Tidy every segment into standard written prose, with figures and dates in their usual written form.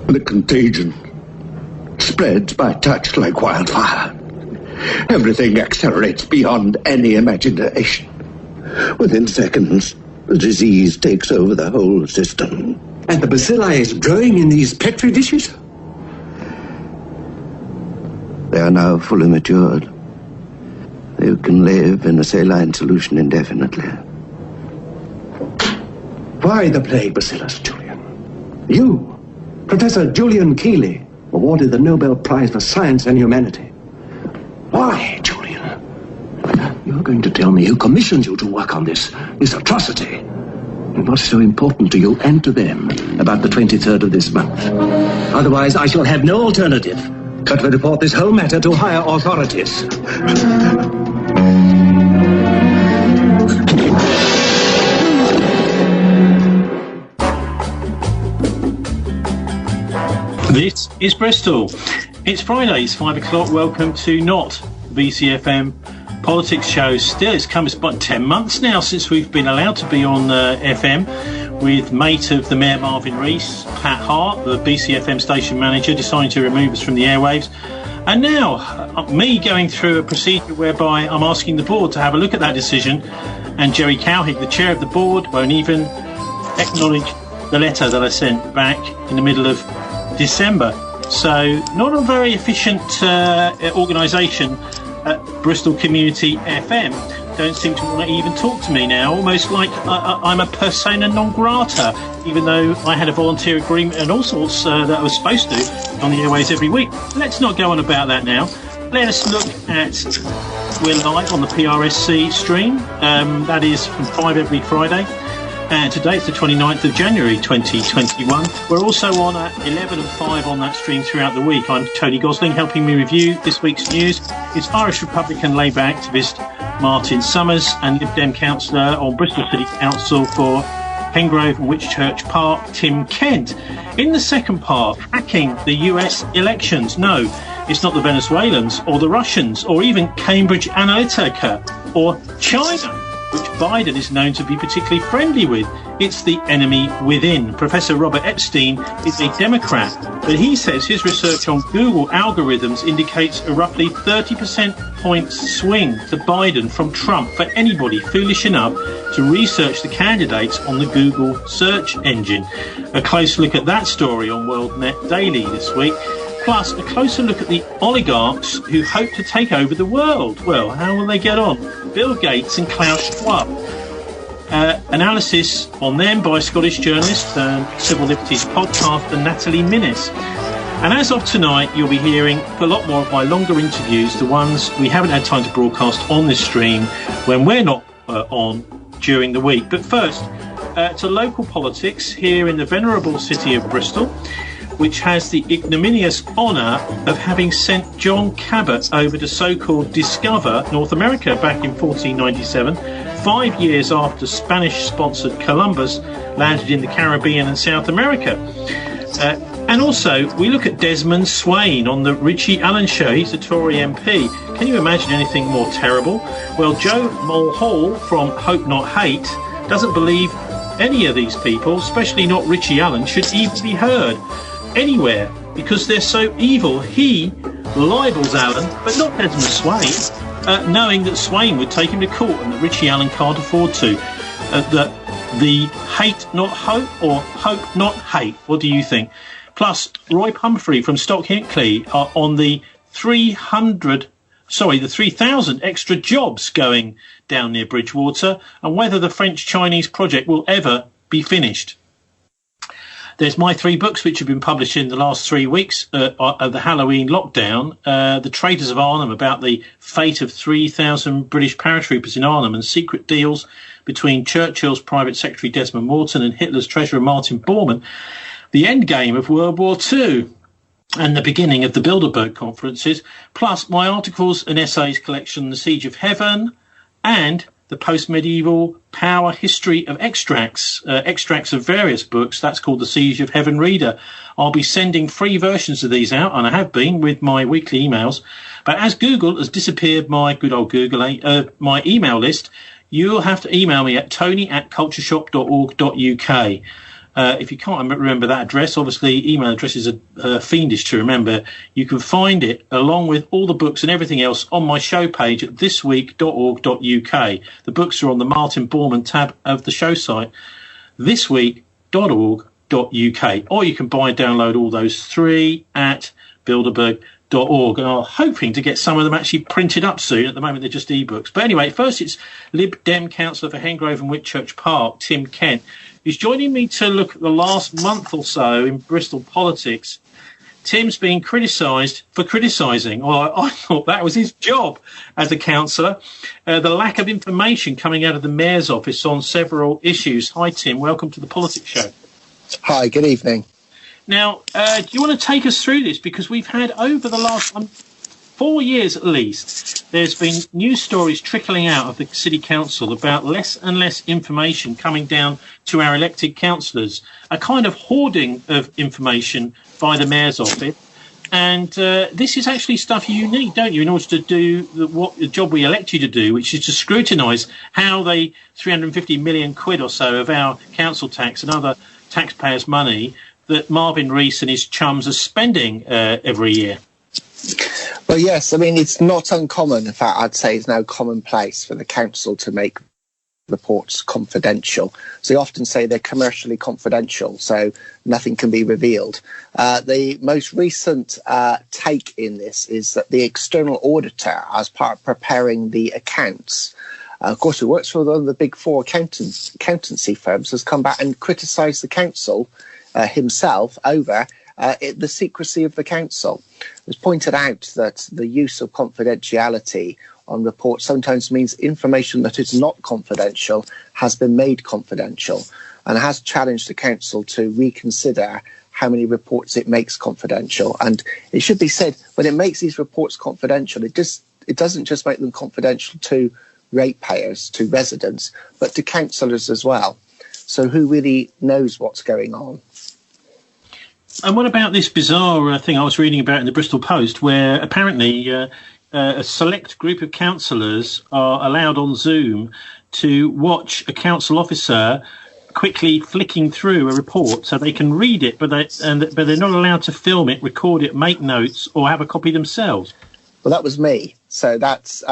The contagion spreads by touch like wildfire. Everything accelerates beyond any imagination. Within seconds, the disease takes over the whole system. And the bacilli is growing in these petri dishes? They are now fully matured. They can live in a saline solution indefinitely. Why the plague bacillus, Julian? You, Professor Julian Keeley, awarded the Nobel Prize for Science and Humanity. Why, Julian? You're going to tell me who commissioned you to work on this atrocity. And what's so important to you and to them about the 23rd of this month? Otherwise, I shall have no alternative but to report this whole matter to higher authorities. This is Bristol. It's Friday, it's 5 o'clock. Welcome to Not BCfm Politics Show. Still, it's come about 10 months now since we've been allowed to be on FM with mate of the Mayor Marvin Rees, Pat Hart, the BCfm station manager, deciding to remove us from the airwaves. And now, me going through a procedure whereby I'm asking the board to have a look at that decision, and Jerry Cowhick, the chair of the board, won't even acknowledge the letter that I sent back in the middle of December. So not a very efficient organisation at Bristol Community FM. Don't seem to want to even talk to me now, almost like I'm a persona non grata, even though I had a volunteer agreement and all sorts that I was supposed to on the airways every week. Let's not go on about that now. Let us look at, we're live on the PRSC stream, that is from 5 every Friday. And today it's the 29th of January 2021. We're also on at 11 and 5 on that stream throughout the week. I'm Tony Gosling. Helping me review this week's news is Irish Republican Labour activist Martin Summers and Lib Dem councillor on Bristol City Council for Pengrove and Whitchurch Park, Tim Kent. In the second part, hacking the US elections. No, it's not the Venezuelans or the Russians or even Cambridge Analytica or China, which Biden is known to be particularly friendly with. It's the enemy within. Professor Robert Epstein is a Democrat, but he says his research on Google algorithms indicates a roughly 30% point swing to Biden from Trump for anybody foolish enough to research the candidates on the Google search engine. A close look at that story on WorldNet Daily this week. Plus, a closer look at the oligarchs who hope to take over the world. Well, how will they get on? Bill Gates and Klaus Schwab. Analysis on them by Scottish journalist and Civil Liberties podcaster Natalie Minnis. And as of tonight, you'll be hearing a lot more of my longer interviews, the ones we haven't had time to broadcast on this stream when we're not on during the week. But first, to local politics here in the venerable city of Bristol, which has the ignominious honour of having sent John Cabot over to so-called Discover North America back in 1497, 5 years after Spanish-sponsored Columbus landed in the Caribbean and South America. And also, we look at Desmond Swain on the Richie Allen show. He's a Tory MP. Can you imagine anything more terrible? Well, Joe Mulhall from Hope Not Hate doesn't believe any of these people, especially not Richie Allen, should even be heard anywhere because they're so evil. He libels Allen, but not Desmond Swain, knowing that Swain would take him to court and that Richie Allen can't afford to. The hate not hope or hope not hate. What do you think? Plus, Roy Pumphrey from Stock Hinckley are on the 3,000 extra jobs going down near Bridgewater and whether the French-Chinese project will ever be finished. There's my 3 books which have been published in the last 3 weeks of the Halloween lockdown. The Traitors of Arnhem, about the fate of 3,000 British paratroopers in Arnhem and secret deals between Churchill's Private Secretary Desmond Morton and Hitler's Treasurer Martin Bormann. The endgame of World War II and the beginning of the Bilderberg conferences, plus my articles and essays collection, The Siege of Heaven, and the post-medieval power history of extracts of various books. That's called The Siege of Heaven Reader. I'll be sending free versions of these out, and I have been with my weekly emails. But as Google has disappeared my good old Google, my email list, you'll have to email me at tony@cultureshop.org.uk. If you can't remember that address, obviously email addresses are fiendish to remember. You can find it along with all the books and everything else on my show page at thisweek.org.uk. The books are on the Martin Borman tab of the show site, thisweek.org.uk. Or you can buy and download all those three at Bilderberg.org, and I'm hoping to get some of them actually printed up soon. At the moment, they're just ebooks. But anyway, first it's Lib Dem councillor for Hengrove and Whitchurch Park, Tim Kent, who's joining me to look at the last month or so in Bristol politics. Tim's been criticised for criticising. Well, I thought that was his job as a councillor. The lack of information coming out of the Mayor's office on several issues. Hi, Tim. Welcome to the Politics Show. Hi, good evening. Now, do you want to take us through this? Because we've had, over the last 4 years at least, there's been news stories trickling out of the City Council about less and less information coming down to our elected councillors, a kind of hoarding of information by the Mayor's office. And this is actually stuff you need, don't you, in order to do the job we elect you to do, which is to scrutinise how they 350 million quid or so of our council tax and other taxpayers' money that Marvin Rees and his chums are spending every year. Well, yes, I mean, it's not uncommon. In fact, I'd say it's now commonplace for the council to make reports confidential. So they often say they're commercially confidential, so nothing can be revealed. The most recent take in this is that the external auditor, as part of preparing the accounts, of course, who works for one of the big four accountancy firms, has come back and criticised the council himself over the secrecy of the council. It was pointed out that the use of confidentiality on reports sometimes means information that is not confidential has been made confidential, and has challenged the council to reconsider how many reports it makes confidential. And it should be said, when it makes these reports confidential, it doesn't just make them confidential to ratepayers, to residents, but to councillors as well. So who really knows what's going on? And what about this bizarre thing I was reading about in the Bristol Post, where apparently a select group of councillors are allowed on Zoom to watch a council officer quickly flicking through a report so they can read it, but they're not allowed to film it, record it, make notes, or have a copy themselves? Well, that was me. So that's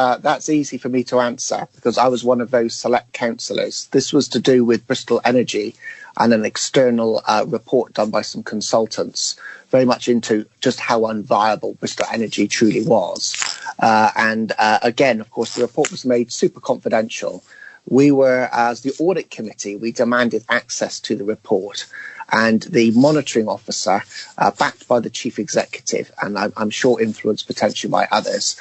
easy for me to answer, because I was one of those select councillors. This was to do with Bristol Energy and an external report done by some consultants, very much into just how unviable Bristol Energy truly was. And again, of course, the report was made super confidential. We were, as the audit committee, we demanded access to the report. And the monitoring officer, backed by the chief executive, and I'm sure influenced potentially by others,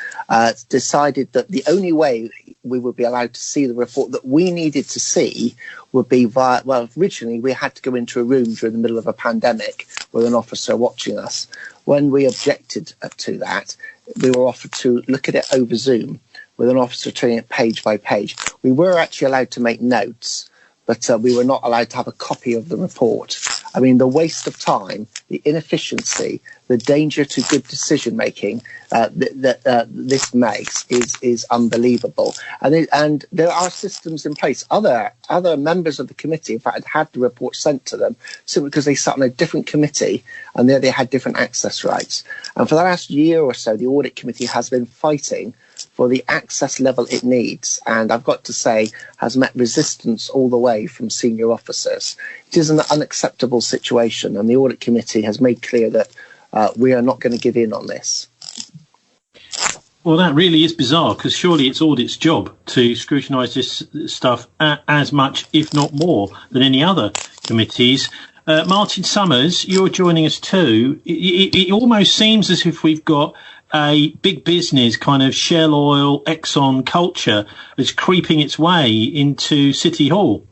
decided that the only way we would be allowed to see the report that we needed to see would be via, well, originally we had to go into a room during the middle of a pandemic with an officer watching us. When we objected to that, we were offered to look at it over Zoom with an officer turning it page by page. We were actually allowed to make notes, but we were not allowed to have a copy of the report. I mean, the waste of time, the inefficiency, the danger to good decision making that this makes is unbelievable. And there are systems in place. Other members of the committee, in fact, had the report sent to them simply because they sat on a different committee and there they had different access rights. And for the last year or so, the audit committee has been fighting for the access level it needs, and I've got to say has met resistance all the way from senior officers. It is an unacceptable situation, and the audit committee has made clear that we are not going to give in on this. Well, that really is bizarre, because surely it's audit's job to scrutinise this stuff as much, if not more, than any other committees. Martin Summers, you're joining us too. It almost seems as if we've got a big business kind of Shell Oil, Exxon culture that's creeping its way into City Hall.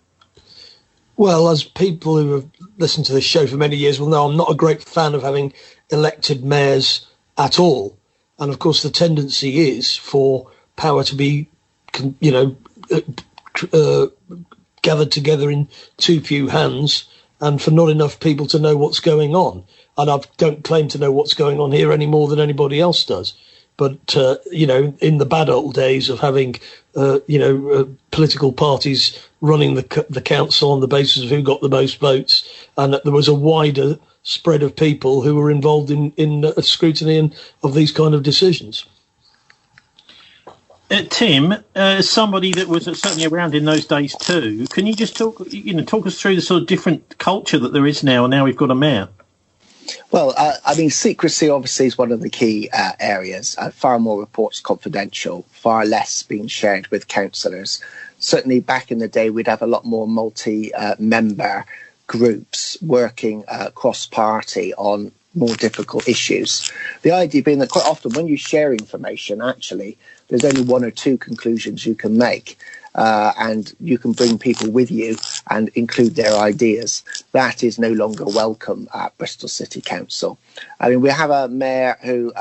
Well, as people who have listened to this show for many years will know, I'm not a great fan of having elected mayors at all. And of course, the tendency is for power to be, gathered together in too few hands, and for not enough people to know what's going on. And I don't claim to know what's going on here any more than anybody else does. But, in the bad old days of having political parties running the council on the basis of who got the most votes, and that there was a wider spread of people who were involved in scrutiny of these kind of decisions. Tim, somebody that was certainly around in those days too, can you just talk us through the sort of different culture that there is now, and now we've got a mayor? Well, secrecy obviously is one of the key areas. Far more reports confidential, far less being shared with councillors. Certainly back in the day, we'd have a lot more multi-member groups working cross-party on more difficult issues. The idea being that quite often when you share information, actually, there's only one or two conclusions you can make. And you can bring people with you and include their ideas. That is no longer welcome at Bristol City Council. I mean, we have a mayor who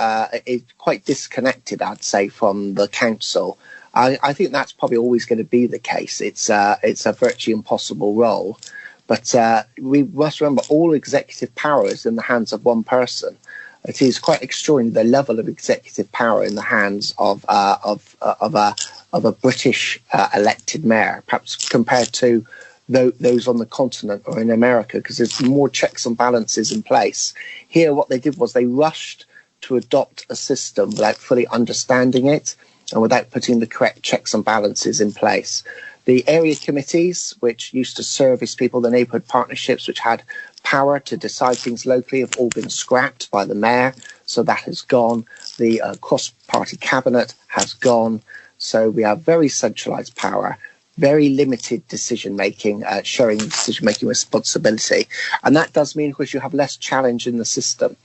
is quite disconnected, I'd say, from the council. I think that's probably always going to be the case. It's a virtually impossible role. But we must remember all executive power is in the hands of one person. It is quite extraordinary, the level of executive power in the hands of a British elected mayor, perhaps compared to those on the continent or in America, because there's more checks and balances in place. Here, what they did was they rushed to adopt a system without fully understanding it and without putting the correct checks and balances in place. The area committees, which used to service people, the neighbourhood partnerships, which had power to decide things locally, have all been scrapped by the mayor, so that has gone. The cross-party cabinet has gone. So we have very centralised power, very limited decision-making, sharing decision-making responsibility. And that does mean, of course, you have less challenge in the system.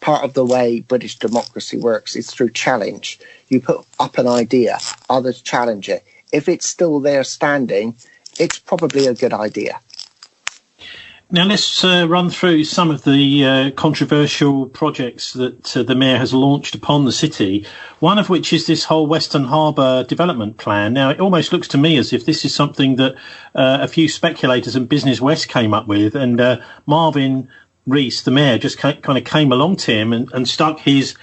Part of the way British democracy works is through challenge. You put up an idea, others challenge it. If it's still there standing, it's probably a good idea. Now let's run through some of the controversial projects that the mayor has launched upon the city, one of which is this whole Western Harbour development plan. Now, it almost looks to me as if this is something that a few speculators and Business West came up with, and Marvin Rees, the mayor, just kind of came along to him and stuck his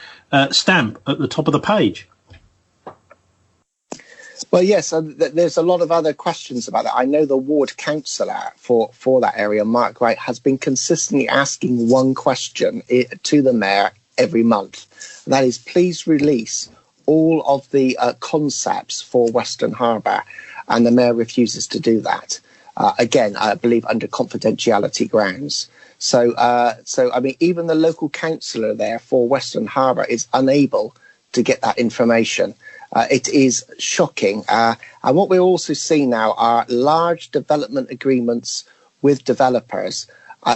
stamp at the top of the page. Well, yes, there's a lot of other questions about that. I know the ward councillor for that area, Mark Wright, has been consistently asking one question to the mayor every month. And that is, please release all of the concepts for Western Harbour. And the mayor refuses to do that. Again, I believe under confidentiality grounds. So, I mean, even the local councillor there for Western Harbour is unable to get that information. It is shocking. And what we also see now are large development agreements with developers,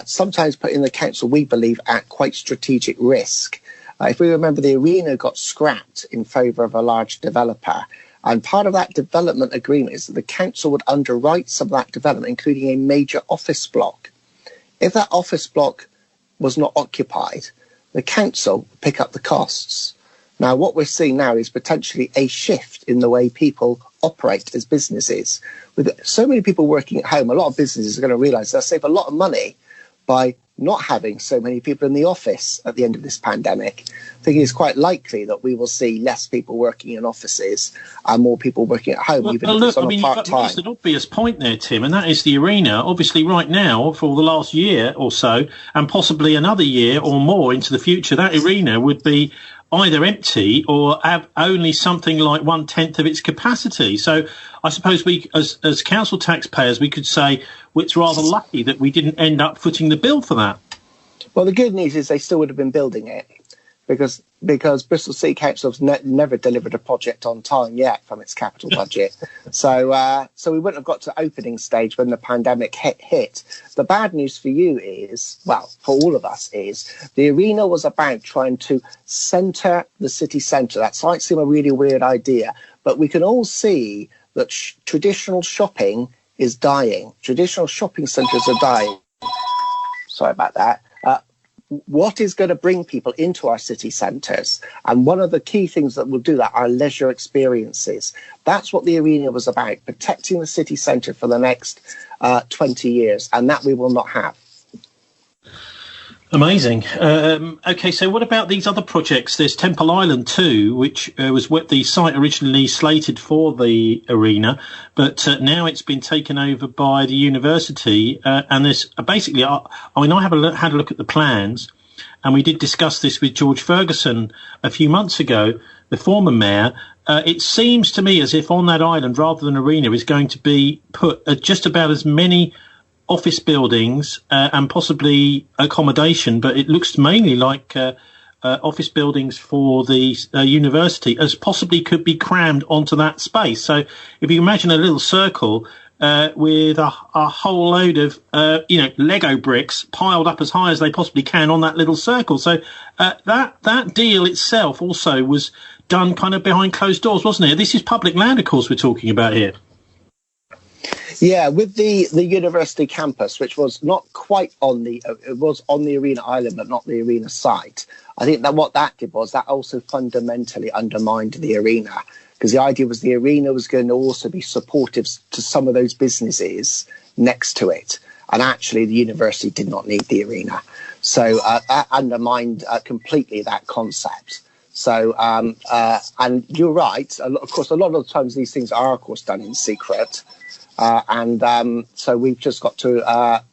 sometimes putting the council, we believe, at quite strategic risk. If we remember, the arena got scrapped in favour of a large developer. And part of that development agreement is that the council would underwrite some of that development, including a major office block. If that office block was not occupied, the council would pick up the costs. Now, what we're seeing now is potentially a shift in the way people operate as businesses. With so many people working at home, a lot of businesses are going to realise they'll save a lot of money by not having so many people in the office at the end of this pandemic. I think it's quite likely that we will see less people working in offices and more people working at home, even if it's on a part-time. There's an obvious point there, Tim, and that is the arena. Obviously, right now, for the last year or so, and possibly another year or more into the future, that arena would be either empty or have only something like 1/10 of its capacity. So I suppose we, as council taxpayers, we could say it's rather lucky that we didn't end up footing the bill for that. Well, the good news is they still would have been building it because Bristol City Council has never delivered a project on time yet from its capital budget. So we wouldn't have got to opening stage when the pandemic hit. The bad news for you is, well, for all of us is, the arena was about trying to centre the city centre. That might seem a really weird idea, but we can all see that traditional shopping is dying. Traditional shopping centres are dying. Sorry about that. What is going to bring people into our city centres? And one of the key things that will do that are leisure experiences. That's what the arena was about, protecting the city centre for the next 20 years, and that we will not have. Amazing. Okay, so what about these other projects? There's Temple Island 2, which was what the site originally slated for the arena, but now it's been taken over by the university. And there's basically, I had a look at the plans, and we did discuss this with George Ferguson a few months ago, the former mayor. It seems to me as if on that island, rather than arena, is going to be put just about as many office buildings and possibly accommodation, but it looks mainly like office buildings for the university as possibly could be crammed onto that space. So if you imagine a little circle with a whole load of Lego bricks piled up as high as they possibly can on that little circle. So that deal itself also was done kind of behind closed doors, wasn't it? This is public land, of course, we're talking about here. Yeah, with the university campus, which was not quite it was on the arena island, but not the arena site. I think that what that did was that also fundamentally undermined the arena, because the idea was the arena was going to also be supportive to some of those businesses next to it. And actually, the university did not need the arena. So that undermined completely that concept. So, and you're right. Of course, a lot of the times these things are, of course, done in secret. So we've just got to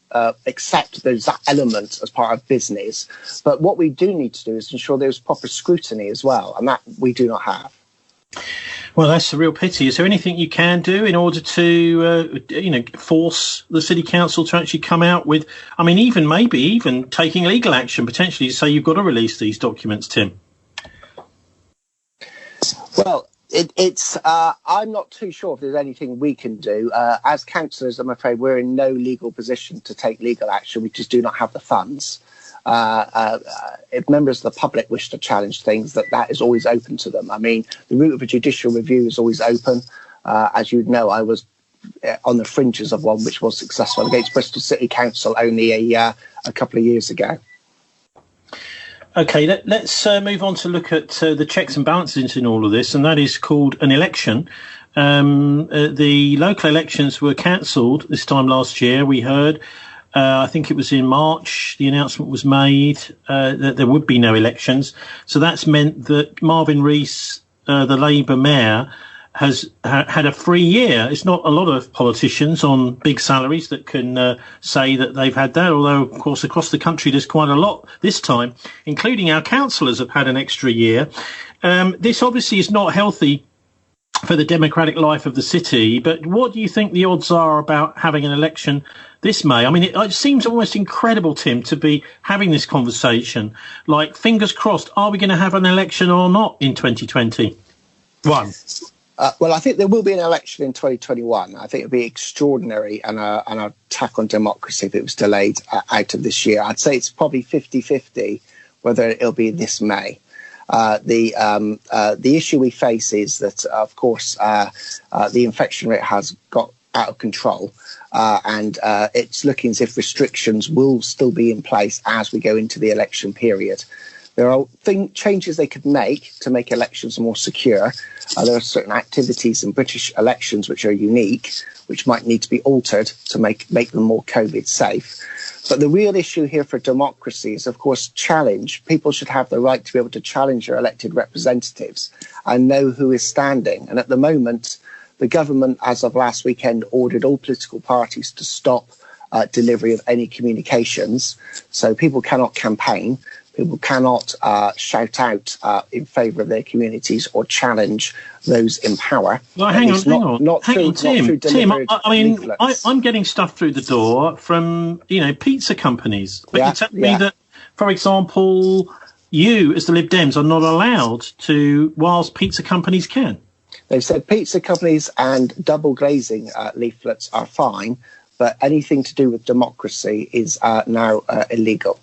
accept there's that element as part of business. But what we do need to do is ensure there's proper scrutiny as well, and that we do not have. Well, that's a real pity. Is there anything you can do in order to, force the city council to actually come out with, maybe even taking legal action potentially to say you've got to release these documents, Tim? Well, it's I'm not too sure if there's anything we can do. As councillors, I'm afraid we're in no legal position to take legal action. We just do not have the funds. If members of the public wish to challenge things, that is always open to them. The route of a judicial review is always open. As you know, I was on the fringes of one which was successful against Bristol City Council only a couple of years ago. Okay, let's move on to look at the checks and balances in all of this, and that is called an election. The local elections were cancelled this time last year, we heard. I think it was in March, the announcement was made that there would be no elections. So that's meant that Marvin Rees, the Labour mayor, has had a free year. It's not a lot of politicians on big salaries that can say that they've had that, although, of course, across the country there's quite a lot this time, including our councillors have had an extra year. This obviously is not healthy for the democratic life of the city, but what do you think the odds are about having an election this May? It seems almost incredible, Tim, to be having this conversation. Like, fingers crossed, are we going to have an election or not in 2021? Well, I think there will be an election in 2021. I think it would be extraordinary and an attack on democracy if it was delayed out of this year. I'd say it's probably 50-50 whether it'll be this May. The issue we face is that, of course, the infection rate has got out of control, and it's looking as if restrictions will still be in place as we go into the election period. There are changes they could make to make elections more secure. There are certain activities in British elections which are unique, which might need to be altered to make them more COVID safe. But the real issue here for democracy is, of course, challenge. People should have the right to be able to challenge their elected representatives and know who is standing. And at the moment, the government, as of last weekend, ordered all political parties to stop delivery of any communications. So people cannot campaign. People cannot shout out in favour of their communities or challenge those in power. Well, hang on, Tim. I'm getting stuff through the door from pizza companies. But you tell me that, for example, you as the Lib Dems are not allowed to, whilst pizza companies can. They've said pizza companies and double glazing leaflets are fine, but anything to do with democracy is now illegal.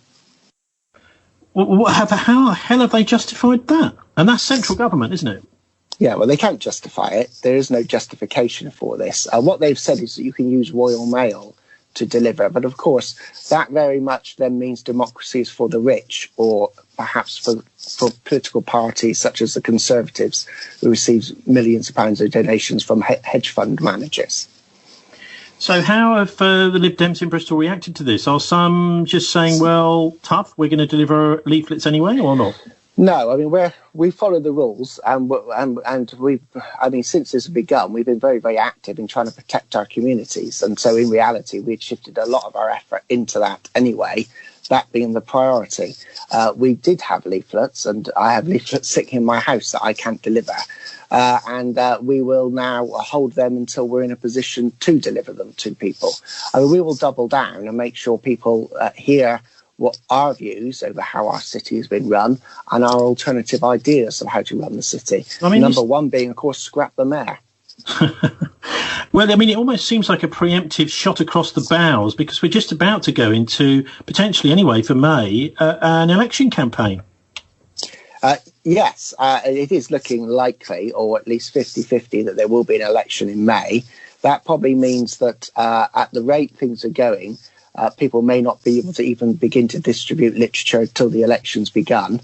How the hell have they justified that? And that's central government, isn't it? Yeah, well, they can't justify it. There is no justification for this. What they've said is that you can use Royal Mail to deliver. But, of course, that very much then means democracy is for the rich, or perhaps for political parties such as the Conservatives, who receives millions of pounds of donations from hedge fund managers. So how have the Lib Dems in Bristol reacted to this? Are some just saying, well, tough, we're going to deliver leaflets anyway, or not? No, I mean, we follow the rules, and we've, I mean, since this has begun, we've been very, very active in trying to protect our communities. And so in reality, we'd shifted a lot of our effort into that anyway, that being the priority. We did have leaflets, and I have leaflets sitting in my house that I can't deliver. And we will now hold them until we're in a position to deliver them to people. I mean, we will double down and make sure people hear what our views over how our city has been run and our alternative ideas of how to run the city. I mean, number one being, of course, scrap the mayor. Well, I mean, it almost seems like a preemptive shot across the bows, because we're just about to go into, potentially anyway, for May, an election campaign. Yes, it is looking likely, or at least 50-50, that there will be an election in May. That probably means that at the rate things are going, people may not be able to even begin to distribute literature until the election's begun.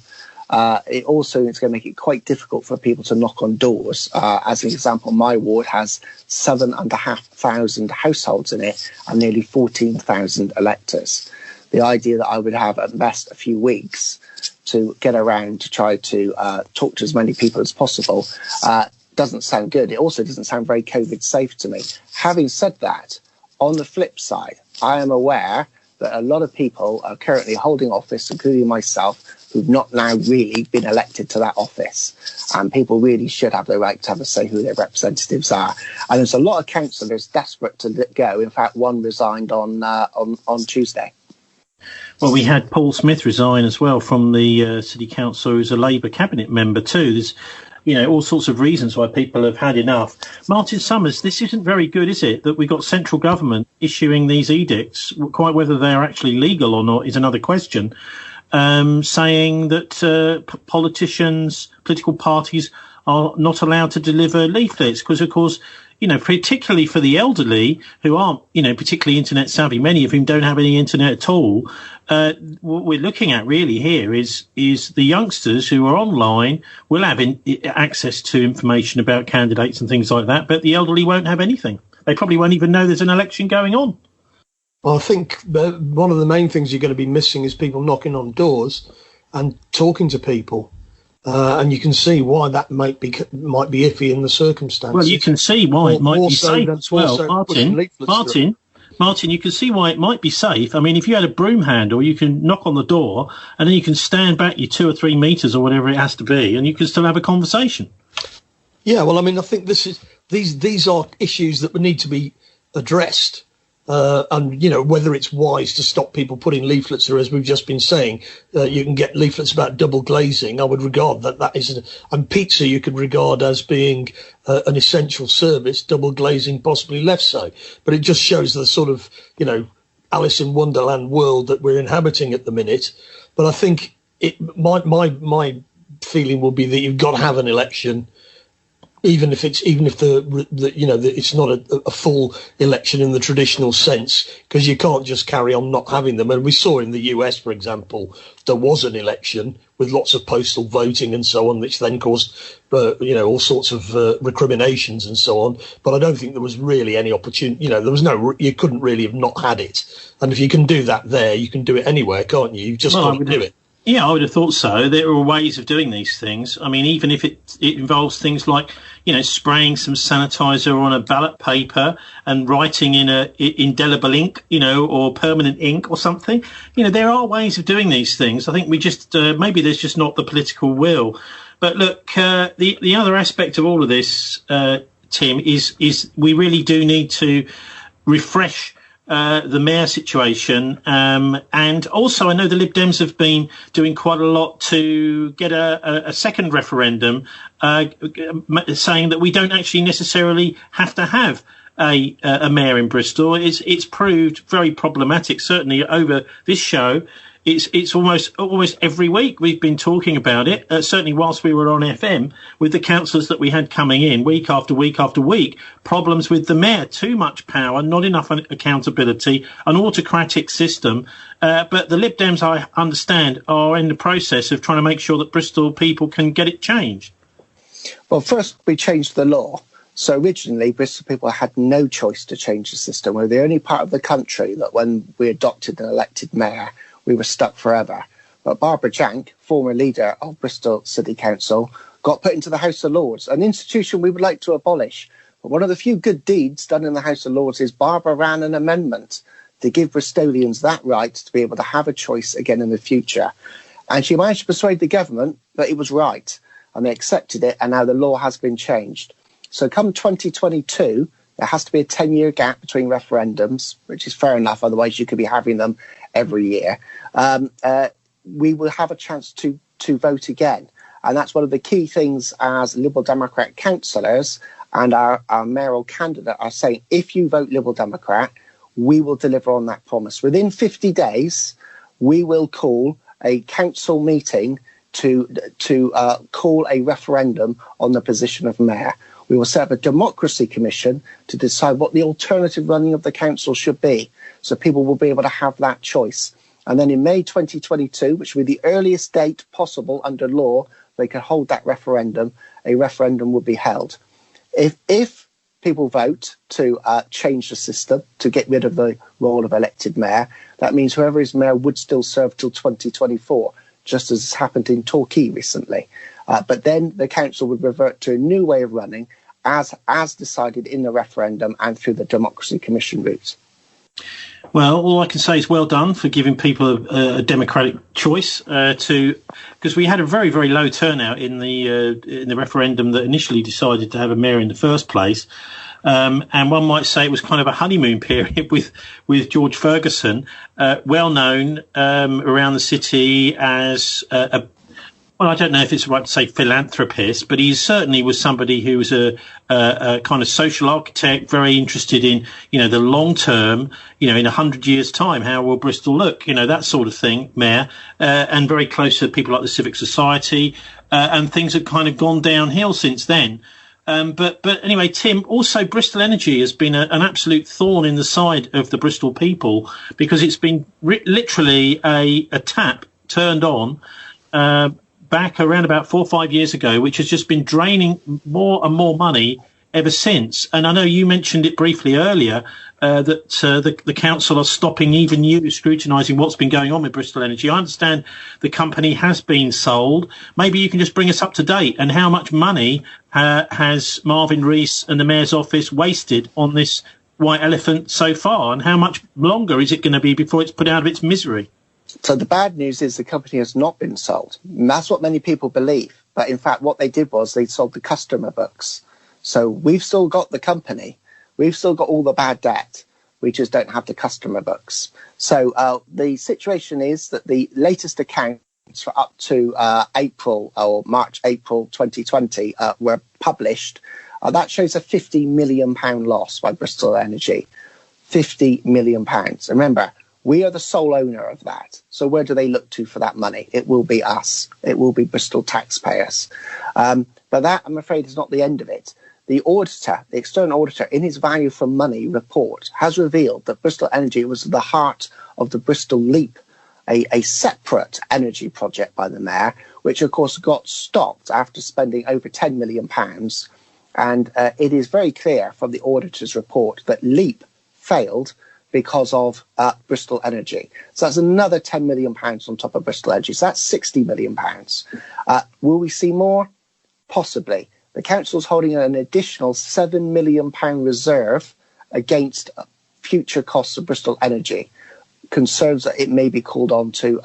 It also is going to make it quite difficult for people to knock on doors. As an example, my ward has 7,500 households in it and nearly 14,000 electors. The idea that I would have at best a few weeks to get around to try to talk to as many people as possible doesn't sound good. It also doesn't sound very COVID safe to me. Having said that, on the flip side, I am aware that a lot of people are currently holding office, including myself, who've not now really been elected to that office. And people really should have the right to have a say who their representatives are. And there's a lot of councillors desperate to go. In fact, one resigned on Tuesday. Well, we had Paul Smith resign as well from the City Council, who's a Labour cabinet member too. There's, all sorts of reasons why people have had enough. Martin Summers, this isn't very good, is it? That we've got central government issuing these edicts, quite whether they're actually legal or not is another question, saying that political parties are not allowed to deliver leaflets because, of course, particularly for the elderly who aren't, particularly internet savvy, many of whom don't have any internet at all. What we're looking at really here is the youngsters who are online will have access to information about candidates and things like that, but the elderly won't have anything. They probably won't even know there's an election going on. Well, I think one of the main things you're going to be missing is people knocking on doors and talking to people. And you can see why that might be iffy in the circumstances. Well, you can see why it might be safe as well. Martin, you can see why it might be safe. I mean, if you had a broom handle, you can knock on the door and then you can stand back your 2 or 3 meters or whatever it has to be, and you can still have a conversation. Yeah, well, I mean, I think these are issues that would need to be addressed. And, whether it's wise to stop people putting leaflets, or as we've just been saying, you can get leaflets about double glazing. I would regard that is, and pizza you could regard as being an essential service, double glazing possibly less so. But it just shows the sort of, Alice in Wonderland world that we're inhabiting at the minute. But I think my feeling will be that you've got to have an election. Even if it's not a full election in the traditional sense, because you can't just carry on not having them. And we saw in the US, for example, there was an election with lots of postal voting and so on, which then caused, all sorts of recriminations and so on. But I don't think there was really any opportunity. There was you couldn't really have not had it. And if you can do that there, you can do it anywhere, can't you? You've just got to do it. Yeah, I would have thought so. There are ways of doing these things. I mean, even if it involves things like, spraying some sanitizer on a ballot paper and writing in indelible ink, or permanent ink or something. There are ways of doing these things. I think we just maybe there's just not the political will. But look, the other aspect of all of this, Tim, is we really do need to refresh the mayor situation, and also I know the Lib Dems have been doing quite a lot to get a second referendum, saying that we don't actually necessarily have to have a mayor in Bristol. It's proved very problematic, certainly over this show. It's almost every week we've been talking about it, certainly whilst we were on FM, with the councillors that we had coming in week after week after week, problems with the mayor, too much power, not enough accountability, an autocratic system. But the Lib Dems, I understand, are in the process of trying to make sure that Bristol people can get it changed. Well, first we changed the law. So originally, Bristol people had no choice to change the system. We're the only part of the country that when we adopted an elected mayor, we were stuck forever. But Barbara Jank, former leader of Bristol City Council, got put into the House of Lords, an institution we would like to abolish. But one of the few good deeds done in the House of Lords is Barbara ran an amendment to give Bristolians that right to be able to have a choice again in the future. And she managed to persuade the government that it was right, and they accepted it, and now the law has been changed. So come 2022, there has to be a 10-year gap between referendums, which is fair enough, otherwise you could be having them every year. We will have a chance to vote again. And that's one of the key things as Liberal Democrat councillors and our mayoral candidate are saying, if you vote Liberal Democrat, we will deliver on that promise. Within 50 days, we will call a council meeting to call a referendum on the position of mayor. We will set up a democracy commission to decide what the alternative running of the council should be, so people will be able to have that choice. And then in May 2022, which will be the earliest date possible under law, they can hold that referendum. A referendum would be held. If people vote to change the system, to get rid of the role of elected mayor, that means whoever is mayor would still serve till 2024, just as has happened in Torquay recently. But then the council would revert to a new way of running as decided in the referendum and through the Democracy Commission route. Well, all I can say is well done for giving people a democratic choice because we had a very, very low turnout in the referendum that initially decided to have a mayor in the first place. And one might say it was kind of a honeymoon period with George Ferguson, well known around the city as well, I don't know if it's right to say philanthropist, but he certainly was somebody who was a kind of social architect, very interested in, the long term, in 100 years' time, how will Bristol look, that sort of thing, mayor, and very close to people like the Civic Society, and things have kind of gone downhill since then. But anyway, Tim, also Bristol Energy has been an absolute thorn in the side of the Bristol people because it's been literally a tap turned on back around about 4 or 5 years ago, which has just been draining more and more money ever since. And I know you mentioned it briefly earlier that the council are stopping even you scrutinising what's been going on with Bristol Energy. I understand the company has been sold. Maybe you can just bring us up to date and how much money has Marvin Rees and the Mayor's office wasted on this white elephant so far, and how much longer is it going to be before it's put out of its misery? So the bad news is the company has not been sold. And that's what many people believe. But in fact, what they did was they sold the customer books. So we've still got the company. We've still got all the bad debt. We just don't have the customer books. So the situation is that the latest accounts for up to March, April 2020 were published. That shows a £50 million loss by Bristol Energy. £50 million. Remember, we are the sole owner of that. So where do they look to for that money? It will be us. It will be Bristol taxpayers. But that, I'm afraid, is not the end of it. The auditor, the external auditor, in his value for money report, has revealed that Bristol Energy was at the heart of the Bristol Leap, a separate energy project by the mayor, which, of course, got stopped after spending over £10 million. And it is very clear from the auditor's report that Leap failed because of Bristol Energy. So that's another £10 million on top of Bristol Energy. So that's £60 million. Will we see more? Possibly. The council's holding an additional £7 million reserve against future costs of Bristol Energy. Concerns that it may be called on to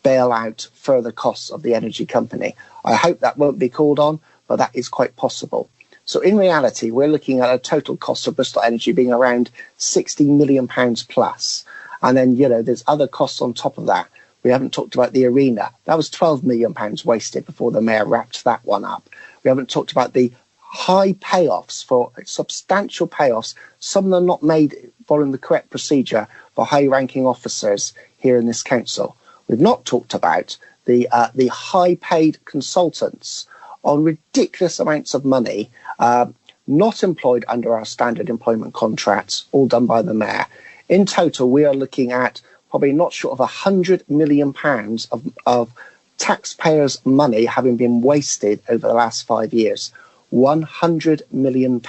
bail out further costs of the energy company. I hope that won't be called on, but that is quite possible. So in reality, we're looking at a total cost of Bristol Energy being around £60 million plus. And then, there's other costs on top of that. We haven't talked about the arena. That was £12 million wasted before the mayor wrapped that one up. We haven't talked about the high payoffs for substantial payoffs, some of them not made following the correct procedure for high-ranking officers here in this council. We've not talked about the high-paid consultants on ridiculous amounts of money, not employed under our standard employment contracts, all done by the mayor. In total, we are looking at probably not short of £100 million of taxpayers' money having been wasted over the last 5 years. £100 million.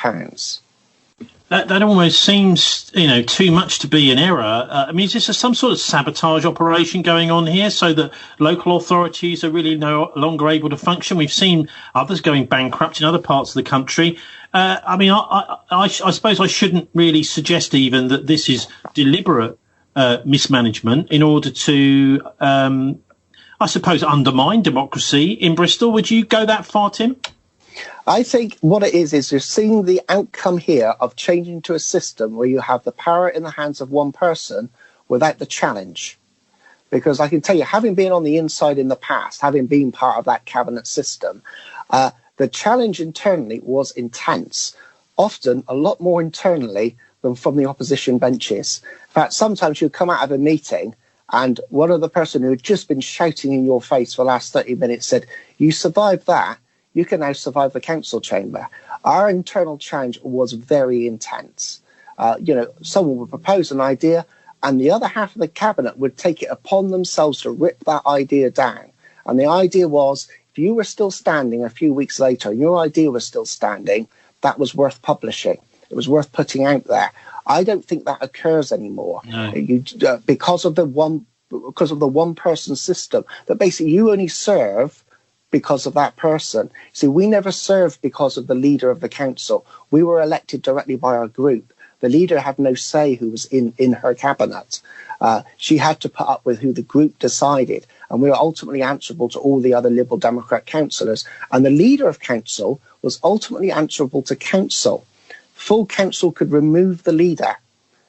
That almost seems, too much to be an error. I mean, is this some sort of sabotage operation going on here so that local authorities are really no longer able to function? We've seen others going bankrupt in other parts of the country. I suppose I shouldn't really suggest even that this is deliberate mismanagement in order to, I suppose, undermine democracy in Bristol. Would you go that far, Tim? I think what it is you're seeing the outcome here of changing to a system where you have the power in the hands of one person without the challenge. Because I can tell you, having been on the inside in the past, having been part of that cabinet system, the challenge internally was intense, often a lot more internally than from the opposition benches. In fact, sometimes you'd come out of a meeting and one of the person who had just been shouting in your face for the last 30 minutes said, "You survived that, you can now survive the council chamber." Our internal challenge was very intense. Someone would propose an idea and the other half of the cabinet would take it upon themselves to rip that idea down. And the idea was, if you were still standing a few weeks later and your idea was still standing, that was worth publishing. It was worth putting out there. I don't think that occurs anymore. No. Because of the one person system, that basically you only serve because of that person. See, we never served because of the leader of the council. We were elected directly by our group. The leader had no say who was in her cabinet. She had to put up with who the group decided. And we were ultimately answerable to all the other Liberal Democrat councillors. And the leader of council was ultimately answerable to council. Full council could remove the leader.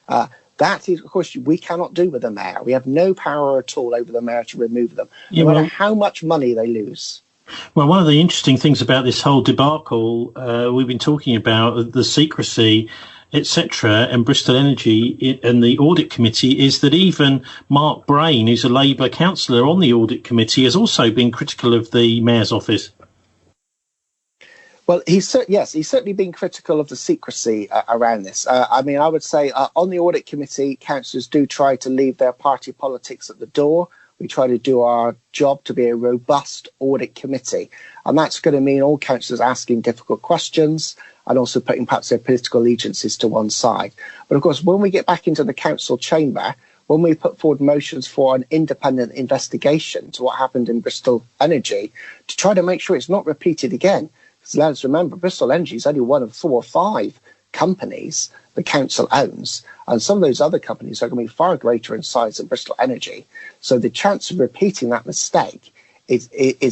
That is, of course, we cannot do with the mayor. We have no power at all over the mayor to remove them, no matter how much money they lose. Well, one of the interesting things about this whole debacle, we've been talking about the secrecy, etc., and Bristol Energy and the audit committee, is that even Mark Brain, who's a Labour councillor on the audit committee, has also been critical of the mayor's office. Well, he's certainly been critical of the secrecy around this. I would say on the audit committee, councillors do try to leave their party politics at the door. We try to do our job to be a robust audit committee. And that's going to mean all councillors asking difficult questions and also putting perhaps their political allegiances to one side. But of course, when we get back into the council chamber, when we put forward motions for an independent investigation to what happened in Bristol Energy, to try to make sure it's not repeated again. Because let's remember, Bristol Energy is only one of 4 or 5 companies the council owns, and some of those other companies are going to be far greater in size than Bristol Energy. So the chance of repeating that mistake is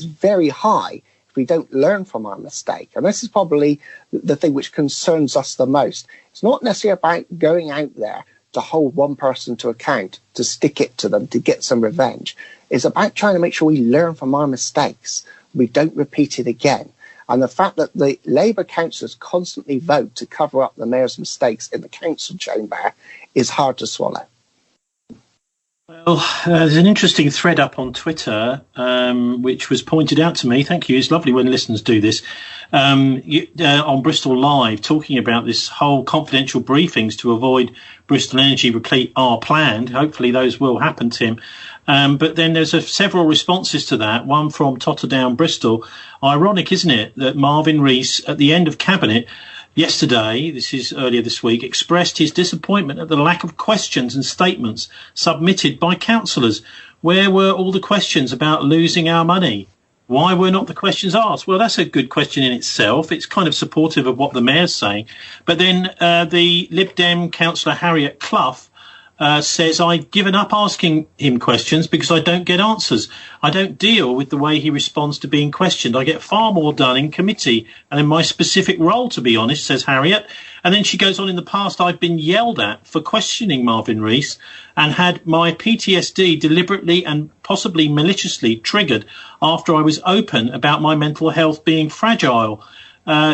very high if we don't learn from our mistake. And this is probably the thing which concerns us the most. It's not necessarily about going out there to hold one person to account, to stick it to them, to get some revenge. It's about trying to make sure we learn from our mistakes. We don't repeat it again. And the fact that the Labour councillors constantly vote to cover up the mayor's mistakes in the council chamber is hard to swallow. Well, there's an interesting thread up on Twitter, which was pointed out to me. Thank you. It's lovely when listeners do this. On Bristol Live, talking about this whole confidential briefings to avoid Bristol Energy repeat are planned. Hopefully those will happen, Tim. But then there's several responses to that. One from Totterdown, Bristol. Ironic, isn't it, that Marvin Rees, at the end of Cabinet yesterday, this is earlier this week, expressed his disappointment at the lack of questions and statements submitted by councillors. Where were all the questions about losing our money? Why were not the questions asked? Well, that's a good question in itself. It's kind of supportive of what the mayor's saying. But then the Lib Dem councillor Harriet Clough says, I've given up asking him questions because I don't get answers. I don't deal with the way he responds to being questioned. I get far more done in committee and in my specific role, to be honest, says Harriet. And then she goes on, in the past, I've been yelled at for questioning Marvin Rees and had my PTSD deliberately and possibly maliciously triggered after I was open about my mental health being fragile.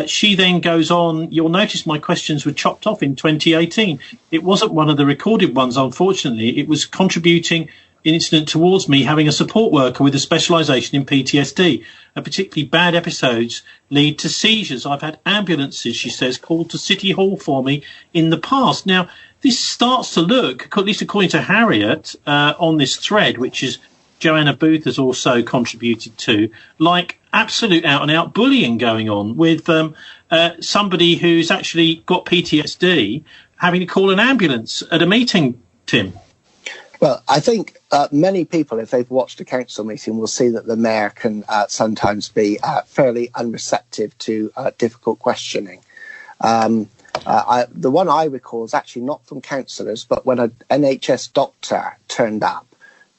She then goes on, you'll notice my questions were chopped off in 2018. It wasn't one of the recorded ones, unfortunately. It was contributing incident towards me having a support worker with a specialisation in PTSD. Particularly bad episodes lead to seizures. I've had ambulances, she says, called to City Hall for me in the past. Now, this starts to look, at least according to Harriet, on this thread, which is Joanna Booth has also contributed to, like absolute out-and-out bullying going on with somebody who's actually got PTSD having to call an ambulance at a meeting, Tim. Well, I think many people, if they've watched a council meeting, will see that the mayor can sometimes be fairly unreceptive to difficult questioning. The one I recall is actually not from councillors, but when an NHS doctor turned up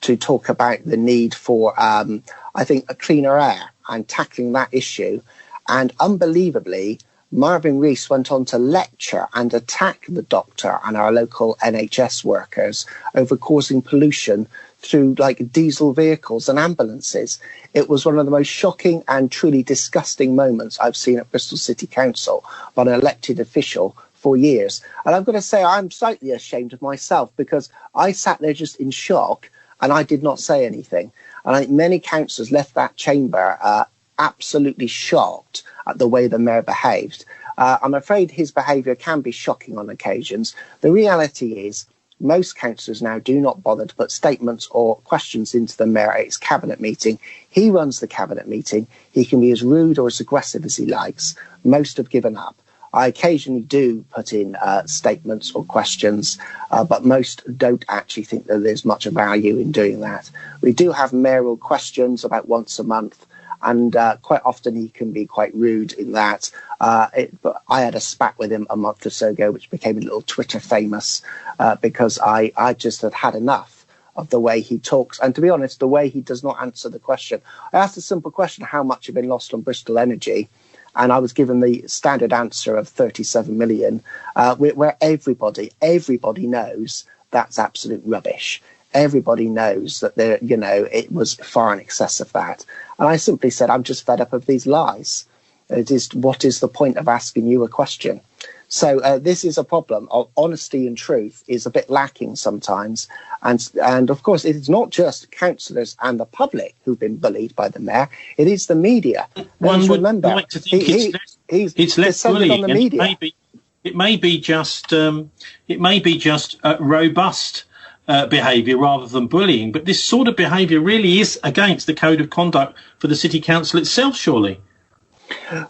to talk about the need for, I think, a cleaner air and tackling that issue. And unbelievably, Marvin Rees went on to lecture and attack the doctor and our local NHS workers over causing pollution through like diesel vehicles and ambulances. It was one of the most shocking and truly disgusting moments I've seen at Bristol City Council by an elected official for years. And I've got to say, I'm slightly ashamed of myself because I sat there just in shock and I did not say anything. And I think many councillors left that chamber absolutely shocked at the way the mayor behaved. I'm afraid his behaviour can be shocking on occasions. The reality is most councillors now do not bother to put statements or questions into the mayor at his cabinet meeting. He runs the cabinet meeting. He can be as rude or as aggressive as he likes. Most have given up. I occasionally do put in statements or questions, but most don't actually think that there's much value in doing that. We do have mayoral questions about once a month, and quite often he can be quite rude in that. But I had a spat with him a month or so ago, which became a little Twitter famous because I just had enough of the way he talks. And to be honest, the way he does not answer the question. I asked a simple question, how much have been lost on Bristol Energy? And I was given the standard answer of 37 million, where everybody knows that's absolute rubbish. Everybody knows that it was far in excess of that. And I simply said, I'm just fed up of these lies. What is the point of asking you a question? So this is a problem. Honesty and truth is a bit lacking sometimes. And of course, it is not just councillors and the public who've been bullied by the mayor. It is the media. One would remember, like to think it's less bullying. On the media. It may be just robust behaviour rather than bullying. But this sort of behaviour really is against the code of conduct for the city council itself, surely.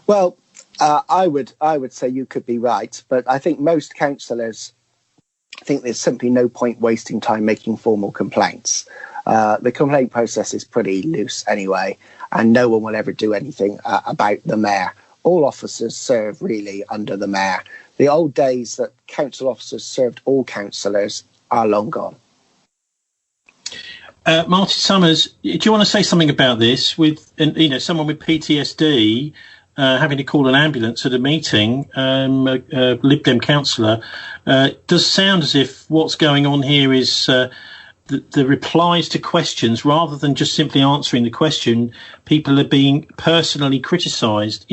Well, I would say you could be right, but I think most councillors think there's simply no point wasting time making formal complaints. The complaint process is pretty loose anyway, and no one will ever do anything about the mayor. All officers serve really under the mayor. The old days that council officers served all councillors are long gone. Martin Summers, do you want to say something about this? With someone with PTSD having to call an ambulance at a meeting, a Lib Dem councillor, does sound as if what's going on here is the replies to questions, rather than just simply answering the question, people are being personally criticised.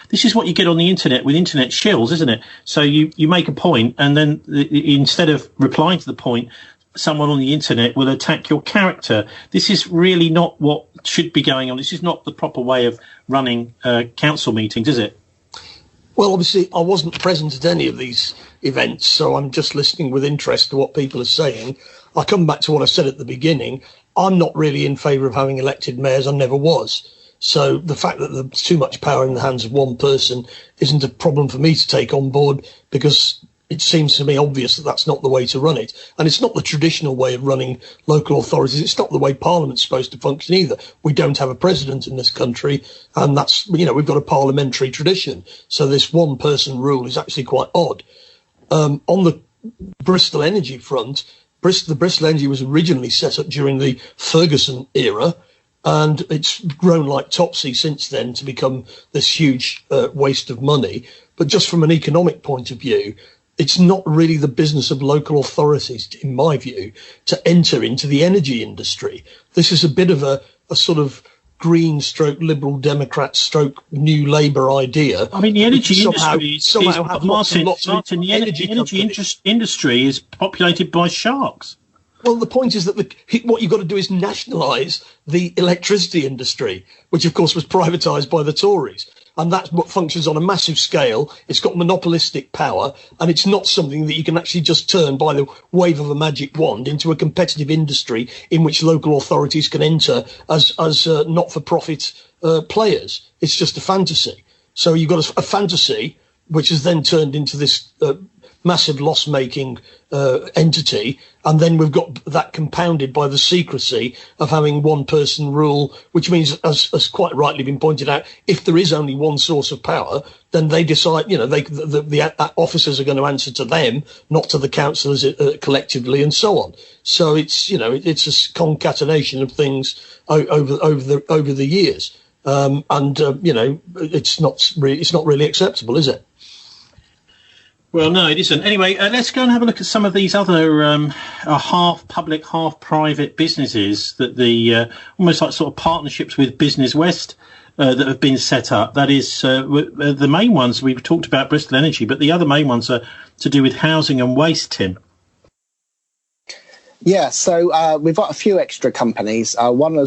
This is what you get on the internet with internet shills, isn't it? So you make a point, and then instead of replying to the point, someone on the internet will attack your character. This is really not what should be going on. This is not the proper way of running council meetings, is it? Well, obviously, I wasn't present at any of these events, so I'm just listening with interest to what people are saying. I come back to what I said at the beginning. I'm not really in favour of having elected mayors. I never was. So the fact that there's too much power in the hands of one person isn't a problem for me to take on board, because it seems to me obvious that that's not the way to run it. And it's not the traditional way of running local authorities. It's not the way Parliament's supposed to function either. We don't have a president in this country, and that's, we've got a parliamentary tradition. So this one person rule is actually quite odd. On the Bristol Energy front, the Bristol Energy was originally set up during the Ferguson era, and it's grown like Topsy since then to become this huge waste of money. But just from an economic point of view, it's not really the business of local authorities, in my view, to enter into the energy industry. This is a bit of a sort of green stroke Liberal Democrat stroke New Labour idea. I mean, the energy industry industry is populated by sharks. Well, the point is that what you've got to do is nationalise the electricity industry, which, of course, was privatised by the Tories. and that's what functions on a massive scale. It's got monopolistic power, and it's not something that you can actually just turn by the wave of a magic wand into a competitive industry in which local authorities can enter as not-for-profit players. It's just a fantasy. So you've got a fantasy which is then turned into this massive loss-making entity, and then we've got that compounded by the secrecy of having one-person rule, which means, as quite rightly been pointed out, if there is only one source of power, then they decide, the officers are going to answer to them, not to the councillors collectively, and so on. So it's a concatenation of things over the years, it's not really acceptable, is it? Well, no, it isn't. Anyway, let's go and have a look at some of these other half public, half private businesses that the almost like sort of partnerships with Business West that have been set up. That is, the main ones we've talked about Bristol Energy, but the other main ones are to do with housing and waste, Tim. Yeah, so we've got a few extra companies. One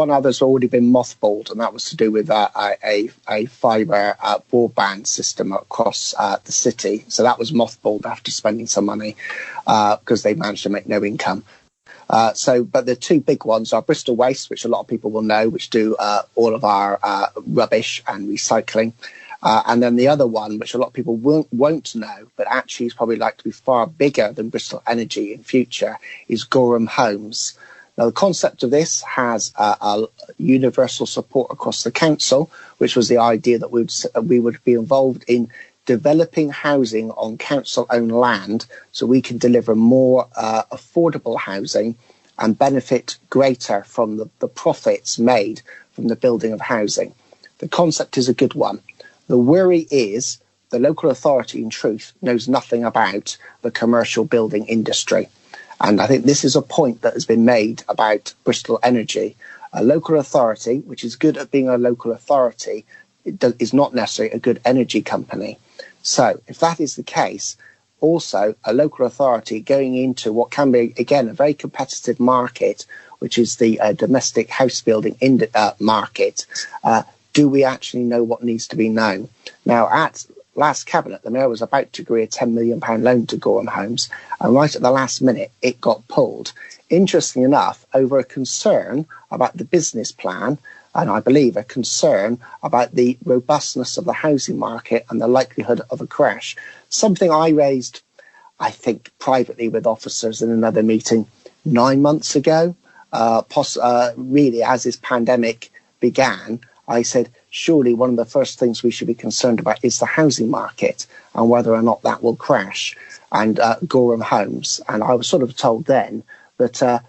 other's already been mothballed, and that was to do with a fibre broadband system across the city. So that was mothballed after spending some money because they managed to make no income. But the two big ones are Bristol Waste, which a lot of people will know, which do all of our rubbish and recycling. And then the other one, which a lot of people won't know, but actually is probably likely to be far bigger than Bristol Energy in future, is Gorham Homes. Now, the concept of this has a universal support across the council, which was the idea that we would be involved in developing housing on council-owned land so we can deliver more affordable housing and benefit greater from the profits made from the building of housing. The concept is a good one. The worry is the local authority, in truth, knows nothing about the commercial building industry. And I think this is a point that has been made about Bristol Energy. A local authority, which is good at being a local authority, is not necessarily a good energy company. So if that is the case, also a local authority going into what can be, again, a very competitive market, which is the domestic house building market, do we actually know what needs to be known? Now, at last Cabinet, the Mayor was about to agree a £10 million loan to Gorham Homes, and right at the last minute, it got pulled. Interesting enough, over a concern about the business plan, and I believe a concern about the robustness of the housing market and the likelihood of a crash. Something I raised, I think, privately with officers in another meeting 9 months ago, really as this pandemic began. I said, surely one of the first things we should be concerned about is the housing market and whether or not that will crash, and Gorham Homes. And I was sort of told then that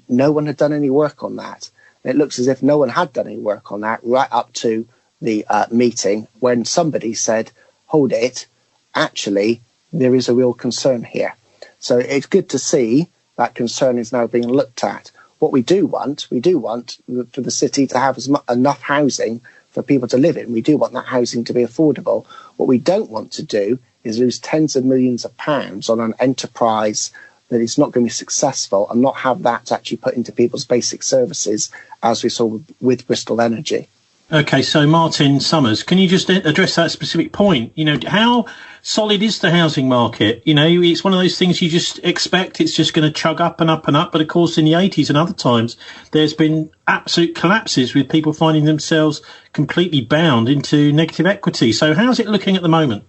no one had done any work on that. And it looks as if no one had done any work on that right up to the meeting when somebody said, hold it, actually, there is a real concern here. So it's good to see that concern is now being looked at. What we do want for the city to have enough housing for people to live in. We do want that housing to be affordable. What we don't want to do is lose tens of millions of pounds on an enterprise that is not going to be successful and not have that actually put into people's basic services, as we saw with Bristol Energy. Okay, so Martin Summers, can you just address that specific point? You know, how solid is the housing market? You know, it's one of those things you just expect it's just going to chug up and up and up. But of course, in the 80s and other times, there's been absolute collapses with people finding themselves completely bound into negative equity. So how's it looking at the moment?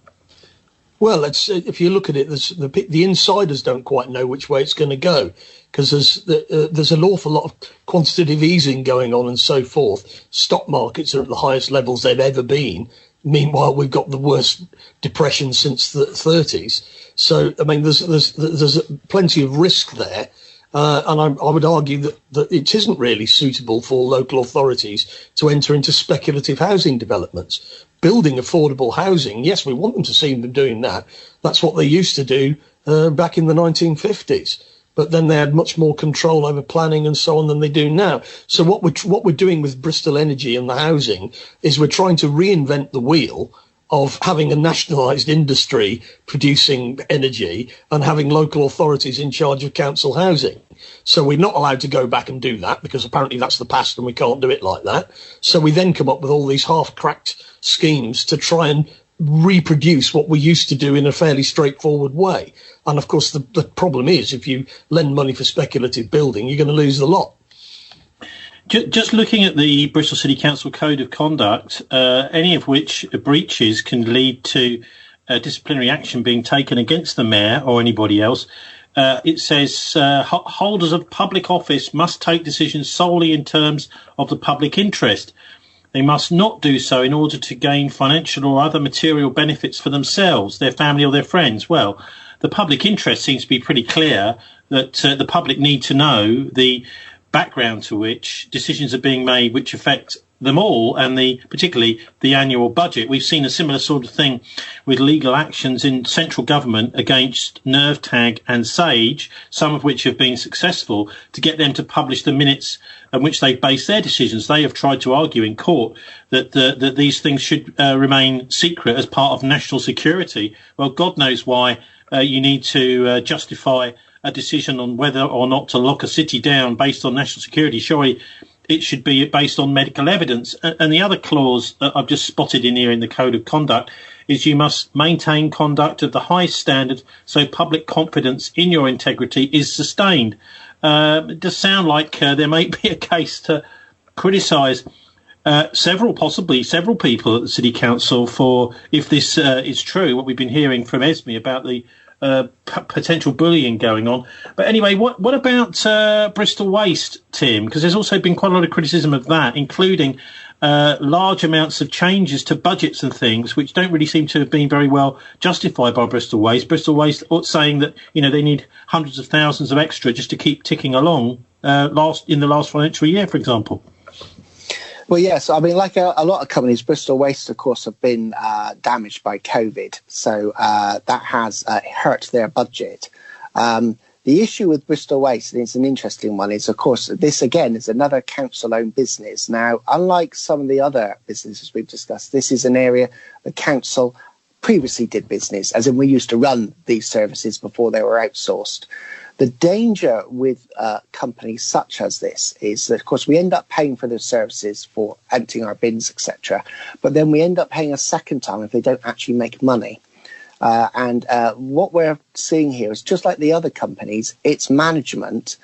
Well, if you look at it, the insiders don't quite know which way it's going to go, because there's an awful lot of quantitative easing going on and so forth. Stock markets are at the highest levels they've ever been. Meanwhile, we've got the worst depression since the 30s. So, I mean, there's plenty of risk there. And I would argue that it isn't really suitable for local authorities to enter into speculative housing developments. Building affordable housing, yes, we want them to see them doing that. That's what they used to do back in the 1950s. But then they had much more control over planning and so on than they do now. So what we're doing with Bristol Energy and the housing is we're trying to reinvent the wheel of having a nationalised industry producing energy and having local authorities in charge of council housing. So we're not allowed to go back and do that because apparently that's the past and we can't do it like that. So we then come up with all these half-cracked schemes to try and reproduce what we used to do in a fairly straightforward way. And of course, the problem is if you lend money for speculative building, you're going to lose the lot. Just looking at the Bristol City Council Code of Conduct, any of which breaches can lead to disciplinary action being taken against the mayor or anybody else. It says holders of public office must take decisions solely in terms of the public interest. They must not do so in order to gain financial or other material benefits for themselves, their family or their friends. Well, the public interest seems to be pretty clear that the public need to know the background to which decisions are being made which affect them all, and particularly the annual budget. We've seen a similar sort of thing with legal actions in central government against NervTag and Sage, some of which have been successful, to get them to publish the minutes on which they base their decisions. They have tried to argue in court that these things should remain secret as part of national security. Well, God knows why you need to justify a decision on whether or not to lock a city down based on national security. Surely it should be based on medical evidence. And the other clause that I've just spotted in here in the Code of Conduct is you must maintain conduct of the highest standard so public confidence in your integrity is sustained. It does sound like there may be a case to criticise several people at the City Council for, if this is true, what we've been hearing from Esme about the potential bullying going on. But anyway, what about Bristol Waste, Tim? Because there's also been quite a lot of criticism of that, including large amounts of changes to budgets and things, which don't really seem to have been very well justified by Bristol Waste. Bristol Waste saying that they need hundreds of thousands of extra just to keep ticking along in the last financial year, for example. Well, yes. I mean, like a lot of companies, Bristol Waste, of course, have been damaged by COVID. So that has hurt their budget. The issue with Bristol Waste, and it's an interesting one, is, of course, this, again, is another council-owned business. Now, unlike some of the other businesses we've discussed, this is an area the council previously did business, as in we used to run these services before they were outsourced. The danger with companies such as this is that, of course, we end up paying for the services for emptying our bins, etc. But then we end up paying a second time if they don't actually make money. And what we're seeing here is just like the other companies, its management,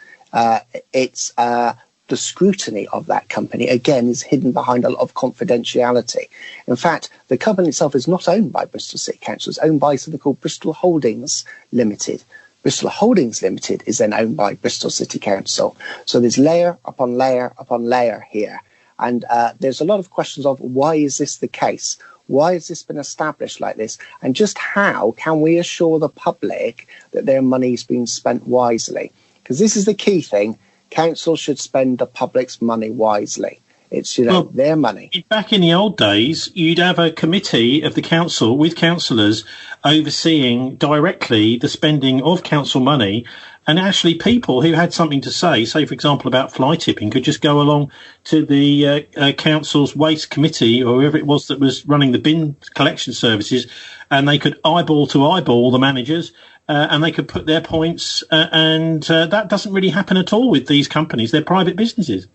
it's the scrutiny of that company, again, is hidden behind a lot of confidentiality. In fact, the company itself is not owned by Bristol City Council. It's owned by something called Bristol Holdings Limited. Bristol Holdings Limited is then owned by Bristol City Council. So there's layer upon layer upon layer here. And there's a lot of questions of why is this the case? Why has this been established like this? And just how can we assure the public that their money is being spent wisely? Because this is the key thing. Council should spend the public's money wisely. It's, their money. Back in the old days, you'd have a committee of the council with councillors overseeing directly the spending of council money. And actually people who had something to say, for example, about fly tipping, could just go along to the council's waste committee or whoever it was that was running the bin collection services, and they could eyeball to eyeball the managers and they could put their points. And that doesn't really happen at all with these companies. They're private businesses.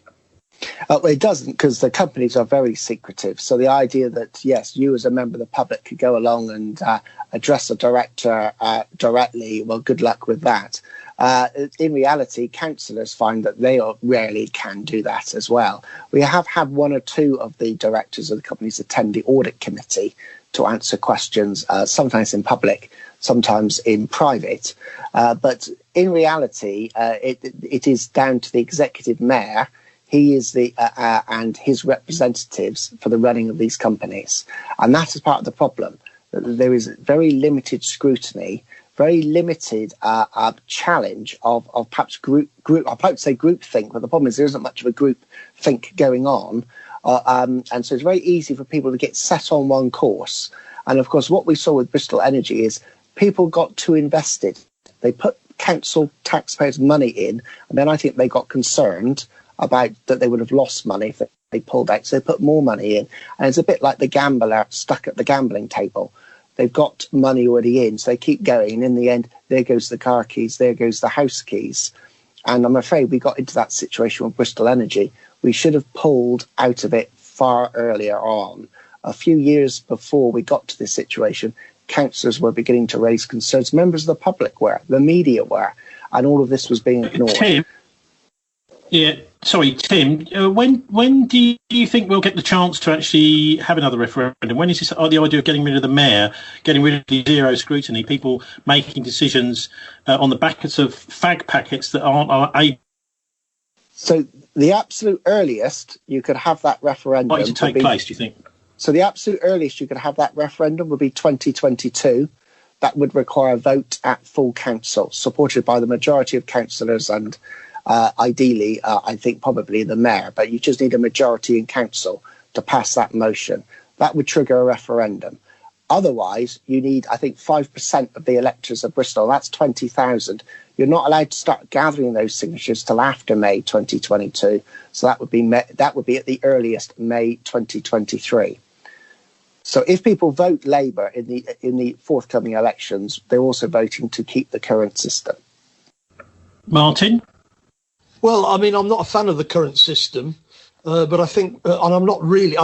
Well, it doesn't, because the companies are very secretive. So the idea that, yes, you as a member of the public could go along and address the director directly, well, good luck with that. In reality, councillors find that they rarely can do that as well. We have had one or two of the directors of the companies attend the audit committee to answer questions, sometimes in public, sometimes in private. But in reality, it is down to the executive mayor. He is and his representatives for the running of these companies. And that is part of the problem. There is very limited scrutiny, very limited challenge of perhaps group. I'd like to say group think, but the problem is there isn't much of a group think going on. And so it's very easy for people to get set on one course. And of course, what we saw with Bristol Energy is people got too invested. They put council taxpayers' money in, and then I think they got concerned about that they would have lost money if they pulled out. So they put more money in. And it's a bit like the gambler stuck at the gambling table. They've got money already in, so they keep going. And in the end, there goes the car keys, there goes the house keys. And I'm afraid we got into that situation with Bristol Energy. We should have pulled out of it far earlier on. A few years before we got to this situation, councillors were beginning to raise concerns. Members of the public were, the media were, and all of this was being ignored. Tim, when do you think we'll get the chance to actually have another referendum? When is this the idea of getting rid of the mayor, getting rid of the zero scrutiny, people making decisions on the backs of fag packets that aren't So the absolute earliest you could have that referendum likely to take place, do you think? So the absolute earliest you could have that referendum would be 2022. That would require a vote at full council, supported by the majority of councillors and ideally, I think probably the mayor. But you just need a majority in council to pass that motion. That would trigger a referendum. Otherwise, you need, I think, 5% of the electors of Bristol. That's 20,000. You're not allowed to start gathering those signatures till after May 2022. So that would be at the earliest May 2023. So if people vote Labour in the forthcoming elections, they're also voting to keep the current system. Martin? Well, I mean, I'm not a fan of the current system, but I think, and I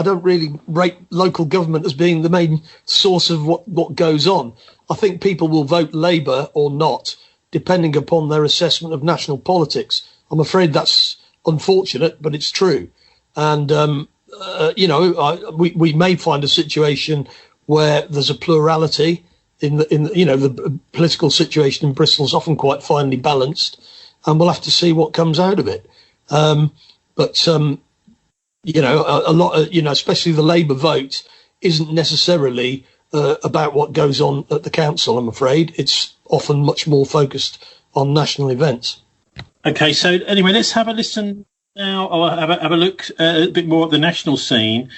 don't really rate local government as being the main source of what goes on. I think people will vote Labour or not, depending upon their assessment of national politics. I'm afraid that's unfortunate, but it's true. And, we may find a situation where there's a plurality in the political situation in Bristol is often quite finely balanced, and we'll have to see what comes out of it. A lot, especially the Labour vote isn't necessarily about what goes on at the council, I'm afraid. It's often much more focused on national events. Okay, so anyway, let's have a listen now, or have a look a bit more at the national scene.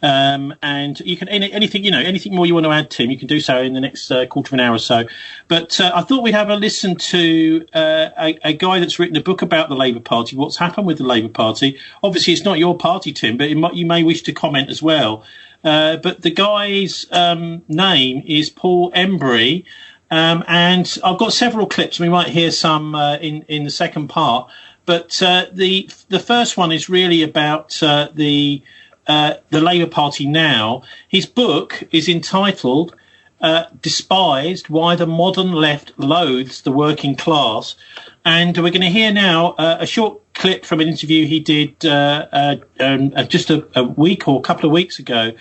And you can anything more you want to add, Tim, you can do so in the next quarter of an hour or so. But I thought we'd have a listen to a guy that's written a book about the Labour Party, what's happened with the Labour Party. Obviously, it's not your party, Tim, but you may wish to comment as well. But the guy's name is Paul Embry, and I've got several clips. We might hear some in the second part. But the first one is really about the Labour Party now. His book is entitled Despised, Why the Modern Left Loathes the Working Class. And we're going to hear now a short clip from an interview he did just a week or a couple of weeks ago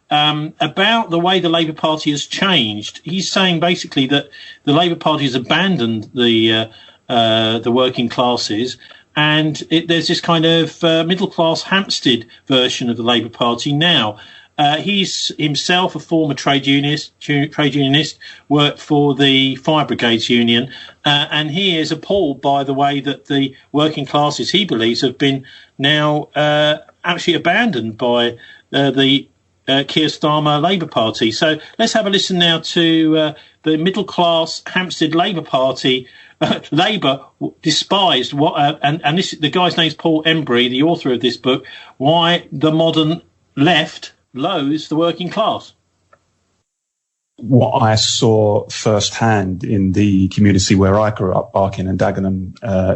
about the way the Labour Party has changed. He's saying basically that the Labour Party has abandoned the working classes, and there's this kind of middle-class Hampstead version of the Labour Party now. He's himself a former trade unionist, worked for the Fire Brigades Union, and he is appalled by the way that the working classes, he believes, have been now actually abandoned by the Keir Starmer Labour Party. So let's have a listen now to the middle-class Hampstead Labour Party. Labour despised and the guy's name's Paul Embry, the author of this book, Why the Modern Left Loathes the Working Class. What I saw firsthand in the community where I grew up, Barking and Dagenham,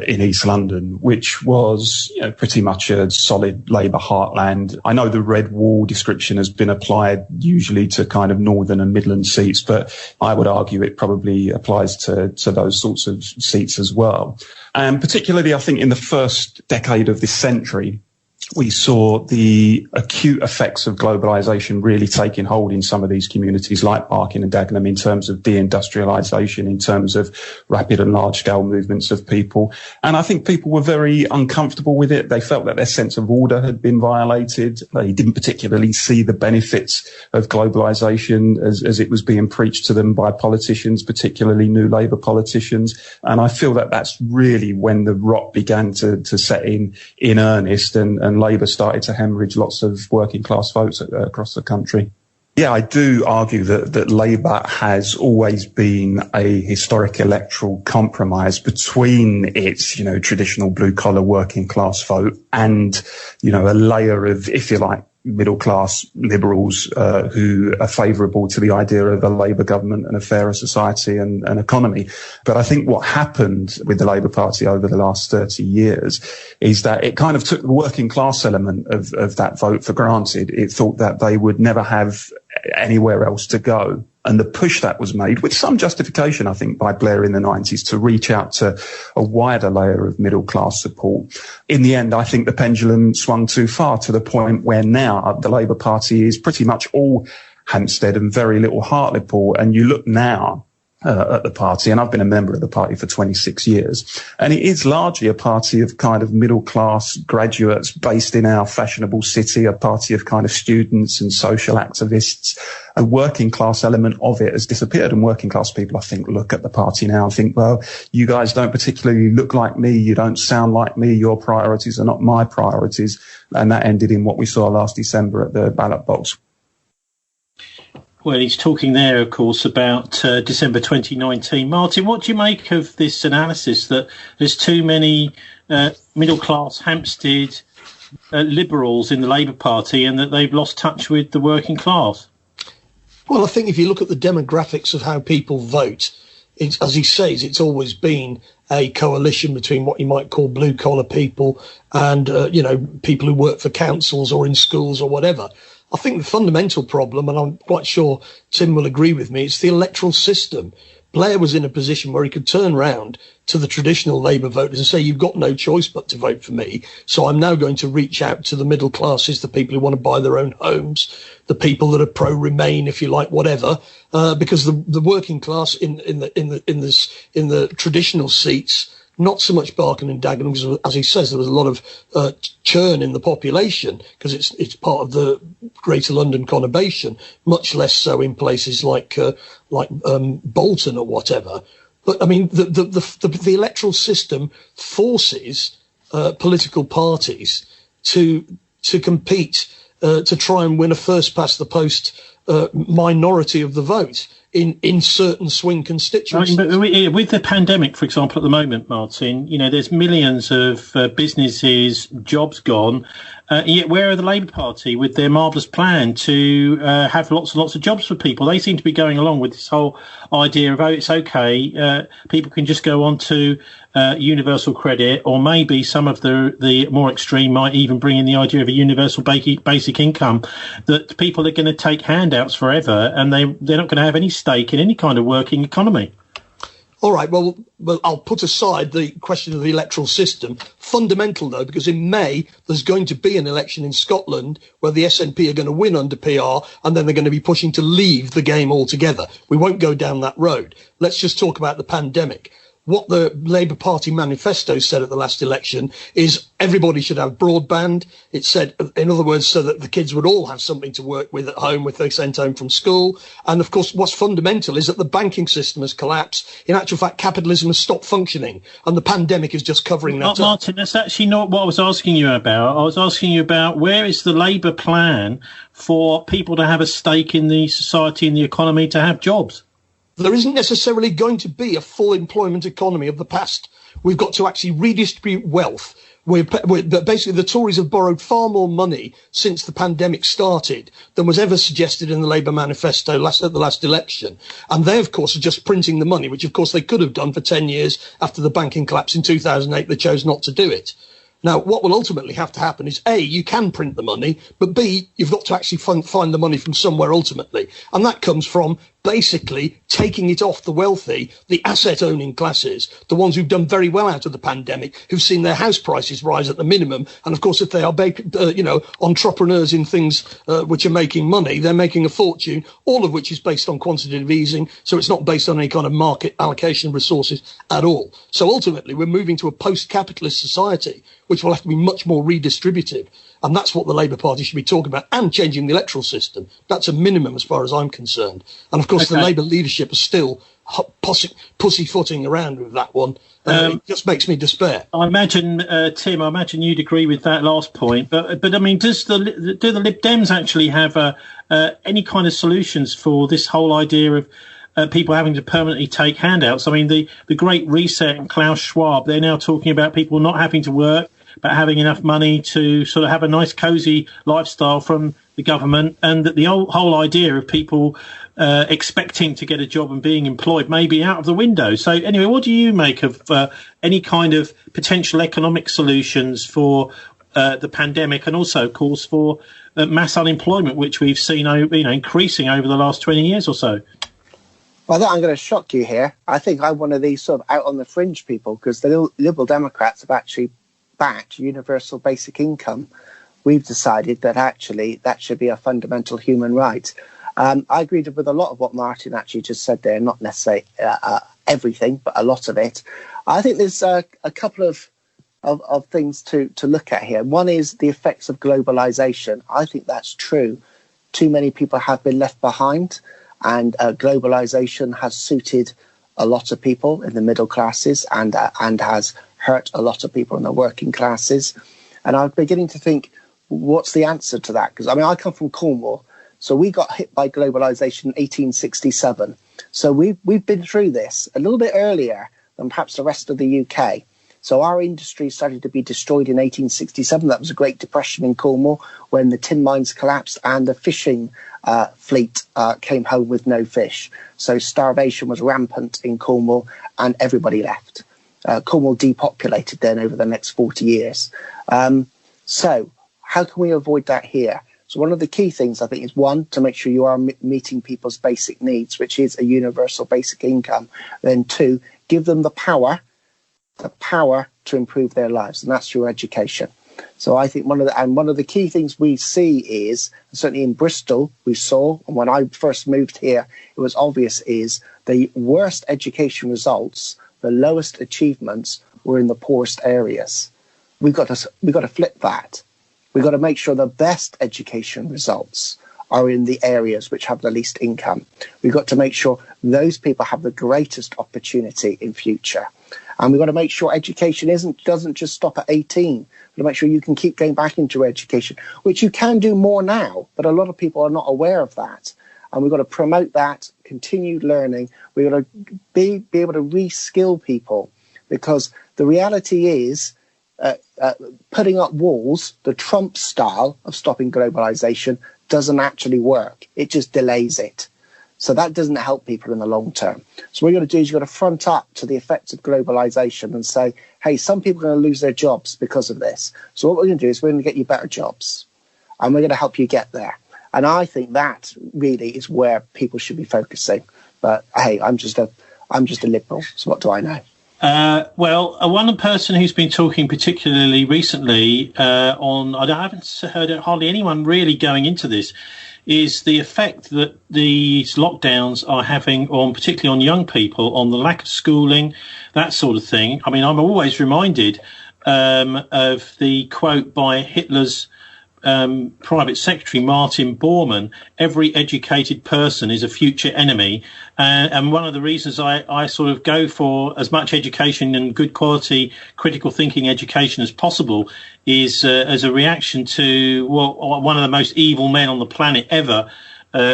in East London, which was pretty much a solid Labour heartland. I know the red wall description has been applied usually to kind of northern and Midland seats, but I would argue it probably applies to those sorts of seats as well. And particularly, I think, in the first decade of this century, we saw the acute effects of globalisation really taking hold in some of these communities like Barking and Dagenham in terms of deindustrialisation, in terms of rapid and large-scale movements of people. And I think people were very uncomfortable with it. They felt that their sense of order had been violated. They didn't particularly see the benefits of globalisation as it was being preached to them by politicians, particularly New Labour politicians. And I feel that that's really when the rot began to set in earnest, and Labour started to hemorrhage lots of working class votes across the country. Yeah, I do argue that Labour has always been a historic electoral compromise between its, traditional blue collar working class vote and, a layer of, if you like, middle-class liberals who are favourable to the idea of a Labour government and a fairer society and economy. But I think what happened with the Labour Party over the last 30 years is that it kind of took the working class element of that vote for granted. It thought that they would never have anywhere else to go. And the push that was made, with some justification, I think, by Blair in the 90s to reach out to a wider layer of middle-class support. In the end, I think the pendulum swung too far to the point where now the Labour Party is pretty much all Hampstead and very little Hartlepool. And you look now at the party, and I've been a member of the party for 26 years, and it is largely a party of kind of middle-class graduates based in our fashionable city, a party of kind of students and social activists. A working-class element of it has disappeared, and working-class people, I think, look at the party now and think, well, you guys don't particularly look like me, you don't sound like me, your priorities are not my priorities, and that ended in what we saw last December at the ballot box. Well, he's talking there, of course, about December 2019. Martin, what do you make of this analysis that there's too many middle-class Hampstead liberals in the Labour Party and that they've lost touch with the working class? Well, I think if you look at the demographics of how people vote, it's, as he says, it's always been a coalition between what you might call blue-collar people and, people who work for councils or in schools or whatever. I think the fundamental problem, and I'm quite sure Tim will agree with me, it's the electoral system. Blair was in a position where he could turn round to the traditional Labour voters and say, you've got no choice but to vote for me. So I'm now going to reach out to the middle classes, the people who want to buy their own homes, the people that are pro-Remain, if you like, whatever, because the working class in the traditional seats, not so much Barking and Dagenham, because as he says, there was a lot of churn in the population because it's part of the Greater London conurbation, much less so in places like Bolton or whatever. But I mean, the electoral system forces political parties to compete to try and win a first past the post minority of the vote in certain swing constituencies. But with the pandemic, for example, at the moment, Martin, there's millions of businesses, jobs gone. Yet where are the Labour Party with their marvellous plan to have lots and lots of jobs for people? They seem to be going along with this whole idea of, it's okay, people can just go on to universal credit, or maybe some of the more extreme might even bring in the idea of a universal basic income, that people are going to take handouts forever and they're not going to have any stake in any kind of working economy. All right, well, I'll put aside the question of the electoral system. Fundamental, though, because in May, there's going to be an election in Scotland where the SNP are going to win under PR, and then they're going to be pushing to leave the game altogether. We won't go down that road. Let's just talk about the pandemic. What the Labour Party manifesto said at the last election is everybody should have broadband. It said, in other words, so that the kids would all have something to work with at home if they're sent home from school. And of course, what's fundamental is that the banking system has collapsed. In actual fact, capitalism has stopped functioning, and the pandemic is just covering that up. Martin, that's actually not what I was asking you about. I was asking you about where is the Labour plan for people to have a stake in the society and the economy, to have jobs? There isn't necessarily going to be a full employment economy of the past. We've got to actually redistribute wealth. Basically, the Tories have borrowed far more money since the pandemic started than was ever suggested in the Labour manifesto at the last election. And they, of course, are just printing the money, which, of course, they could have done for 10 years after the banking collapse in 2008. They chose not to do it. Now, what will ultimately have to happen is, A, you can print the money, but B, you've got to actually find the money from somewhere ultimately. And that comes from basically taking it off the wealthy, the asset-owning classes, the ones who've done very well out of the pandemic, who've seen their house prices rise at the minimum. And, of course, if they are, entrepreneurs in things which are making money, they're making a fortune, all of which is based on quantitative easing. So it's not based on any kind of market allocation of resources at all. So ultimately, we're moving to a post-capitalist society, which will have to be much more redistributive. And that's what the Labour Party should be talking about, and changing the electoral system. That's a minimum as far as I'm concerned. And, of course, the Labour leadership is still pussyfooting around with that one. It just makes me despair. I imagine, Tim, you'd agree with that last point. But I mean, do the Lib Dems actually have any kind of solutions for this whole idea of people having to permanently take handouts? I mean, the Great Reset and Klaus Schwab, they're now talking about people not having to work, about having enough money to sort of have a nice, cosy lifestyle from the government, and that the whole idea of people expecting to get a job and being employed may be out of the window. So anyway, what do you make of any kind of potential economic solutions for the pandemic, and also, of course, for mass unemployment, which we've seen increasing over the last 20 years or so? Well, I'm going to shock you here. I think I'm one of these sort of out on the fringe people, because the Liberal Democrats have actually backed universal basic income. We've decided that actually that should be a fundamental human right. I agreed with a lot of what Martin actually just said there, not necessarily everything, but a lot of it. I think there's a couple of things to look at here. One is the effects of globalization. I think that's true. Too many people have been left behind, and globalization has suited a lot of people in the middle classes and has hurt a lot of people in the working classes. And I'm beginning to think, what's the answer to that? Because, I mean, I come from Cornwall, so we got hit by globalization in 1867. So we've been through this a little bit earlier than perhaps the rest of the UK. So our industry started to be destroyed in 1867. That was a Great Depression in Cornwall, when the tin mines collapsed and the fishing fleet came home with no fish. So starvation was rampant in Cornwall, and everybody left. Cornwall depopulated then over the next 40 years. So how can we avoid that here? So one of the key things, I think, is one, to make sure you are meeting people's basic needs, which is a universal basic income. Then two, give them the power to improve their lives, and that's through education. So I think one of the key things we see is, certainly in Bristol, we saw, and when I first moved here, it was obvious, is the worst education results, the lowest achievements were in the poorest areas. We've got to flip that. We've got to make sure the best education results are in the areas which have the least income. We've got to make sure those people have the greatest opportunity in future. And we've got to make sure education doesn't just stop at 18. We've got to make sure you can keep going back into education, which you can do more now, but a lot of people are not aware of that. And we've got to promote that, continued learning. We've got to be able to re-skill people, because the reality is putting up walls, the Trump style of stopping globalization, doesn't actually work. It just delays it. So that doesn't help people in the long term. So what you've got to do is you've got to front up to the effects of globalization and say, hey, some people are going to lose their jobs because of this. So what we're going to do is we're going to get you better jobs, and we're going to help you get there. And I think that really is where people should be focusing. But hey, I'm just a liberal, so what do I know? Well, one person who's been talking particularly recently I haven't heard hardly anyone really going into this, is the effect that these lockdowns are having particularly on young people, on the lack of schooling, that sort of thing. I mean, I'm always reminded of the quote by Hitler's private secretary, Martin Bormann: every educated person is a future enemy. And one of the reasons I sort of go for as much education and good quality critical thinking education as possible is as a reaction to what one of the most evil men on the planet ever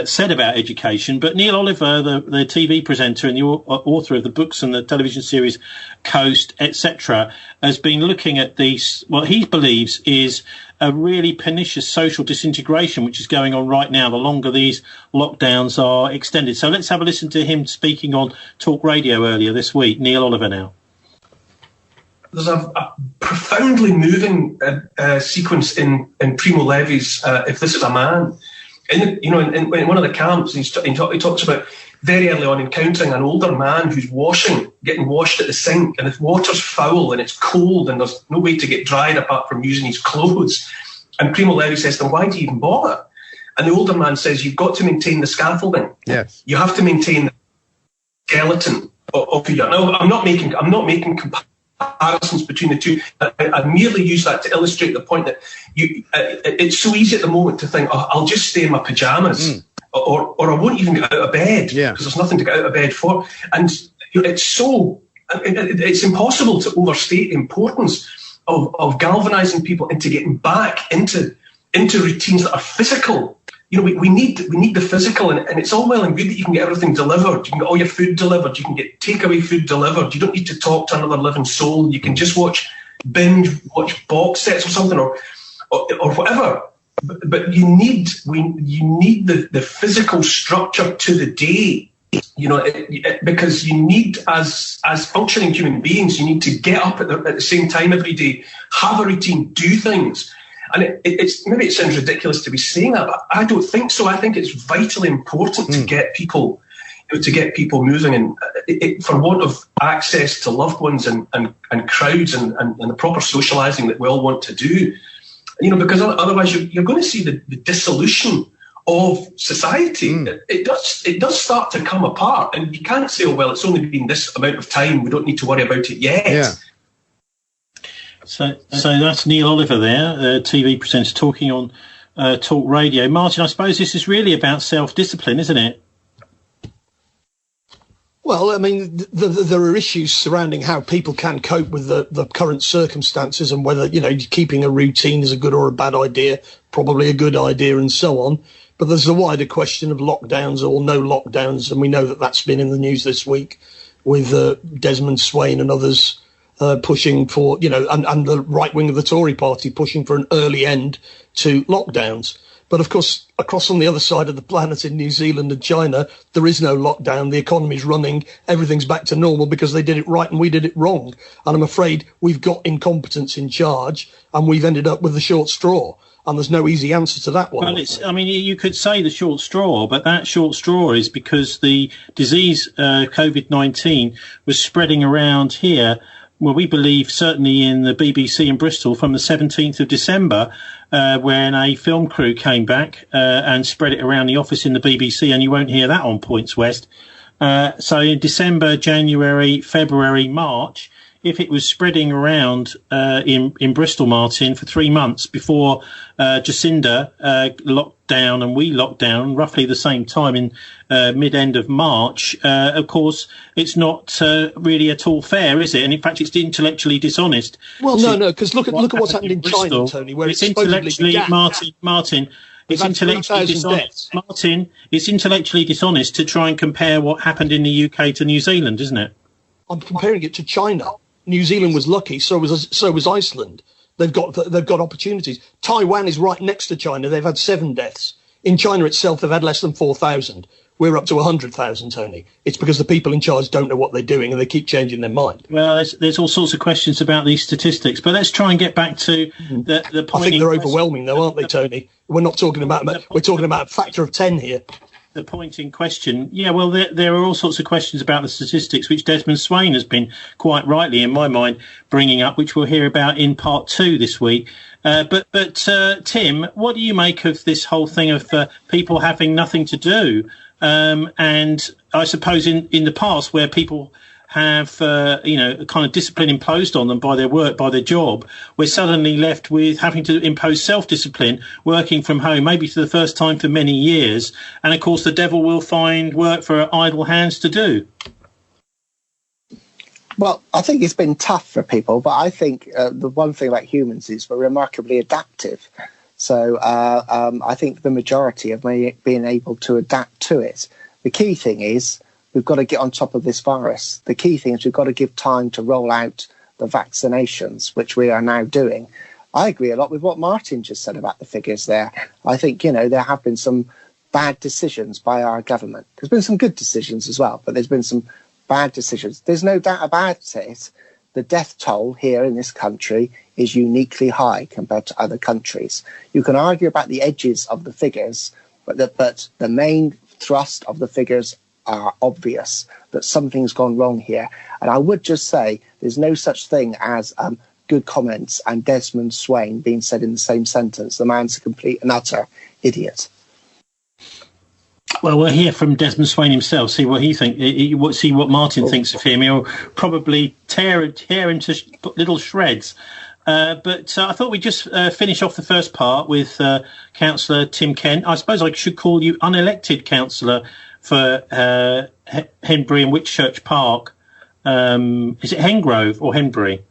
said about education. But Neil Oliver, the TV presenter and the author of the books and the television series Coast, etc., has been looking at what he believes is a really pernicious social disintegration which is going on right now the longer these lockdowns are extended. So let's have a listen to him speaking on Talk Radio earlier this week. Neil Oliver now. There's a profoundly moving sequence in Primo Levi's If This Is a Man. In one of the camps, he talks about very early on encountering an older man who's getting washed at the sink, and the water's foul and it's cold and there's no way to get dried apart from using his clothes. And Primo Levi says to him, why do you even bother? And the older man says, you've got to maintain the scaffolding. Yes. You have to maintain the skeleton of who you are. Now, I'm not making comparisons between the two. I merely use that to illustrate the point that it's so easy at the moment to think, oh, I'll just stay in my pajamas. Or I won't even get out of bed because there's nothing to get out of bed for. And it's impossible to overstate the importance of galvanizing people into getting back into routines that are physical. We need the physical, and it's all well and good that you can get everything delivered. You can get all your food delivered. You can get takeaway food delivered. You don't need to talk to another living soul. You can just watch binge watch box sets or something, or whatever. But you need the physical structure to the day, because you need, as functioning human beings, you need to get up at the same time every day, have a routine, do things. And it's maybe it sounds ridiculous to be saying that, but I don't think so. I think it's vitally important to get people moving, and for want of access to loved ones and crowds and the proper socialising that we all want to do. Because otherwise you're going to see the dissolution of society. It does start to come apart, and you can't say, oh, well, it's only been this amount of time, we don't need to worry about it yet. Yeah. So that's Neil Oliver there, the TV presenter, talking on Talk Radio. Martin, I suppose this is really about self-discipline, isn't it? Well, I mean, there are issues surrounding how people can cope with the current circumstances, and whether, keeping a routine is a good or a bad idea, probably a good idea, and so on. But there's the wider question of lockdowns or no lockdowns, and we know that that's been in the news this week with Desmond Swayne and others pushing for, and the right wing of the Tory party pushing for an early end to lockdowns. But of course, across on the other side of the planet in New Zealand and China, there is no lockdown. The economy's running. Everything's back to normal because they did it right and we did it wrong. And I'm afraid we've got incompetence in charge, and we've ended up with the short straw. And there's no easy answer to that one. Well, you could say the short straw, but that short straw is because the disease, COVID-19, was spreading around here. Well, we believe certainly in the BBC in Bristol from the 17th of December, when a film crew came back and spread it around the office in the BBC, and you won't hear that on Points West. So in December, January, February, March, if it was spreading around in Bristol, Martin, for 3 months before Jacinda locked down and we locked down roughly the same time in mid-end of March, of course, it's not really at all fair, is it? And in fact, it's intellectually dishonest. Well, no, because look at what's happened in China, Tony, where it's intellectually, Martin, it's intellectually dishonest. Martin, it's intellectually dishonest to try and compare what happened in the UK to New Zealand, isn't it? I'm comparing it to China. New Zealand was lucky, so was Iceland. They've got opportunities. Taiwan is right next to China. They've had 7 deaths. In China itself, they've had less than 4,000. We're up to 100,000, Tony. It's because the people in charge don't know what they're doing and they keep changing their mind. Well, there's all sorts of questions about these statistics, but let's try and get back to the point. I think they're overwhelming, though, aren't they, Tony? We're talking about a factor of 10 here. The point in question, yeah, well, there are all sorts of questions about the statistics, which Desmond Swayne has been quite rightly, in my mind, bringing up, which we'll hear about in part 2 this week. But Tim, what do you make of this whole thing of people having nothing to do? And I suppose in the past, where people have, kind of discipline imposed on them by their work, by their job, we're suddenly left with having to impose self-discipline, working from home, maybe for the first time for many years. And, of course, the devil will find work for idle hands to do. Well, I think it's been tough for people, but I think the one thing about humans is we're remarkably adaptive. So I think the majority of being able to adapt to it. The key thing is we've got to get on top of this virus. The key thing is we've got to give time to roll out the vaccinations, which we are now doing. I agree a lot with what Martin just said about the figures there. I think, there have been some bad decisions by our government. There's been some good decisions as well, but there's been some bad decisions. There's no doubt about it. The death toll here in this country is uniquely high compared to other countries. You can argue about the edges of the figures, but the main thrust of the figures are obvious, that something's gone wrong here. And I would just say there's no such thing as good comments and Desmond Swayne being said in the same sentence. The man's a complete and utter idiot. Well, we'll hear from Desmond Swayne himself, see what he thinks, see what Martin thinks of him. He'll probably tear him to little shreds. But I thought we'd just finish off the first part with Councillor Tim Kent. I suppose I should call you unelected councillor for Henbury and Whitchurch Park. Is it Hengrove or Henbury?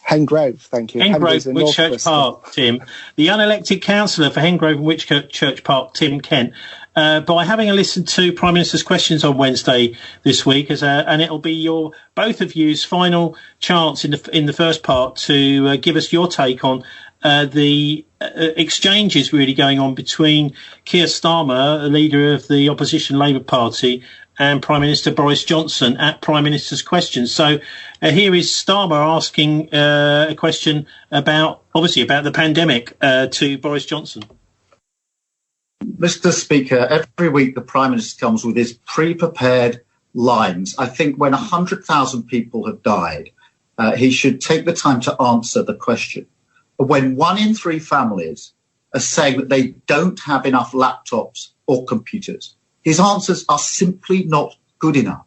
Hengrove, thank you. Hengrove and Whitchurch Park, Tim. The unelected councillor for Hengrove and Whitchurch Park, Tim Kent. By having a listen to Prime Minister's questions on Wednesday this week, and it'll be both of you's final chance in the first part to give us your take on the exchanges really going on between Keir Starmer, the leader of the opposition Labour Party, and Prime Minister Boris Johnson at Prime Minister's questions. So here is Starmer asking a question about the pandemic to Boris Johnson. Mr. Speaker, every week the Prime Minister comes with his pre-prepared lines. I think when 100,000 people have died, he should take the time to answer the question. When 1 in 3 families are saying that they don't have enough laptops or computers, his answers are simply not good enough.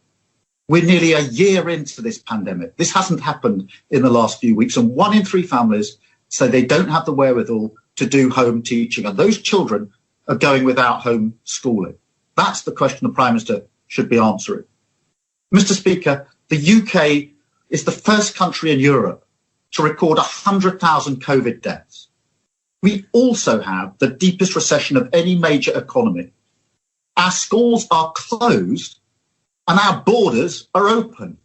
We're nearly a year into this pandemic. This hasn't happened in the last few weeks, and 1 in 3 families say they don't have the wherewithal to do home teaching, and those children are going without home schooling. That's the question the Prime Minister should be answering. Mr. Speaker, the UK is the first country in Europe to record 100,000 COVID deaths. We also have the deepest recession of any major economy. Our schools are closed and our borders are open.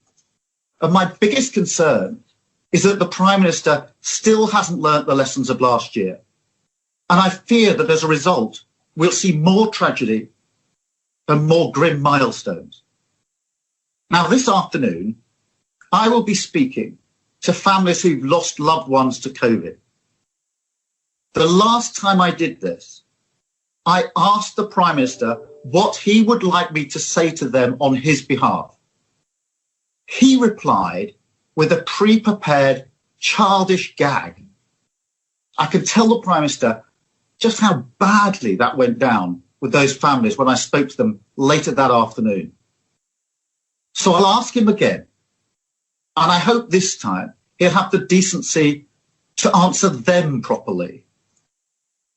And my biggest concern is that the Prime Minister still hasn't learnt the lessons of last year. And I fear that as a result, we'll see more tragedy and more grim milestones. Now, this afternoon, I will be speaking to families who've lost loved ones to COVID. The last time I did this, I asked the Prime Minister what he would like me to say to them on his behalf. He replied with a pre-prepared childish gag. I can tell the Prime Minister just how badly that went down with those families when I spoke to them later that afternoon. So I'll ask him again, and I hope this time he'll have the decency to answer them properly.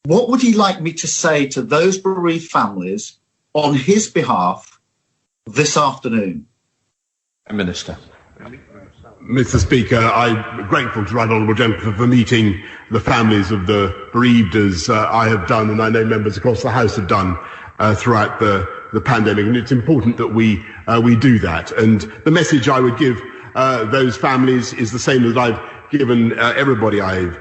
What would he like me to say to those bereaved families on his behalf this afternoon? Minister. Mr. Speaker, I'm grateful to the right honourable gentleman for meeting the families of the bereaved, as I have done, and I know members across the House have done throughout the pandemic. And it's important that we do that. And the message I would give those families is the same as I've given everybody I've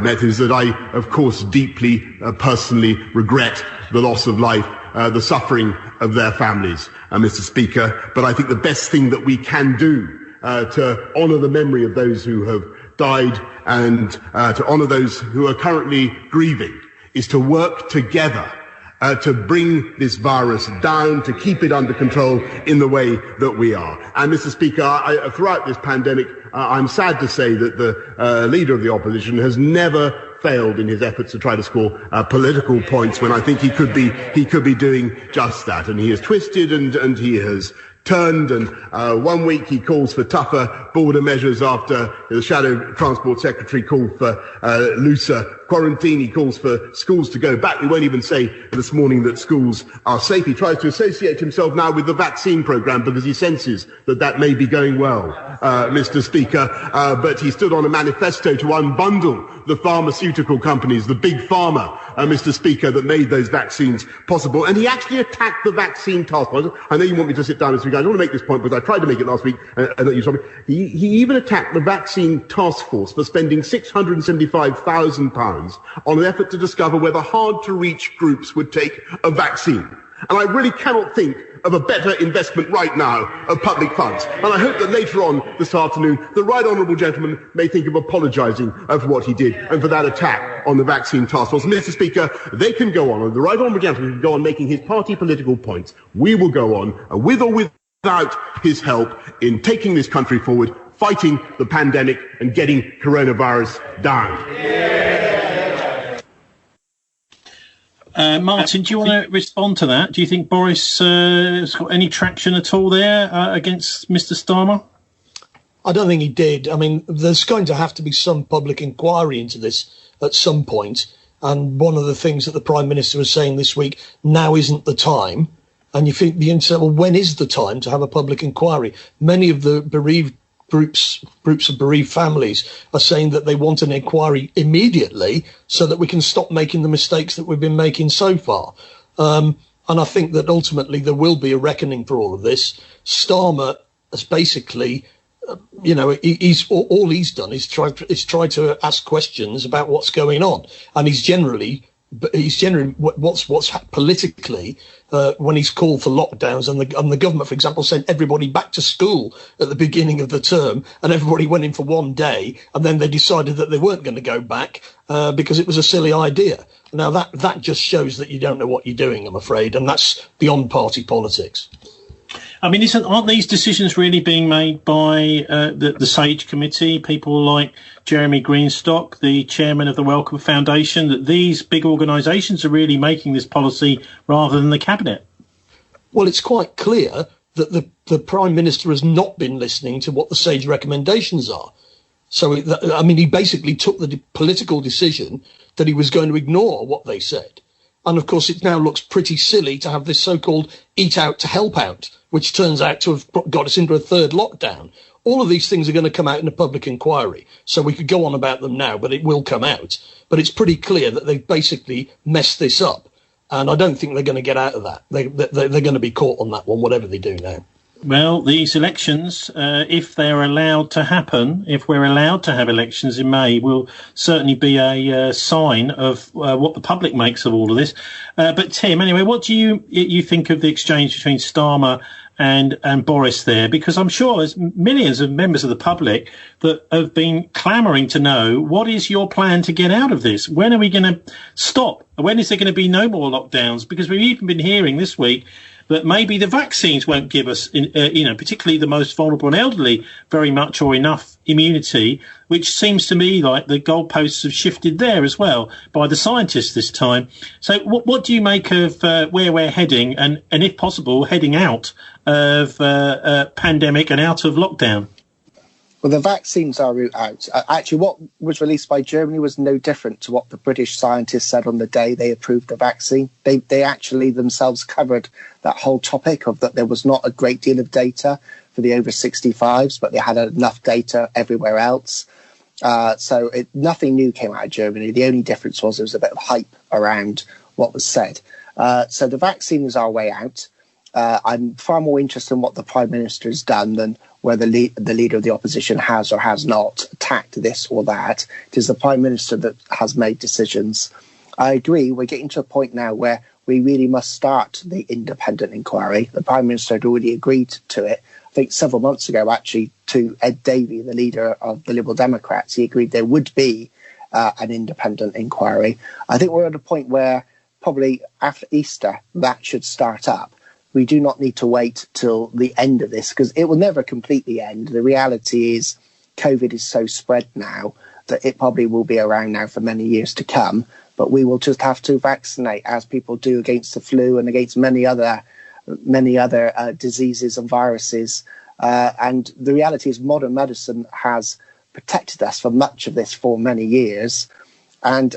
met, is that I, of course, deeply personally regret the loss of life, the suffering of their families, Mr. Speaker. But I think the best thing that we can do to honour the memory of those who have died and to honour those who are currently grieving is to work together to bring this virus down, to keep it under control in the way that we are. And, Mr. Speaker, throughout this pandemic, I'm sad to say that the leader of the opposition has never failed in his efforts to try to score political points when I think he could be doing just that. And he has twisted and he has turned, and 1 week he calls for tougher border measures after the Shadow Transport Secretary called for looser quarantine. He calls for schools to go back. We won't even say this morning that schools are safe. He tries to associate himself now with the vaccine programme because he senses that may be going well, Mr. Speaker. But he stood on a manifesto to unbundle the pharmaceutical companies, the big pharma, Mr. Speaker, that made those vaccines possible. And he actually attacked the vaccine task force. I know you want me to sit down, Mr. Speaker. I want to make this point because I tried to make it last week and you saw me. He even attacked the vaccine task force for spending £675,000 on an effort to discover whether hard-to-reach groups would take a vaccine. And I really cannot think of a better investment right now of public funds. And I hope that later on this afternoon, the right honourable gentleman may think of apologising for what he did and for that attack on the vaccine task force. Mr. Speaker, they can go on, and the right honourable gentleman can go on making his party political points. We will go on, with or without his help, in taking this country forward, fighting the pandemic and getting coronavirus down. Martin, do you want to respond to that? Do you think Boris has got any traction at all there against Mr. Starmer? I don't think he did. I mean, there's going to have to be some public inquiry into this at some point. And one of the things that the Prime Minister was saying this week, now isn't the time. And you think the answer, well, when is the time to have a public inquiry? Many of the bereaved groups of bereaved families are saying that they want an inquiry immediately so that we can stop making the mistakes that we've been making so far. And I think that ultimately there will be a reckoning for all of this. Starmer has basically, he's all he's done is try to ask questions about what's going on, and he's generally what's politically when he's called for lockdowns and the government, for example, sent everybody back to school at the beginning of the term, and everybody went in for one day, and then they decided that they weren't going to go back because it was a silly idea. Now that just shows that you don't know what you're doing, I'm afraid, and that's beyond party politics. I mean, aren't these decisions really being made by the SAGE committee, people like Jeremy Greenstock, the chairman of the Wellcome Foundation, that these big organisations are really making this policy rather than the cabinet? Well, it's quite clear that the Prime Minister has not been listening to what the SAGE recommendations are. So, he basically took the political decision that he was going to ignore what they said. And, of course, it now looks pretty silly to have this so-called eat out to help out, which turns out to have got us into a third lockdown. All of these things are going to come out in a public inquiry, so we could go on about them now, but it will come out. But it's pretty clear that they've basically messed this up, and I don't think they're going to get out of that. They're going to be caught on that one, whatever they do now. Well, these elections, if they're allowed to happen, if we're allowed to have elections in May, will certainly be a sign of what the public makes of all of this. But Tim, anyway, what do you think of the exchange between Starmer and Boris there? Because I'm sure there's millions of members of the public that have been clamouring to know, what is your plan to get out of this? When are we going to stop? When is there going to be no more lockdowns? Because we've even been hearing this week that maybe the vaccines won't give us, particularly the most vulnerable and elderly, very much or enough immunity, which seems to me like the goalposts have shifted there as well by the scientists this time. So what do you make of where we're heading and if possible, heading out of pandemic and out of lockdown? Well, the vaccines are route out. Actually, what was released by Germany was no different to what the British scientists said on the day they approved the vaccine. They actually themselves covered that whole topic of that there was not a great deal of data for the over 65s, but they had enough data everywhere else. So nothing new came out of Germany. The only difference was there was a bit of hype around what was said. So the vaccine is our way out. I'm far more interested in what the Prime Minister has done than whether the leader of the opposition has or has not attacked this or that. It is the Prime Minister that has made decisions. I agree, we're getting to a point now where we really must start the independent inquiry. The Prime Minister had already agreed to it, I think several months ago, actually, to Ed Davey, the leader of the Liberal Democrats. He agreed there would be an independent inquiry. I think we're at a point where probably after Easter that should start up. We do not need to wait till the end of this because it will never completely end. The reality is COVID is so spread now that it probably will be around now for many years to come. But we will just have to vaccinate as people do against the flu and against many other diseases and viruses. And the reality is modern medicine has protected us from much of this for many years. And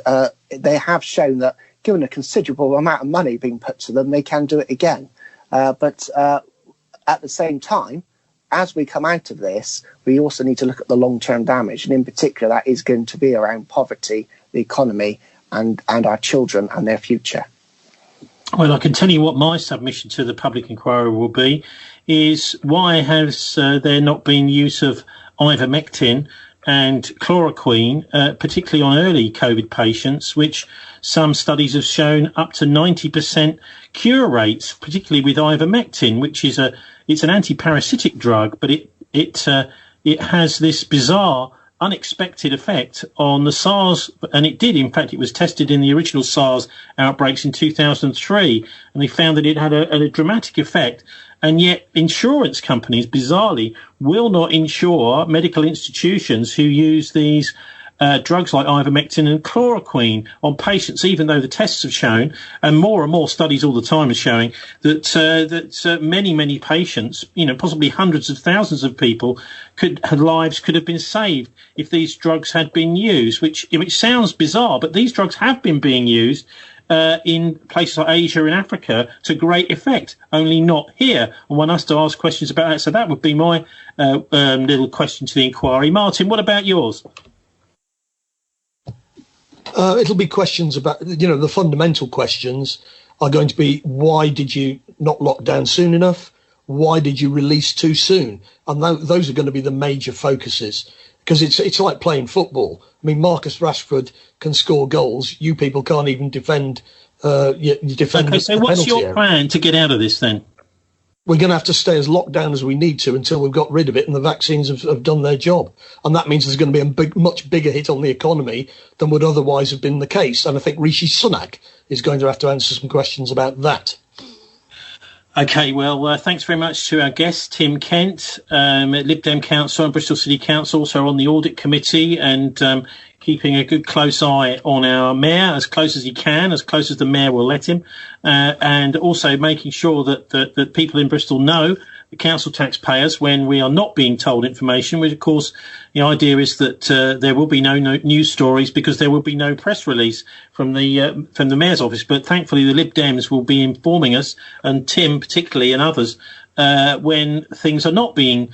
they have shown that given a considerable amount of money being put to them, they can do it again. But at the same time, as we come out of this, we also need to look at the long-term damage. And in particular, that is going to be around poverty, the economy, and our children and their future. Well, I can tell you what my submission to the public inquiry will be, is why has there not been use of ivermectin and chloroquine, particularly on early COVID patients, which some studies have shown up to 90% cure rates, particularly with ivermectin, which is it's an anti-parasitic drug, but it has this bizarre, unexpected effect on the SARS, and it did. In fact, it was tested in the original SARS outbreaks in 2003, and they found that it had a dramatic effect. And yet insurance companies, bizarrely, will not insure medical institutions who use these drugs like ivermectin and chloroquine on patients, even though the tests have shown, and more studies all the time are showing, that many patients, possibly hundreds of thousands of people, lives could have been saved if these drugs had been used, which sounds bizarre, but these drugs have been being used in places like Asia and Africa to great effect, only not here. I want us to ask questions about that. So that would be my little question to the inquiry. Martin, what about yours? It'll be questions about, the fundamental questions are going to be, why did you not lock down soon enough? Why did you release too soon? And those are going to be the major focuses, because it's like playing football. I mean, Marcus Rashford can score goals. You people can't even defend. Okay, so what's your plan to get out of this then? We're going to have to stay as locked down as we need to until we've got rid of it and the vaccines have done their job. And that means there's going to be a much bigger hit on the economy than would otherwise have been the case. And I think Rishi Sunak is going to have to answer some questions about that. Okay, well, thanks very much to our guest, Tim Kent, Lib Dem Council and Bristol City Council, also on the Audit Committee, and keeping a good close eye on our mayor, as close as he can, as close as the mayor will let him, and also making sure that people in Bristol know, the council taxpayers, when we are not being told information, which, of course, the idea is that there will be no news stories because there will be no press release from the mayor's office. But thankfully, the Lib Dems will be informing us, and Tim particularly, and others, when things are not being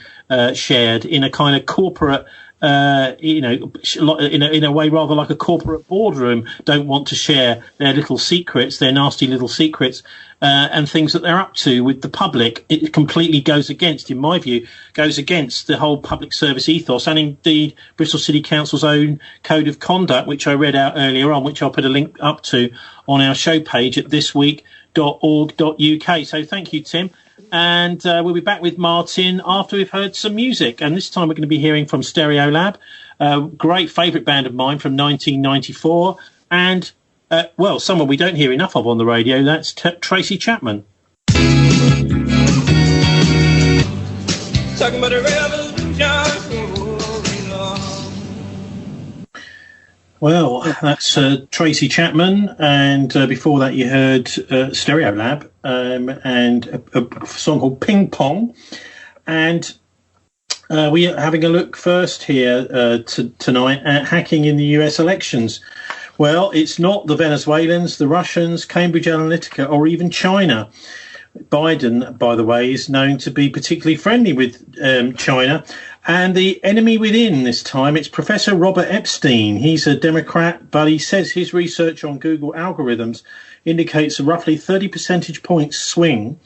shared in a kind of corporate, in a way rather like a corporate boardroom, don't want to share their little secrets, their nasty little secrets, and things that they're up to with the public. It completely goes against, in my view, the whole public service ethos, and indeed Bristol City Council's own code of conduct, which I read out earlier on, which I'll put a link up to on our show page at thisweek.org.uk. So thank you, Tim. And we'll be back with Martin after we've heard some music. And this time we're going to be hearing from Stereolab, a great favourite band of mine from 1994. And, someone we don't hear enough of on the radio, that's Tracy Chapman. Talking about a revolution. Well, that's Tracy Chapman, and before that you heard Stereolab and a song called Ping Pong. And we are having a look first here tonight at hacking in the US elections. Well, it's not the Venezuelans, the Russians, Cambridge Analytica, or even China. Biden, by the way, is known to be particularly friendly with China. And the enemy within this time, it's Professor Robert Epstein. He's a Democrat, but he says his research on Google algorithms indicates a roughly 30 percentage point swing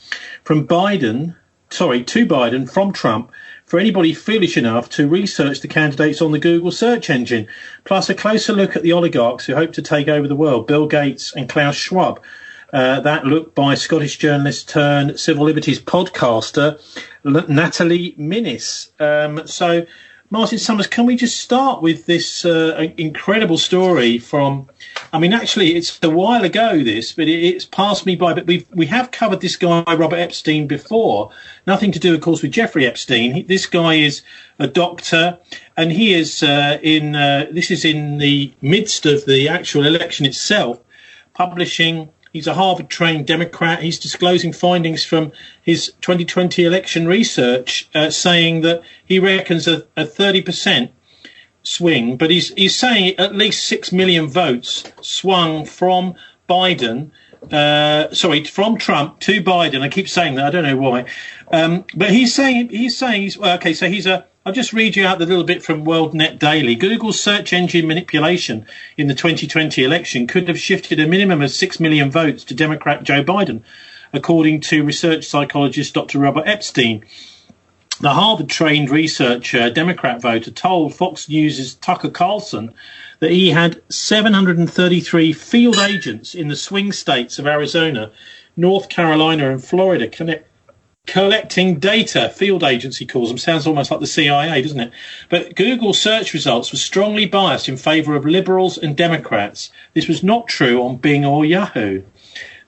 to Biden from Trump for anybody foolish enough to research the candidates on the Google search engine, plus a closer look at the oligarchs who hope to take over the world, Bill Gates and Klaus Schwab. That look by Scottish journalist turned civil liberties podcaster Natalie Minnis. So, Martin Summers, can we just start with this incredible story from... I mean, actually, it's a while ago, this, but it's passed me by. But we have covered this guy, Robert Epstein, before. Nothing to do, of course, with Jeffrey Epstein. This guy is a doctor, and he is this is in the midst of the actual election itself, publishing... He's a Harvard-trained Democrat. He's disclosing findings from his 2020 election research, saying that he reckons a 30% swing, but he's saying at least 6 million votes swung from Biden, from Trump to Biden. I keep saying that. I don't know why. But he's saying okay. So I'll just read you out the little bit from WorldNet Daily. Google's search engine manipulation in the 2020 election could have shifted a minimum of 6 million votes to Democrat Joe Biden, according to research psychologist Dr. Robert Epstein. The Harvard-trained researcher, Democrat voter, told Fox News' Tucker Carlson that he had 733 field agents in the swing states of Arizona, North Carolina and Florida collecting data. Field agents, he calls them. Sounds almost like the CIA, doesn't it? But Google search results were strongly biased in favour of liberals and Democrats. This was not true on Bing or Yahoo.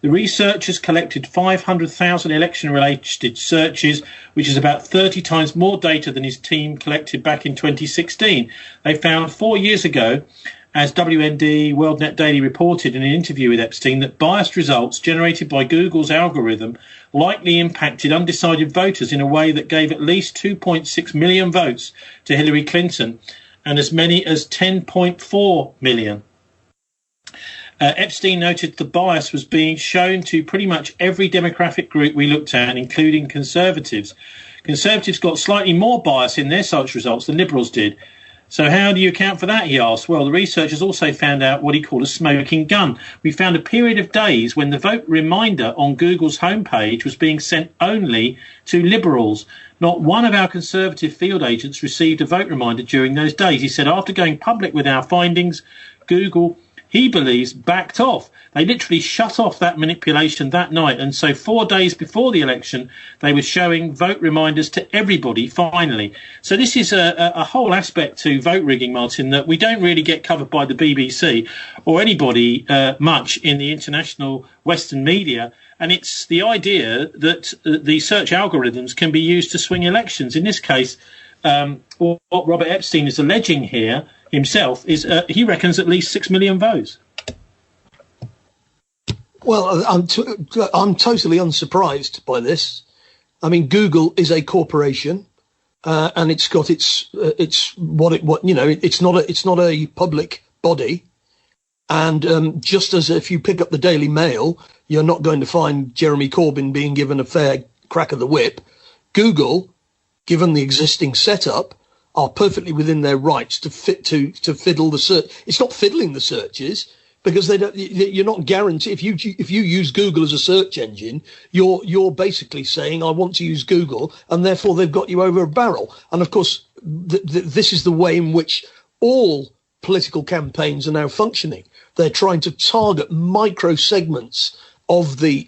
The researchers collected 500,000 election-related searches, which is about 30 times more data than his team collected back in 2016. They found 4 years ago, as WND WorldNet Daily reported in an interview with Epstein, that biased results generated by Google's algorithm likely impacted undecided voters in a way that gave at least 2.6 million votes to Hillary Clinton and as many as 10.4 million. Epstein noted the bias was being shown to pretty much every demographic group we looked at, including conservatives. Conservatives got slightly more bias in their search results than liberals did. So how do you account for that, he asked. Well, the researchers also found out what he called a smoking gun. We found a period of days when the vote reminder on Google's homepage was being sent only to liberals. Not one of our conservative field agents received a vote reminder during those days. He said, after going public with our findings, Google, he believes, backed off. They literally shut off that manipulation that night. And so 4 days before the election, they were showing vote reminders to everybody, finally. So this is a whole aspect to vote rigging, Martin, that we don't really get covered by the BBC or anybody much in the international Western media. And it's the idea that the search algorithms can be used to swing elections. In this case, what Robert Epstein is alleging here himself is he reckons at least 6 million votes. Well, I'm totally unsurprised by this. I mean, Google is a corporation, and it's got it's not a public body. And just as if you pick up the Daily Mail, you're not going to find Jeremy Corbyn being given a fair crack of the whip. Google, given the existing setup, are perfectly within their rights to fiddle the search. It's not fiddling the searches because you're not guaranteed. If you use Google as a search engine, you're basically saying I want to use Google, and therefore they've got you over a barrel. And of course, this is the way in which all political campaigns are now functioning. They're trying to target micro segments of the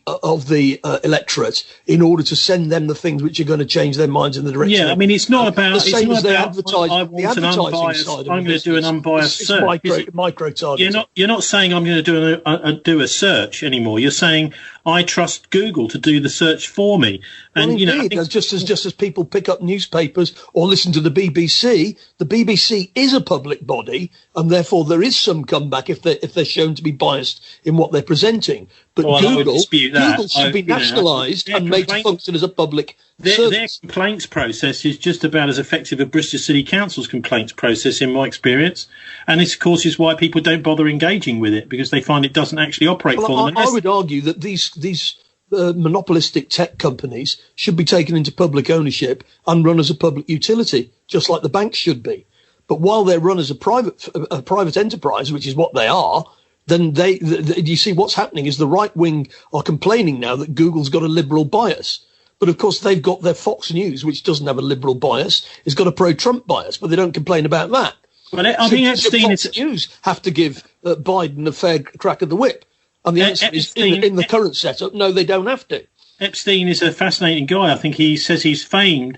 electorate in order to send them the things which are going to change their minds in the direction. Yeah, I mean, it's not about the same as the advertising. I'm going to do an unbiased search. Micro targeting. You're not saying I'm going to do a search anymore. You're saying I trust Google to do the search for me. And well, indeed, just as people pick up newspapers or listen to the BBC is a public body, and therefore there is some comeback if they're shown to be biased in what they're presenting. But Google should be nationalised and made to function as a public service. Their complaints process is just about as effective as Bristol City Council's complaints process, in my experience. And this, of course, is why people don't bother engaging with it, because they find it doesn't actually operate for them. I would argue that these monopolistic tech companies should be taken into public ownership and run as a public utility, just like the banks should be. But while they're run as a private enterprise, which is what they are, then you see what's happening is the right wing are complaining now that Google's got a liberal bias. But of course, they've got their Fox News, which doesn't have a liberal bias. It's got a pro-Trump bias, but they don't complain about that. Well, I think Epstein Fox News have to give Biden a fair crack of the whip. And the answer is, in the current setup, no, they don't have to. Epstein is a fascinating guy. I think he says he was famed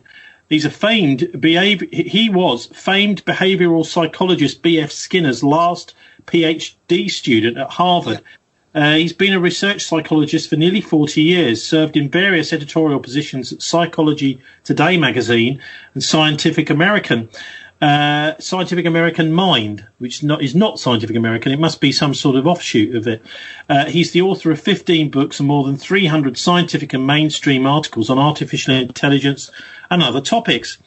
behavioural psychologist B.F. Skinner's last PhD student at Harvard. He's been a research psychologist for nearly 40 years, served in various editorial positions at Psychology Today magazine and Scientific American Mind, which is not Scientific American. It must be some sort of offshoot of it. He's the author of 15 books and more than 300 scientific and mainstream articles on artificial intelligence and other topics.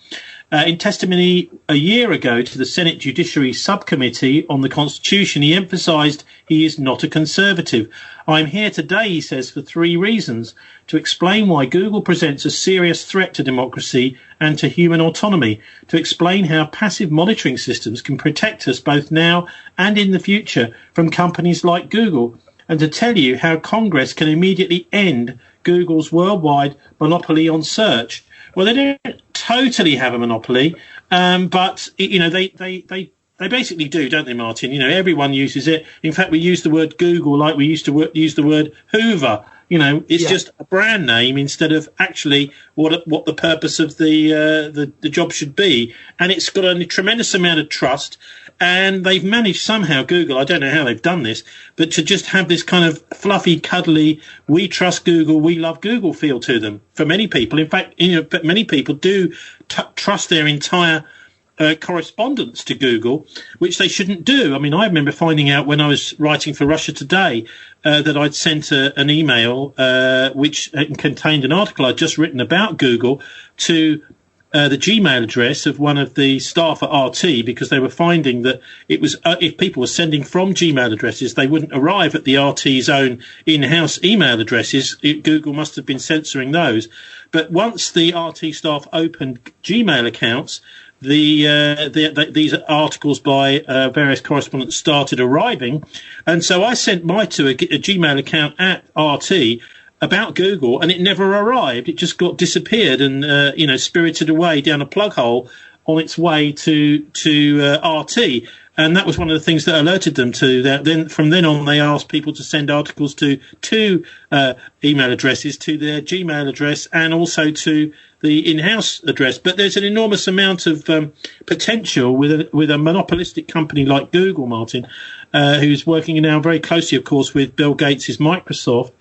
In testimony a year ago to the Senate Judiciary Subcommittee on the Constitution, he emphasised he is not a conservative. I'm here today, he says, for 3 reasons: to explain why Google presents a serious threat to democracy and to human autonomy, to explain how passive monitoring systems can protect us both now and in the future from companies like Google, and to tell you how Congress can immediately end Google's worldwide monopoly on search. Well, they don't totally have a monopoly, but they basically do, don't they, Martin? Everyone uses it. In fact, we use the word Google like we used to use the word Hoover. It's just a brand name instead of actually what the purpose of the job should be. And it's got a tremendous amount of trust. And they've managed somehow, Google, I don't know how they've done this, but to just have this kind of fluffy, cuddly, we trust Google, we love Google feel to them for many people. In fact, many people do trust their entire correspondence to Google, which they shouldn't do. I mean, I remember finding out when I was writing for Russia Today that I'd sent an email which contained an article I'd just written about Google to the Gmail address of one of the staff at RT, because they were finding that it was if people were sending from Gmail addresses, they wouldn't arrive at the RT's own in-house email addresses. Google must have been censoring those. But once the RT staff opened Gmail accounts, these articles by various correspondents started arriving, and so I sent mine to a Gmail account at RT about Google, and it never arrived. It just got disappeared and spirited away down a plug hole on its way to RT. And that was one of the things that alerted them to that. Then from then on, they asked people to send articles to two email addresses, to their Gmail address and also to the in-house address. But there's an enormous amount of potential with a monopolistic company like Google, Martin, who's working now very closely, of course, with Bill Gates' Microsoft,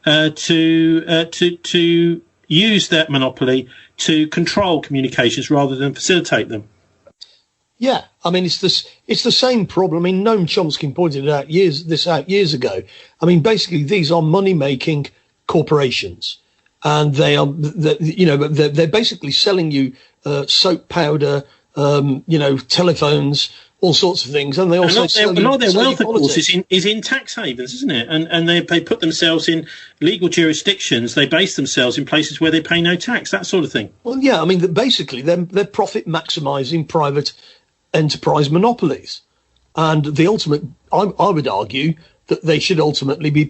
to use that monopoly to control communications rather than facilitate them. Yeah, I mean, it's the same problem. I mean, Noam Chomsky pointed out years ago. I mean, basically, these are money-making corporations, and they're basically selling you soap powder, telephones, all sorts of things, and they also a lot of their wealth, of course, is in tax havens, isn't it? And they put themselves in legal jurisdictions. They base themselves in places where they pay no tax, that sort of thing. Well, yeah, I mean, basically, they're profit maximising private enterprise monopolies, and the ultimate, I would argue that they should ultimately be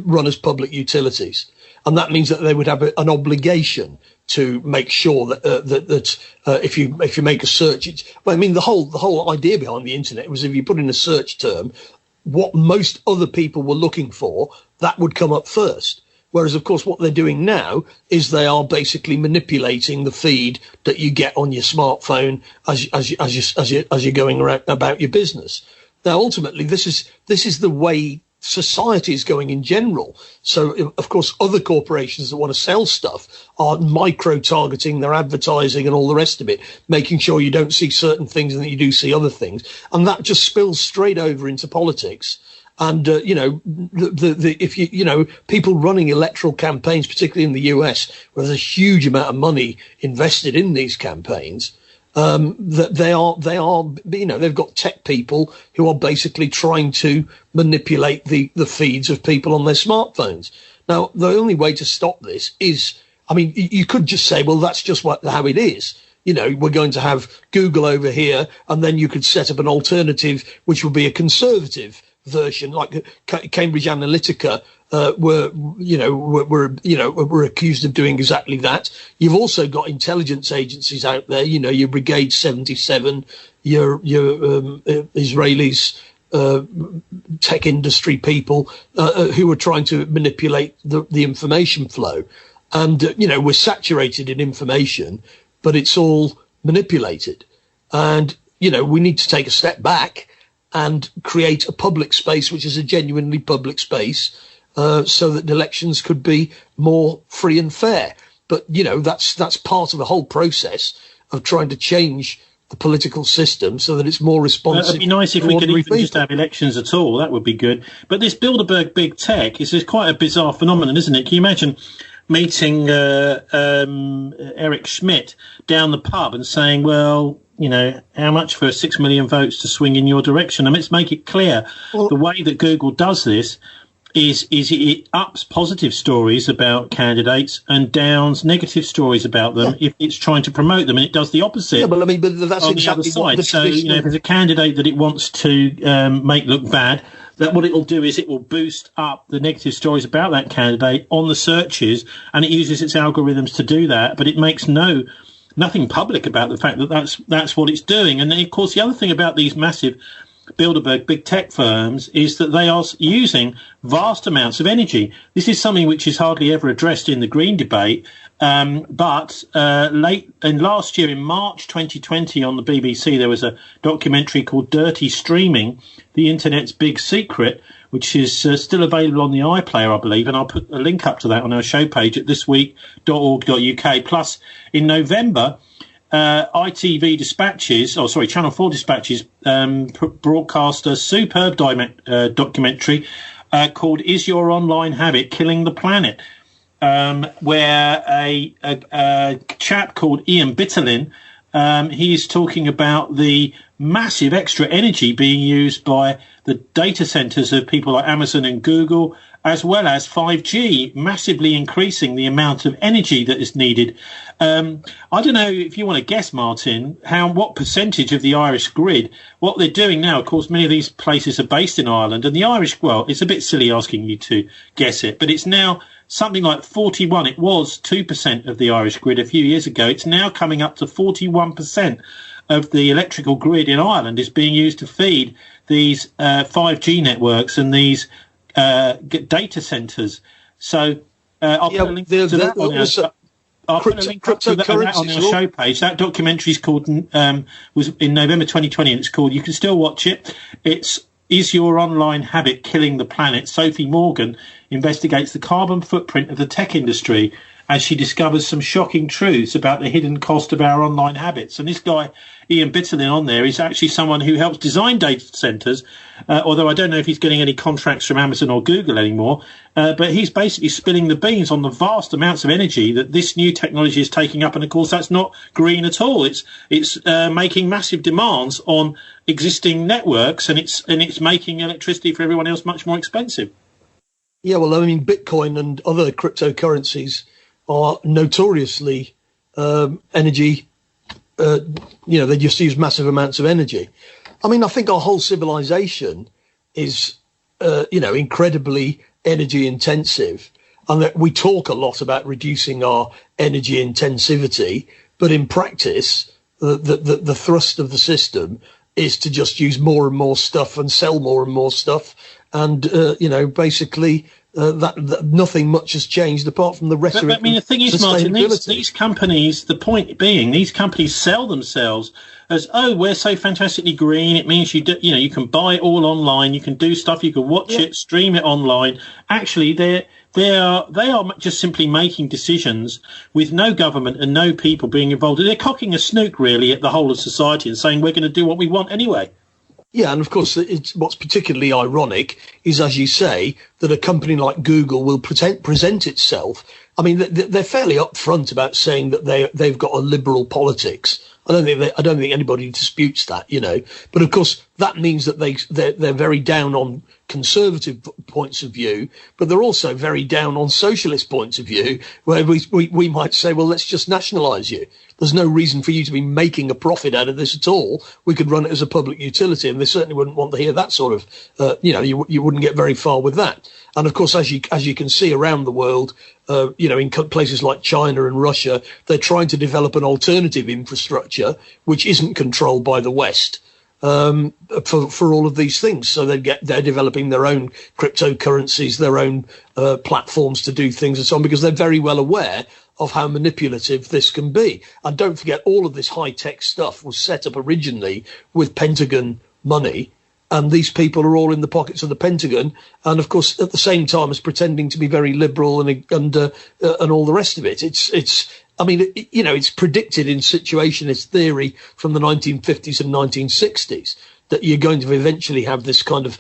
run as public utilities, and that means that they would have an obligation to make sure that if you make a search, the whole idea behind the internet was if you put in a search term, what most other people were looking for, that would come up first. Whereas, of course, what they're doing now is they are basically manipulating the feed that you get on your smartphone as you're going around about your business. Now, ultimately, this is the way society is going in general. So, of course, other corporations that want to sell stuff are micro-targeting their advertising and all the rest of it, making sure you don't see certain things and that you do see other things. And that just spills straight over into politics. And, people running electoral campaigns, particularly in the US, where there's a huge amount of money invested in these campaigns, that they've got tech people who are basically trying to manipulate the feeds of people on their smartphones. Now, the only way to stop this is, I mean, you could just say, well, that's just how it is. We're going to have Google over here, and then you could set up an alternative, which would be a conservative version, like Cambridge Analytica were accused of doing exactly that. You've also got intelligence agencies out there, your Brigade 77, your Israelis, tech industry people who are trying to manipulate the information flow. And, we're saturated in information, but it's all manipulated. And, we need to take a step back and create a public space, which is a genuinely public space, so that elections could be more free and fair. But, that's part of the whole process of trying to change the political system so that it's more responsive. It'd be nice if we could even just have elections at all. That would be good. But this Bilderberg Big Tech is quite a bizarre phenomenon, isn't it? Can you imagine meeting Eric Schmidt down the pub and saying, well, how much for 6 million votes to swing in your direction? And let's make it clear, the way that Google does this is it ups positive stories about candidates and downs negative stories about them if it's trying to promote them, and it does the opposite. Yeah, but that's on exactly the other side. So, if there's a candidate that it wants to make look bad, that what it will do is it will boost up the negative stories about that candidate on the searches, and it uses its algorithms to do that, but it makes nothing public about the fact that that's what it's doing. And then, of course, the other thing about these massive Bilderberg big tech firms is that they are using vast amounts of energy. This is something which is hardly ever addressed in the Green debate. But last year, in March 2020, on the BBC, there was a documentary called Dirty Streaming, the Internet's Big Secret, which is still available on the iPlayer, I believe, and I'll put a link up to that on our show page at thisweek.org.uk. Plus, in November, ITV Dispatches, Channel 4 Dispatches, broadcast a superb documentary called Is Your Online Habit Killing the Planet? Where a chap called Ian Bitterlin. He's talking about the massive extra energy being used by the data centers of people like Amazon and Google, as well as 5G, massively increasing the amount of energy that is needed. I don't know if you want to guess, Martin, what percentage of the Irish grid, what they're doing now. Of course, many of these places are based in Ireland, and the Irish, well, it's a bit silly asking you to guess it, but it's now something like 41. It was 2% of the Irish grid a few years ago. It's now coming up to 41% of the electrical grid in Ireland is being used to feed these 5G networks and these data centers. So I'll put a link to that on our show page. That documentary is called was in November 2020, and it's called, you can still watch it. It's Is Your Online Habit Killing the Planet? Sophie Morgan investigates the carbon footprint of the tech industry as she discovers some shocking truths about the hidden cost of our online habits. And this guy, Ian Bitterlin, on there is actually someone who helps design data centers, although I don't know if he's getting any contracts from Amazon or Google anymore, but he's basically spilling the beans on the vast amounts of energy that this new technology is taking up. And of course, that's not green at all. It's making massive demands on existing networks, and it's making electricity for everyone else much more expensive. Yeah, well, I mean, Bitcoin and other cryptocurrencies are notoriously energy, they just use massive amounts of energy. I mean, I think our whole civilization is, incredibly energy intensive, and that we talk a lot about reducing our energy intensivity, but in practice, the thrust of the system is to just use more and more stuff and sell more and more stuff. And, basically, that nothing much has changed apart from the rhetoric. But I mean, the thing is, Martin, these companies, the point being, these companies sell themselves as, oh, we're so fantastically green. It means you can buy it all online. You can do stuff. You can watch it, stream it online. Actually, they are just simply making decisions with no government and no people being involved. They're cocking a snook, really, at the whole of society and saying we're going to do what we want anyway. Yeah, and of course, what's particularly ironic is, as you say, that a company like Google will present itself. I mean, they're fairly upfront about saying that they've got a liberal politics. I don't think anybody disputes that, But of course, that means that they're very down on conservative points of view, but they're also very down on socialist points of view, where we might say, well, let's just nationalise you. There's no reason for you to be making a profit out of this at all. We could run it as a public utility, and they certainly wouldn't want to hear that sort of, you wouldn't get very far with that. And of course, as you can see around the world, in places like China and Russia, they're trying to develop an alternative infrastructure which isn't controlled by the West for all of these things. So they're developing their own cryptocurrencies, their own platforms to do things and so on, because they're very well aware of how manipulative this can be. And don't forget, all of this high-tech stuff was set up originally with Pentagon money, and these people are all in the pockets of the Pentagon, and of course at the same time as pretending to be very liberal and all the rest of it. It's predicted in situationist theory from the 1950s and 1960s that you're going to eventually have this kind of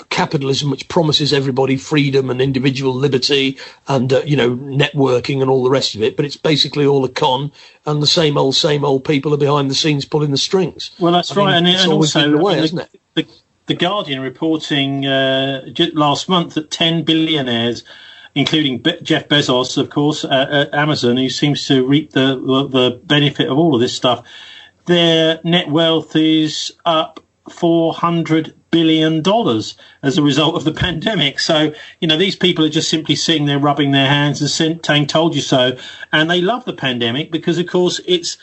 capitalism which promises everybody freedom and individual liberty and networking and all the rest of it, but it's basically all a con, and the same old people are behind the scenes pulling the strings. Well, that's right, and also the way, isn't it? The Guardian reporting last month that 10 billionaires, including Jeff Bezos, of course, at Amazon, who seems to reap the benefit of all of this stuff, their net wealth is up $400 billion as a result of the pandemic. So, these people are just simply sitting there rubbing their hands and saying, told you so. And they love the pandemic because, of course, it's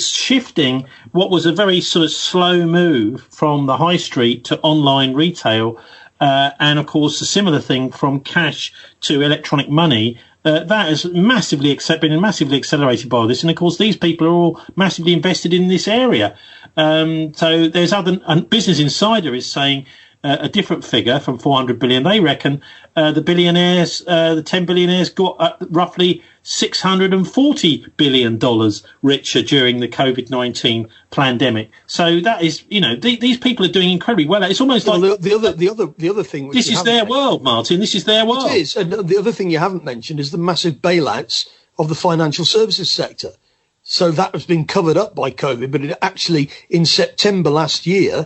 shifting what was a very sort of slow move from the high street to online retail. And, of course, a similar thing from cash to electronic money. That has been massively accelerated by this. And, of course, these people are all massively invested in this area. So there's Business Insider is saying a different figure from 400 billion. They reckon the 10 billionaires got roughly $640 billion richer during the COVID-19 pandemic. So that is, these people are doing incredibly well. It's almost like the other thing. This is their world, Martin. This is their world. It is. And the other thing you haven't mentioned is the massive bailouts of the financial services sector. So that has been covered up by COVID. But it actually, in September last year,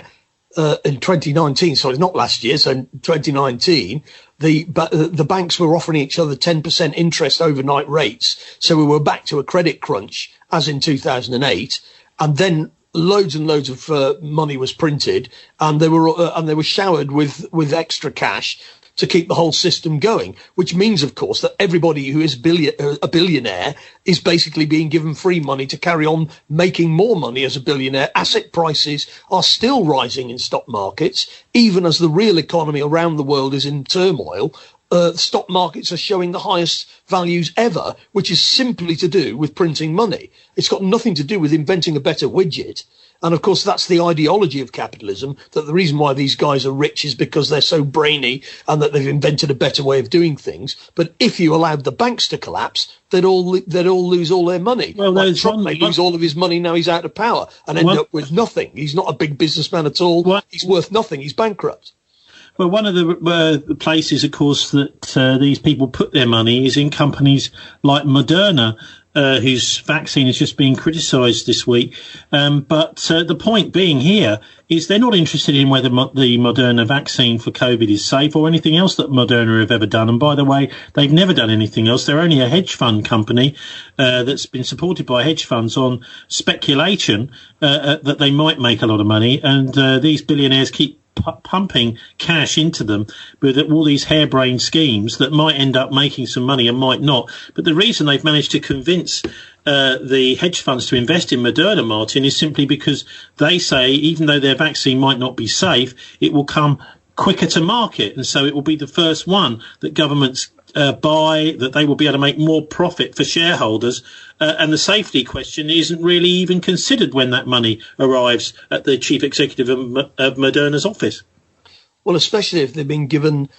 in 2019, sorry, not last year, so in 2019, the banks were offering each other 10% interest overnight rates. So we were back to a credit crunch, as in 2008. And then loads and loads of money was printed, and they were showered with extra cash to keep the whole system going, which means, of course, that everybody who is a billionaire is basically being given free money to carry on making more money as a billionaire. Asset prices are still rising in stock markets, even as the real economy around the world is in turmoil. Stock markets are showing the highest values ever, which is simply to do with printing money. It's got nothing to do with inventing a better widget. And of course, that's the ideology of capitalism, that the reason why these guys are rich is because they're so brainy and that they've invented a better way of doing things. But if you allowed the banks to collapse, they'd all lose all their money. Well, like Trump may lose all of his money now he's out of power and end up with nothing. He's not a big businessman at all. He's worth nothing. He's bankrupt. Well, one of the places, of course, that these people put their money is in companies like Moderna, whose vaccine is just being criticised this week. But the point being here is they're not interested in whether the Moderna vaccine for COVID is safe or anything else that Moderna have ever done. And by the way, they've never done anything else. They're only a hedge fund company that's been supported by hedge funds on speculation that they might make a lot of money. And these billionaires keep pumping cash into them with all these harebrained schemes that might end up making some money and might not. But the reason they've managed to convince the hedge funds to invest in Moderna, Martin, is simply because they say even though their vaccine might not be safe, it will come quicker to market. And so it will be the first one that governments buy, that they will be able to make more profit for shareholders. And the safety question isn't really even considered when that money arrives at the chief executive of Moderna's office. Well, especially if they've been given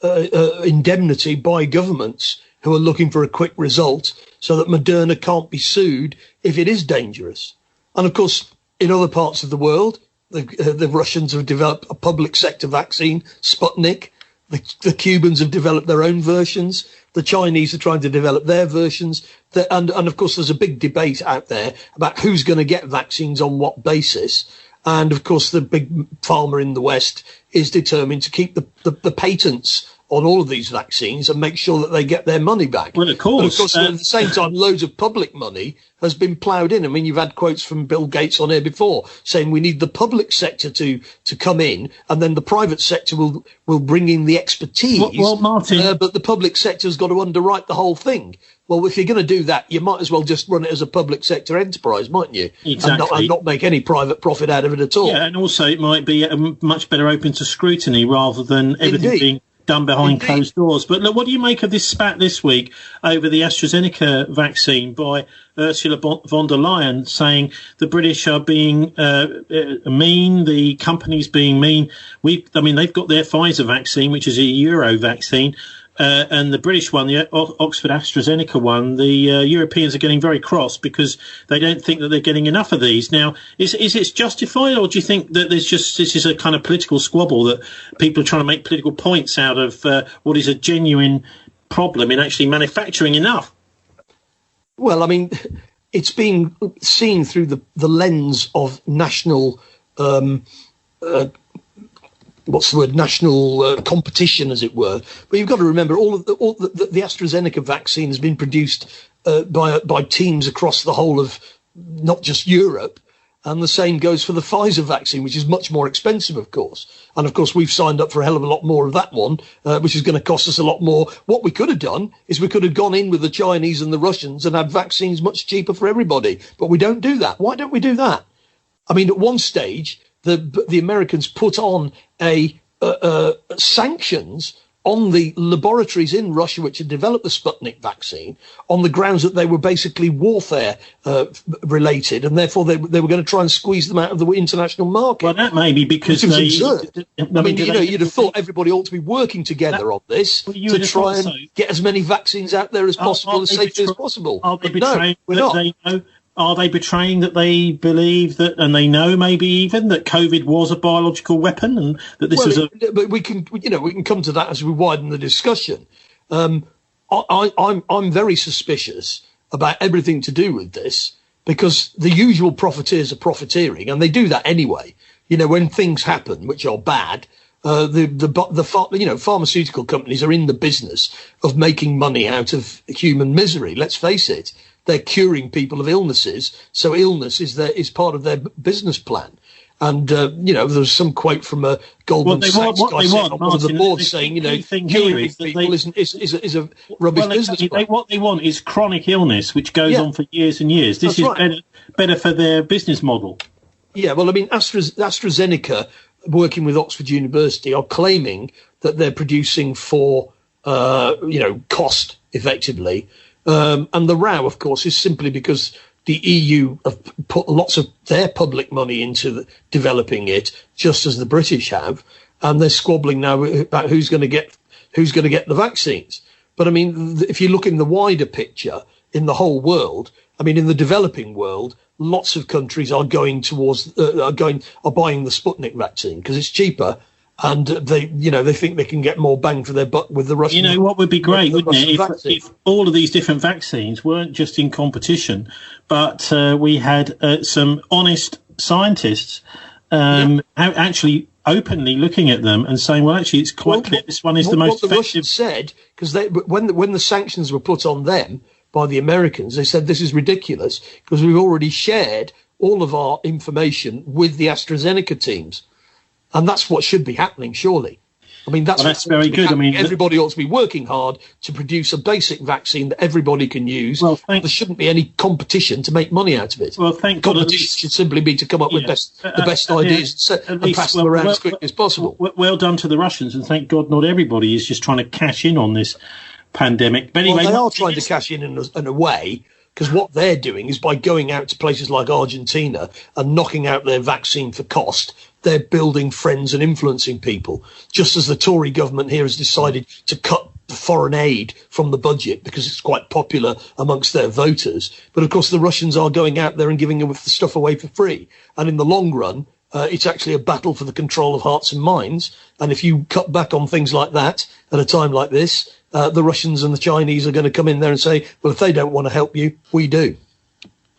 indemnity by governments who are looking for a quick result so that Moderna can't be sued if it is dangerous. And of course, in other parts of the world, the Russians have developed a public sector vaccine, Sputnik. The Cubans have developed their own versions. The Chinese are trying to develop their versions. And of course, there's a big debate out there about who's going to get vaccines on what basis. And of course, the big pharma in the West is determined to keep the patents on all of these vaccines and make sure that they get their money back. Well, of course. But of course, at the same time, loads of public money has been ploughed in. I mean, you've had quotes from Bill Gates on here before saying we need the public sector to come in, and then the private sector will bring in the expertise. Well, Martin, but the public sector's got to underwrite the whole thing. Well, if you're going to do that, you might as well just run it as a public sector enterprise, mightn't you? Exactly. And not make any private profit out of it at all. Yeah, and also it might be much better open to scrutiny rather than everything being done behind closed doors. But look, what do you make of this spat this week over the AstraZeneca vaccine by Ursula von der Leyen, saying the British are being mean, the company's being mean? They've got their Pfizer vaccine, which is a Euro vaccine, and the British one, the Oxford AstraZeneca one, the Europeans are getting very cross because they don't think that they're getting enough of these. Now, is it justified, or do you think that this is a kind of political squabble, that people are trying to make political points out of what is a genuine problem in actually manufacturing enough? Well, I mean, it's being seen through the lens of national national competition, as it were. But you've got to remember, the AstraZeneca vaccine has been produced by teams across the whole of not just Europe, and the same goes for the Pfizer vaccine, which is much more expensive, of course. And of course, we've signed up for a hell of a lot more of that one, which is going to cost us a lot more. What we could have done is we could have gone in with the Chinese and the Russians and had vaccines much cheaper for everybody. But we don't do that. Why don't we do that? I mean, at one stage, the Americans put on sanctions on the laboratories in Russia which had developed the Sputnik vaccine on the grounds that they were basically warfare related, and therefore they were going to try and squeeze them out of the international market. Well, that may be because absurd. You'd have thought everybody ought to be working together on this to try and get as many vaccines out there as possible, as safely as possible. Are they betraying Are they betraying that they believe that, and they know maybe even that COVID was a biological weapon, and that this was a? But we can come to that as we widen the discussion. I'm very suspicious about everything to do with this, because the usual profiteers are profiteering, and they do that anyway. You know, when things happen which are bad, pharmaceutical companies are in the business of making money out of human misery. Let's face it, they're curing people of illnesses, so illness is part of their business plan. And there's some quote from a Goldman Sachs guy on one of the boards saying, curing people is a rubbish business plan. What they want is chronic illness, which goes on for years and years. This is better for their business model. Yeah, well, I mean, AstraZeneca, working with Oxford University, are claiming that they're producing for, cost, effectively. And the row, of course, is simply because the EU have put lots of their public money into developing it, just as the British have, and they're squabbling now about who's going to get the vaccines. But I mean, if you look in the wider picture, in the whole world, I mean, in the developing world, lots of countries are going towards are buying the Sputnik vaccine because it's cheaper. And they think they can get more bang for their buck with the Russian. You know what would be great, wouldn't it, if all of these different vaccines weren't just in competition, but we had some honest scientists actually openly looking at them and saying, well, actually, it's quite clear this one is the most effective. What the Russians said, because when the sanctions were put on them by the Americans, they said this is ridiculous because we've already shared all of our information with the AstraZeneca teams. And that's what should be happening, surely. I mean, that's very good. I mean, everybody ought to be working hard to produce a basic vaccine that everybody can use. Well, there shouldn't be any competition to make money out of it. Well, thank God. Competition should simply be to come up with the best ideas and pass them around as quickly as possible. Well done to the Russians, and thank God not everybody is just trying to cash in on this pandemic. But anyway, they are trying to cash in a way. Because what they're doing is by going out to places like Argentina and knocking out their vaccine for cost, they're building friends and influencing people, just as the Tory government here has decided to cut foreign aid from the budget because it's quite popular amongst their voters. But, of course, the Russians are going out there and giving the stuff away for free. And in the long run, it's actually a battle for the control of hearts and minds. And if you cut back on things like that at a time like this, the Russians and the Chinese are going to come in there and say, well, if they don't want to help you, we do.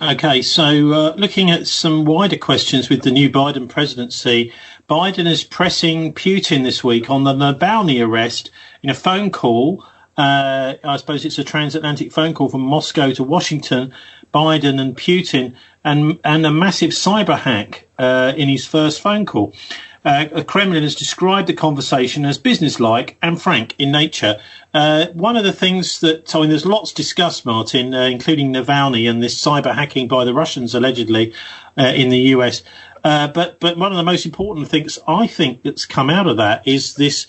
OK, so looking at some wider questions with the new Biden presidency, Biden is pressing Putin this week on the Navalny arrest in a phone call. I suppose it's a transatlantic phone call from Moscow to Washington, Biden and Putin, and a massive cyber hack in his first phone call. The Kremlin has described the conversation as businesslike and frank in nature. One of the things there's lots discussed, Martin, including Navalny and this cyber hacking by the Russians allegedly in the US. But one of the most important things I think that's come out of that is this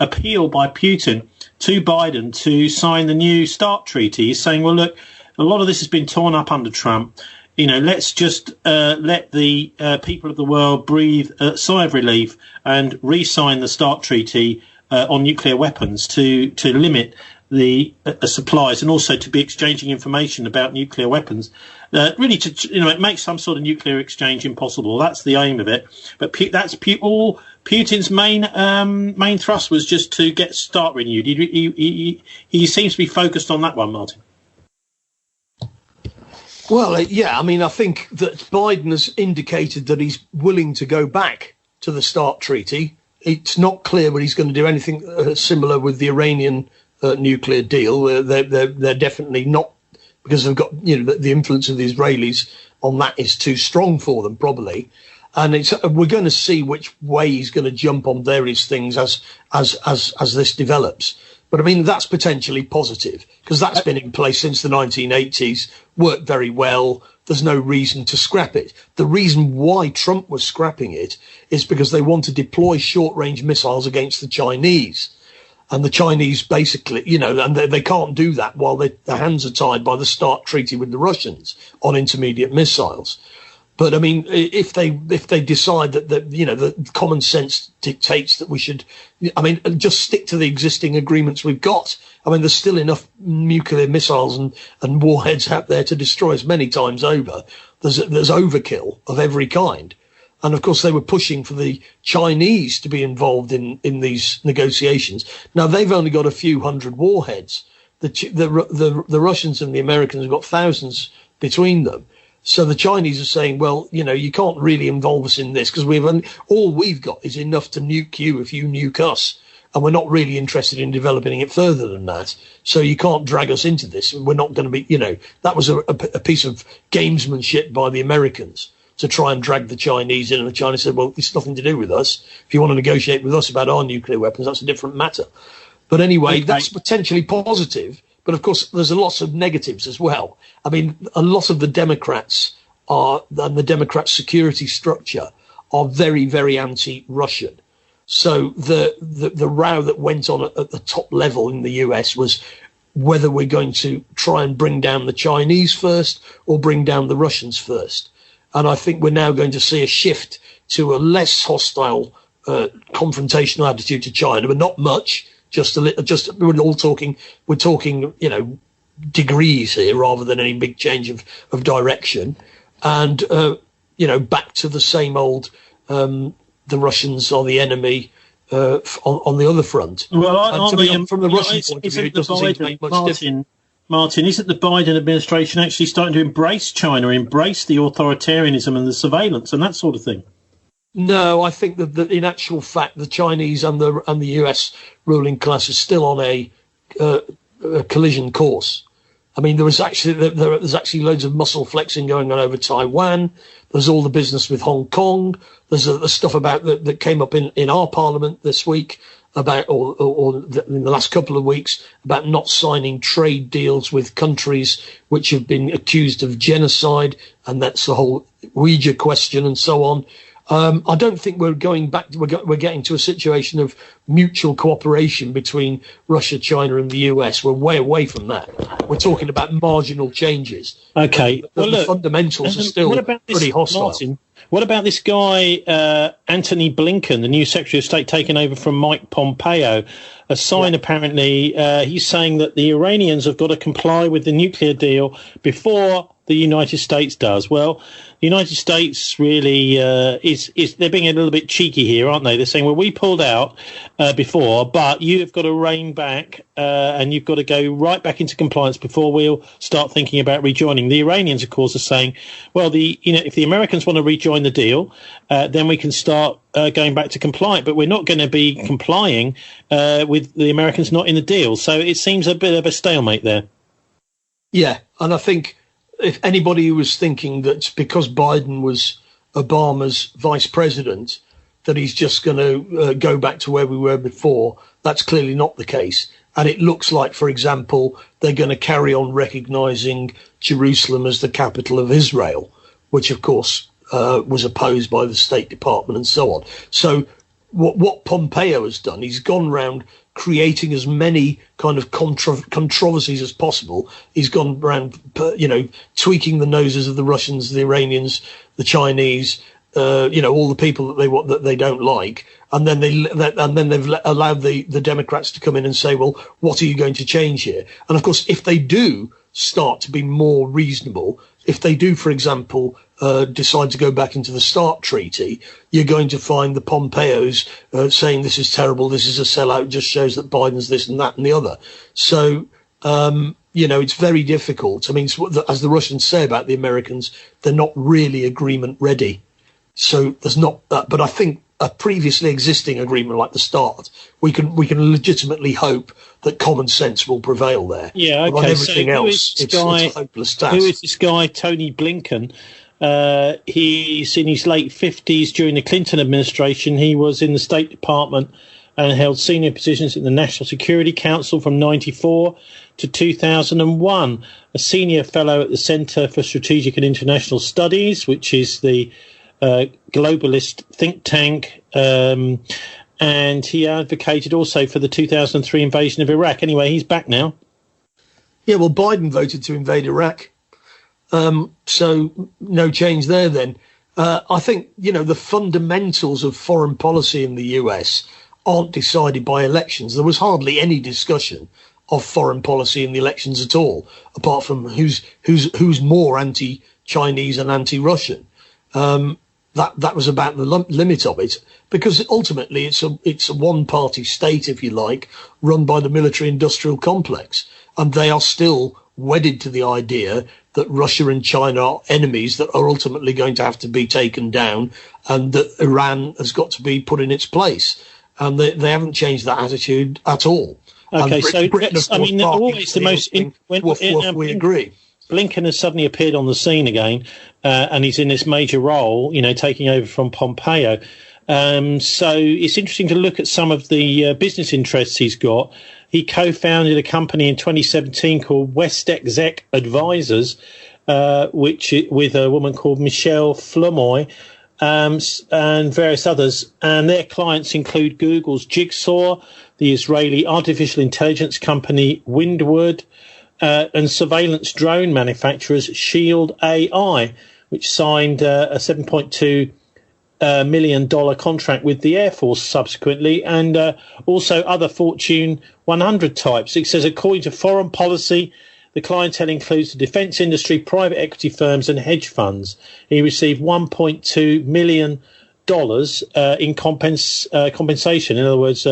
appeal by Putin to Biden to sign the new START treaty. He's saying, well, look, a lot of this has been torn up under Trump. You know, let's just let the people of the world breathe a sigh of relief and re-sign the START treaty on nuclear weapons to limit the supplies and also to be exchanging information about nuclear weapons. Really, it makes some sort of nuclear exchange impossible. That's the aim of it. But all Putin's main thrust was just to get START renewed. He seems to be focused on that one, Martin. Well, I mean, I think that Biden has indicated that he's willing to go back to the START treaty. It's not clear whether he's going to do anything similar with the Iranian nuclear deal. They're definitely not, because they've got, the influence of the Israelis on that is too strong for them, probably. And we're going to see which way he's going to jump on various things as this develops. But I mean, that's potentially positive because that's been in place since the 1980s, worked very well. There's no reason to scrap it. The reason why Trump was scrapping it is because they want to deploy short-range missiles against the Chinese. And the Chinese basically, and they can't do that while their hands are tied by the START treaty with the Russians on intermediate missiles. But I mean, if they decide that the common sense dictates that we should, just stick to the existing agreements we've got. I mean, there's still enough nuclear missiles and warheads out there to destroy us many times over. There's overkill of every kind. And of course, they were pushing for the Chinese to be involved in these negotiations. Now, they've only got a few hundred warheads. the Russians and the Americans have got thousands between them. So the Chinese are saying, well, you can't really involve us in this because all we've got is enough to nuke you if you nuke us. And we're not really interested in developing it further than that. So you can't drag us into this. We're not going to be, that was a piece of gamesmanship by the Americans to try and drag the Chinese in. And the Chinese said, well, it's nothing to do with us. If you want to negotiate with us about our nuclear weapons, that's a different matter. But anyway, that's potentially positive. But of course, there's lots of negatives as well. I mean, a lot of the Democrats and the Democrat security structure are very, very anti-Russian. So the row that went on at the top level in the US was whether we're going to try and bring down the Chinese first or bring down the Russians first. And I think we're now going to see a shift to a less hostile confrontational attitude to China, but not much. We're talking, degrees here rather than any big change of direction. And, back to the same old, the Russians are the enemy on the other front. Well, from the Russian point of view, it doesn't seem to make much difference. Martin, isn't the Biden administration actually starting to embrace China, embrace the authoritarianism and the surveillance and that sort of thing? No, I think that in actual fact, the Chinese and the US ruling class is still on a collision course. I mean, there's actually loads of muscle flexing going on over Taiwan. There's all the business with Hong Kong. There's the stuff about that came up in our parliament this week about, or in the last couple of weeks, about not signing trade deals with countries which have been accused of genocide, and that's the whole Uyghur question and so on. I don't think we're going back. We're getting to a situation of mutual cooperation between Russia, China, and the US. We're way away from that. We're talking about marginal changes. Okay, the fundamentals are still pretty hostile. Martin, what about this guy, Antony Blinken, the new Secretary of State, taking over from Mike Pompeo? A sign, apparently, he's saying that the Iranians have got to comply with the nuclear deal before the United States does. Well, the United States really they're being a little bit cheeky here, aren't they? They're saying, well, we pulled out before, but you've got to rein back and you've got to go right back into compliance before we'll start thinking about rejoining. The Iranians, of course, are saying, well, if the Americans want to rejoin the deal, then we can start going back to compliant, but we're not going to be complying with the Americans not in the deal. So it seems a bit of a stalemate there. Yeah, and I think if anybody was thinking that because Biden was Obama's vice president, that he's just going to go back to where we were before, that's clearly not the case. And it looks like, for example, they're going to carry on recognizing Jerusalem as the capital of Israel, which, of course, was opposed by the State Department and so on. So what Pompeo has done, he's gone round creating as many kind of controversies as possible. He's gone around, tweaking the noses of the Russians, the Iranians, the Chinese, all the people that they don't like, and then they've allowed the Democrats to come in and say, well, what are you going to change here? And of course, if they do start to be more reasonable, if they do, for example, decide to go back into the START treaty, you're going to find the Pompeos saying this is terrible, this is a sellout, just shows that Biden's this and that and the other. So, it's very difficult. I mean, as the Russians say about the Americans, they're not really agreement ready. So there's not that. But I think a previously existing agreement like the START, we can legitimately hope that common sense will prevail there. Yeah, okay. But on everything else, it's a hopeless task. Who is this guy, Tony Blinken? He's in his late 50s. During the Clinton administration, he was in the State Department and held senior positions in the National Security Council from 1994 to 2001. A senior fellow at the Centre for Strategic and International Studies, which is the globalist think tank, and he advocated also for the 2003 invasion of Iraq. Anyway, he's back now. Yeah, well, Biden voted to invade Iraq. So no change there then. I think, the fundamentals of foreign policy in the US aren't decided by elections. There was hardly any discussion of foreign policy in the elections at all, apart from who's more anti-Chinese and anti-Russian. that was about the limit of it, because ultimately it's a one-party state, if you like, run by the military-industrial complex, and they are still wedded to the idea that Russia and China are enemies that are ultimately going to have to be taken down, and that Iran has got to be put in its place. And they haven't changed that attitude at all. Okay, so Britain, I mean, always the most... we agree. Blinken has suddenly appeared on the scene again, and he's in this major role, taking over from Pompeo. So it's interesting to look at some of the business interests he's got. He co-founded a company in 2017 called West Exec Advisors, which with a woman called Michelle Flomoy, and various others. And their clients include Google's Jigsaw, the Israeli artificial intelligence company Windward, and surveillance drone manufacturers Shield AI, which signed a $7.2 million contract with the Air Force subsequently, and also other Fortune 100 types. It says, according to foreign policy, the clientele includes the defence industry, private equity firms and hedge funds. He received $1.2 million in compensation, in other words,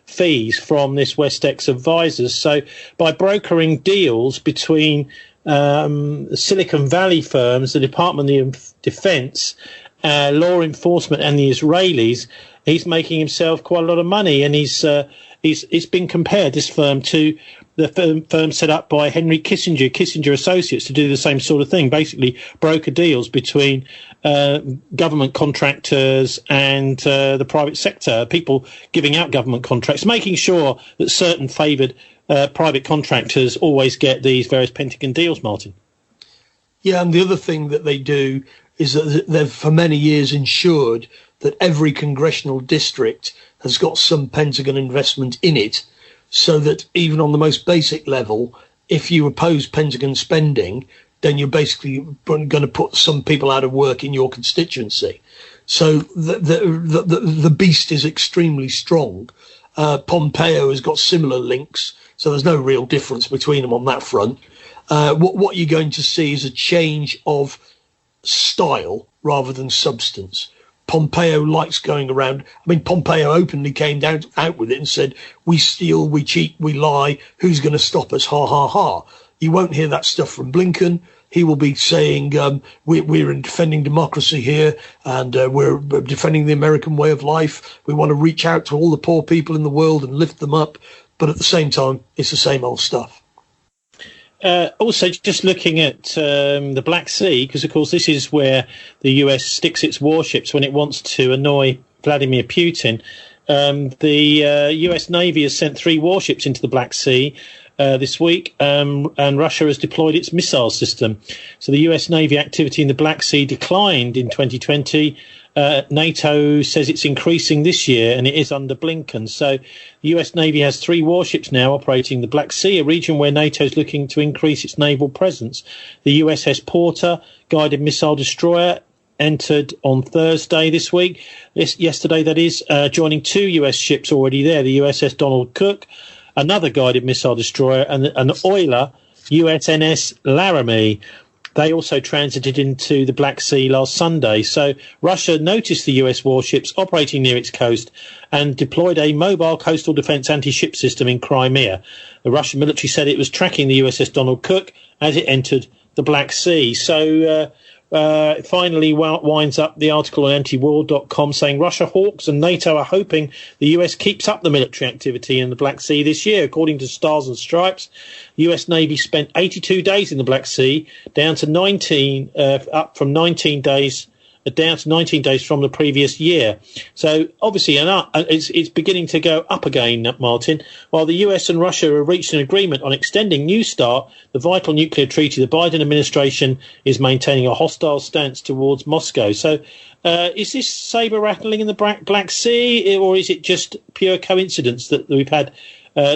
fees from this Westex Advisors. So by brokering deals between Silicon Valley firms, the Department of Defense, law enforcement and the Israelis, he's making himself quite a lot of money. And he's been compared, this firm, to the firm set up by Henry Kissinger Associates, to do the same sort of thing, basically broker deals between government contractors and the private sector, people giving out government contracts, making sure that certain favoured private contractors always get these various Pentagon deals, Martin. Yeah, and the other thing that they do is that they've for many years ensured that every congressional district has got some Pentagon investment in it, so that even on the most basic level, if you oppose Pentagon spending, then you're basically going to put some people out of work in your constituency. So the beast is extremely strong. Pompeo has got similar links, so there's no real difference between them on that front. What you're going to see is a change of style rather than substance. Pompeo likes going around. I mean, Pompeo openly came out with it and said, we steal, we cheat, we lie. Who's going to stop us? Ha, ha, ha. You won't hear that stuff from Blinken. He will be saying, we're defending democracy here, and we're defending the American way of life. We want to reach out to all the poor people in the world and lift them up. But at the same time, it's the same old stuff. Also, just looking at the Black Sea, because, of course, this is where the US sticks its warships when it wants to annoy Vladimir Putin. The US Navy has sent 3 warships into the Black Sea this week, and Russia has deployed its missile system. So the US Navy activity in the Black Sea declined in 2020. NATO says it's increasing this year, and it is under Blinken. So the US Navy has 3 warships now operating the Black Sea, a region where NATO is looking to increase its naval presence. The USS Porter, guided missile destroyer, entered on Thursday this week, yesterday that is, joining 2 US ships already there, the USS Donald Cook, another guided missile destroyer, and an oiler, USNS Laramie. They also transited into the Black Sea last Sunday. So Russia noticed the US warships operating near its coast and deployed a mobile coastal defence anti-ship system in Crimea. The Russian military said it was tracking the USS Donald Cook as it entered the Black Sea. So finally winds up the article on antiwar.com saying Russia hawks and NATO are hoping the US keeps up the military activity in the Black Sea this year. According to Stars and Stripes, the US Navy spent 82 days in the Black Sea, down to 19, up from 19 days, down to 19 days from the previous year. So obviously it's beginning to go up again, Martin. While the US and Russia have reached an agreement on extending New START, the vital nuclear treaty, the Biden administration is maintaining a hostile stance towards Moscow. So is this saber rattling in the Black Sea, or is it just pure coincidence that we've had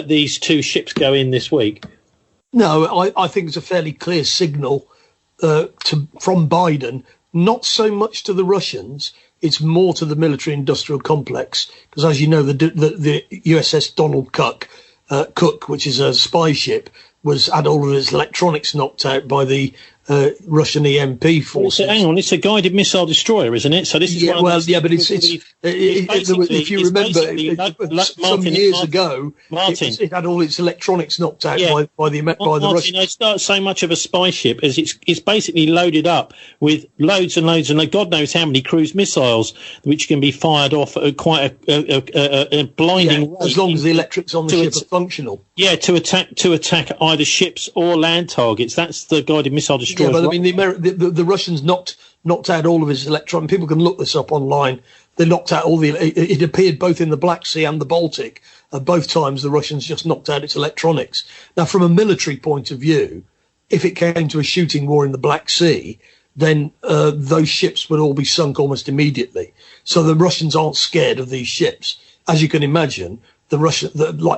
these 2 ships go in this week? No, I think it's a fairly clear signal from Biden. Not so much to the Russians, it's more to the military-industrial complex, because as you know, the USS Donald Cook, which is a spy ship, had all of its electronics knocked out by the Russian EMP forces. Hang on, it's a guided missile destroyer, isn't it? So this is but if you remember, some years ago, it had all its electronics knocked out by the Russians. It's not so much of a spy ship as it's basically loaded up with loads and loads and God knows how many cruise missiles, which can be fired off at quite a blinding rate. As long as the electrics on the ship are functional. Yeah, to attack either ships or land targets. That's the guided missile destroyer. Yeah, but I mean, the Russians knocked out all of his electron. People can look this up online. They knocked out all it appeared both in the Black Sea and the Baltic. Both times the Russians just knocked out its electronics. Now, from a military point of view, if it came to a shooting war in the Black Sea, then those ships would all be sunk almost immediately. So the Russians aren't scared of these ships. As you can imagine, a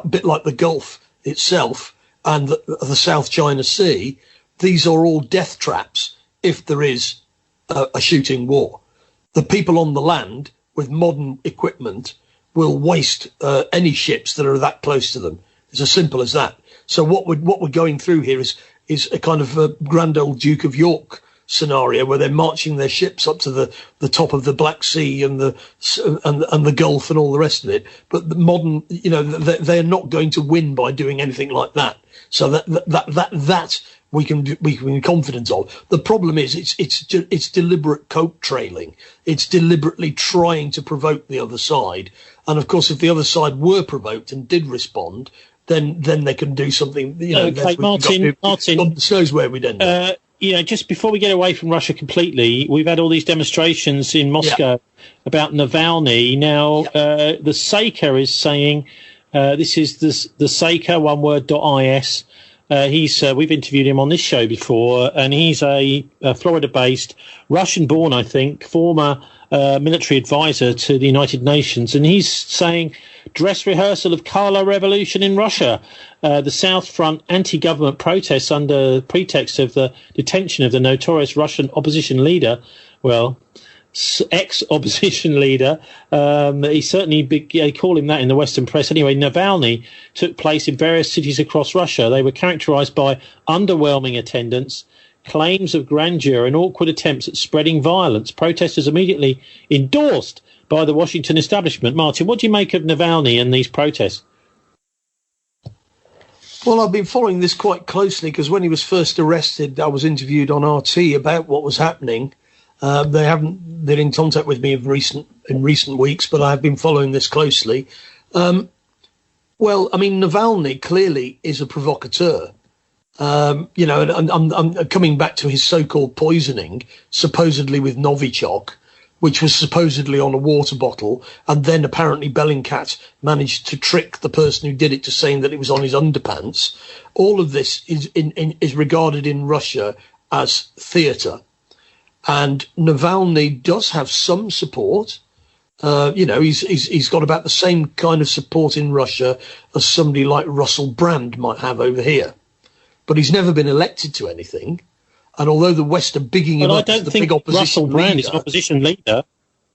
bit like the Gulf itself and the South China Sea, these are all death traps if there is a shooting war. The people on the land with modern equipment will waste any ships that are that close to them. It's as simple as that. So what we're going through here is a kind of a grand old Duke of York scenario where they're marching their ships up to the top of the Black Sea and the Gulf and all the rest of it. But the modern, they're not going to win by doing anything like that. So that we can be confident of. The problem is it's deliberate coat trailing. It's deliberately trying to provoke the other side. And of course, if the other side were provoked and did respond, then they can do something. Okay, Martin, God knows where we'd end up. Just before we get away from Russia completely, we've had all these demonstrations in Moscow about Navalny. Now, the Saker is saying, this is the Saker, one word, .is. We've interviewed him on this show before, and he's a Florida-based, Russian-born, I think, former military advisor to the United Nations, and he's saying dress rehearsal of Color Revolution in Russia. The South Front anti-government protests under pretext of the detention of the notorious Russian opposition leader, ex-opposition leader. They call him that in the Western press. Anyway, Navalny took place in various cities across Russia. They were characterized by underwhelming attendance, claims of grandeur and awkward attempts at spreading violence. Protesters immediately endorsed by the Washington establishment. Martin, what do you make of Navalny and these protests? Well, I've been following this quite closely because when he was first arrested, I was interviewed on RT about what was happening. They haven't been in contact with me in recent weeks, but I have been following this closely. Navalny clearly is a provocateur. And I'm coming back to his so-called poisoning, supposedly with Novichok, which was supposedly on a water bottle, and then apparently Bellingcat managed to trick the person who did it to saying that it was on his underpants. All of this is regarded in Russia as theatre. And Navalny does have some support. He's got about the same kind of support in Russia as somebody like Russell Brand might have over here. But he's never been elected to anything. And although the West are bigging him up as the big opposition Russell Brand is an opposition leader.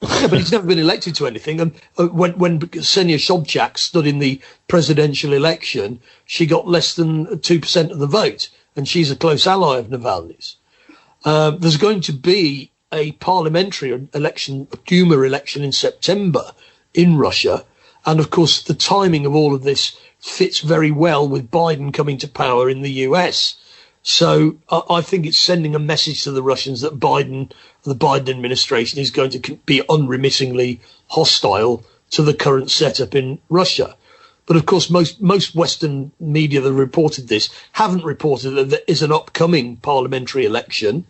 Yeah, but he's never been elected to anything. And when Ksenia Sobchak stood in the presidential election, she got less than 2% of the vote. And she's a close ally of Navalny's. There's going to be a parliamentary election, a Duma election in September in Russia. And, of course, the timing of all of this fits very well with Biden coming to power in the US. So I think it's sending a message to the Russians that the Biden administration is going to be unremittingly hostile to the current setup in Russia. But, of course, most Western media that reported this haven't reported that there is an upcoming parliamentary election.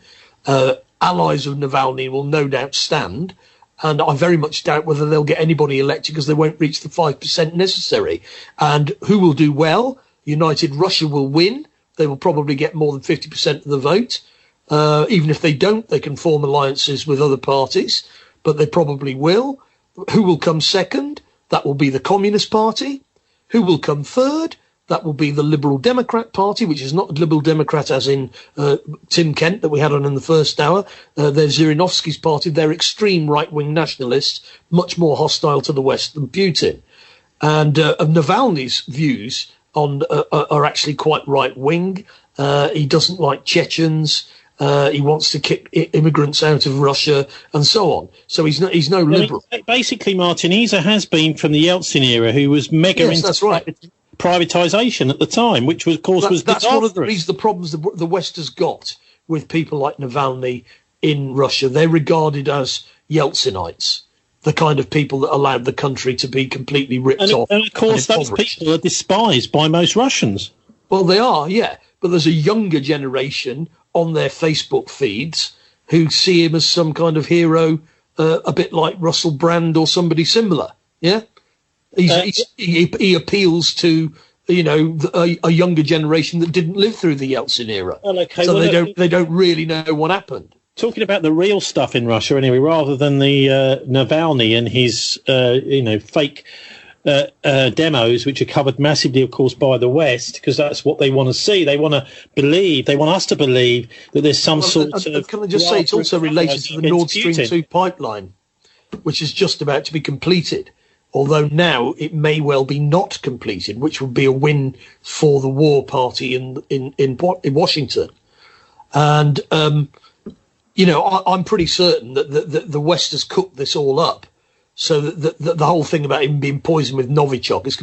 Allies of Navalny will no doubt stand. And I very much doubt whether they'll get anybody elected because they won't reach the 5% necessary. And who will do well? United Russia will win. They will probably get more than 50% of the vote. Even if they don't, they can form alliances with other parties, but they probably will. Who will come second? That will be the Communist Party. Who will come third? That will be the Liberal Democrat Party, which is not Liberal Democrat as in Tim Kent that we had on in the first hour. They're Zhirinovsky's party. They're extreme right-wing nationalists, much more hostile to the West than Putin. And Navalny's views are actually quite right-wing. He doesn't like Chechens. He wants to kick immigrants out of Russia and so on. So he's no liberal. Basically, Martin, he's a has-been from the Yeltsin era who was mega into that's right. privatisation at the time, which was, of course, was that's one of the problems the West has got with people like Navalny in Russia. They're regarded as Yeltsinites, the kind of people that allowed the country to be completely ripped off. And of course, those people are despised by most Russians. Well, they are, yeah. But there's a younger generation on their Facebook feeds who see him as some kind of hero, a bit like Russell Brand or somebody similar. Yeah, he appeals to a younger generation that didn't live through the Yeltsin era, they don't really know what happened. Talking about the real stuff in Russia, anyway, rather than the Navalny and his fake demos, which are covered massively, of course, by the West, because that's what they want to see. They want to believe, they want us to believe that there's some sort of... Can I just say, it's also related to the Nord Stream 2 pipeline, which is just about to be completed, although now it may well be not completed, which would be a win for the war party in Washington. And, I'm pretty certain that the West has cooked this all up. So that the whole thing about him being poisoned with Novichok is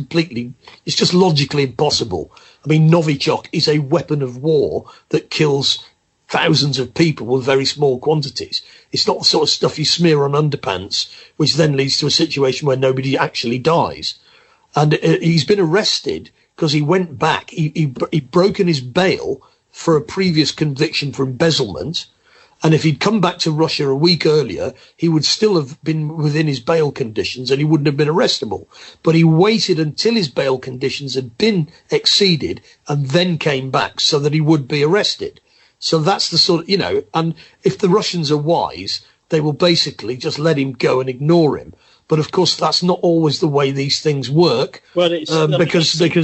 it's just logically impossible. I mean, Novichok is a weapon of war that kills thousands of people with very small quantities. It's not the sort of stuff you smear on underpants, which then leads to a situation where nobody actually dies. And he's been arrested because he went back. He'd broken his bail for a previous conviction for embezzlement. And if he'd come back to Russia a week earlier, he would still have been within his bail conditions and he wouldn't have been arrestable. But he waited until his bail conditions had been exceeded and then came back so that he would be arrested. So that's the sort of, and if the Russians are wise, they will basically just let him go and ignore him. But of course, that's not always the way these things work. Well, because they can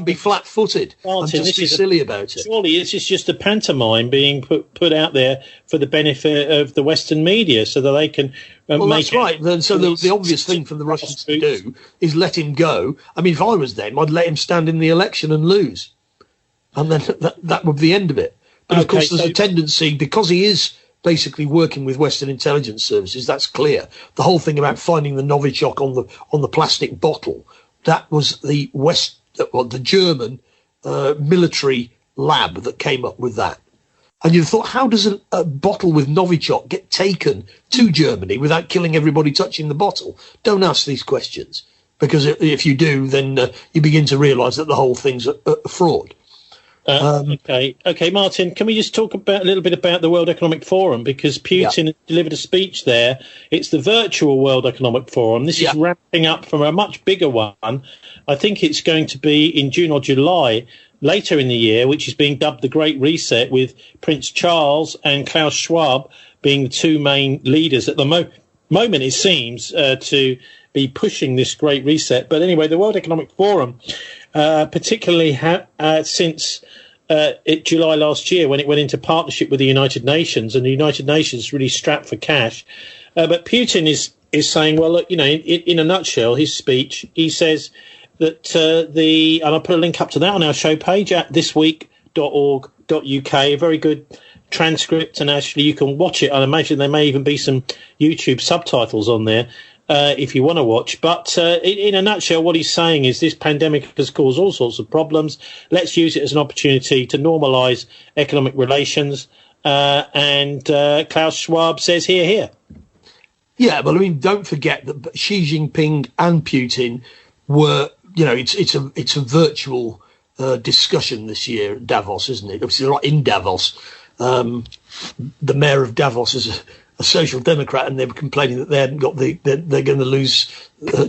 be flat-footed and just be silly about it. Surely this is just a pantomime being put out there for the benefit of the Western media, so that they can. Well, that's right. So the obvious thing for the Russians to do is let him go. I mean, if I was them, I'd let him stand in the election and lose, and then that would be the end of it. But of course, there's a tendency, because he is basically working with Western intelligence services, that's clear. The whole thing about finding the Novichok on the plastic bottle, that was the German military lab that came up with that. And you thought, how does a bottle with Novichok get taken to Germany without killing everybody touching the bottle? Don't ask these questions, because if you do, then you begin to realise that the whole thing's a fraud. Okay, Martin, can we just talk a little bit about the World Economic Forum, because Putin delivered a speech there. It's the virtual World Economic Forum. This is ramping up from a much bigger one. I think it's going to be in June or July later in the year, which is being dubbed the Great Reset, with Prince Charles and Klaus Schwab being the two main leaders at the moment, it seems, to be pushing this Great Reset. But anyway, the World Economic Forum, particularly since July last year, when it went into partnership with the United Nations, and the United Nations really strapped for cash. But Putin is saying, well, look, in a nutshell, his speech, he says that and I'll put a link up to that on our show page at thisweek.org.uk, a very good transcript, and actually you can watch it. I imagine there may even be some YouTube subtitles on there if you want to watch. But in a nutshell, what he's saying is this pandemic has caused all sorts of problems. Let's use it as an opportunity to normalise economic relations. And Klaus Schwab says, hear, hear. Yeah, but I mean, don't forget that Xi Jinping and Putin were, it's a virtual discussion this year at Davos, isn't it? Obviously, they're not in Davos. The mayor of Davos is a social democrat, and they were complaining that they hadn't got they're going to lose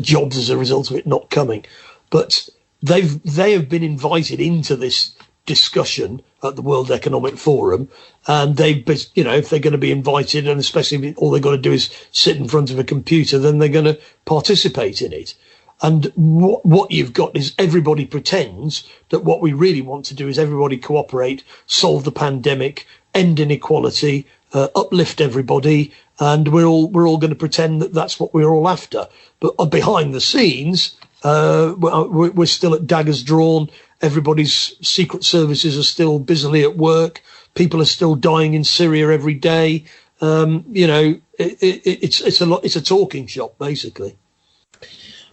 jobs as a result of it not coming. But they have been invited into this discussion at the World Economic Forum, and if they're going to be invited, and especially if all they've got to do is sit in front of a computer, then they're going to participate in it. And what you've got is everybody pretends that what we really want to do is everybody cooperate, solve the pandemic, end inequality, uplift everybody, and we're all going to pretend that that's what we're all after. But behind the scenes, we're still at daggers drawn. Everybody's secret services are still busily at work. people are still dying in Syria every day. It's a lot. It's a talking shop, basically.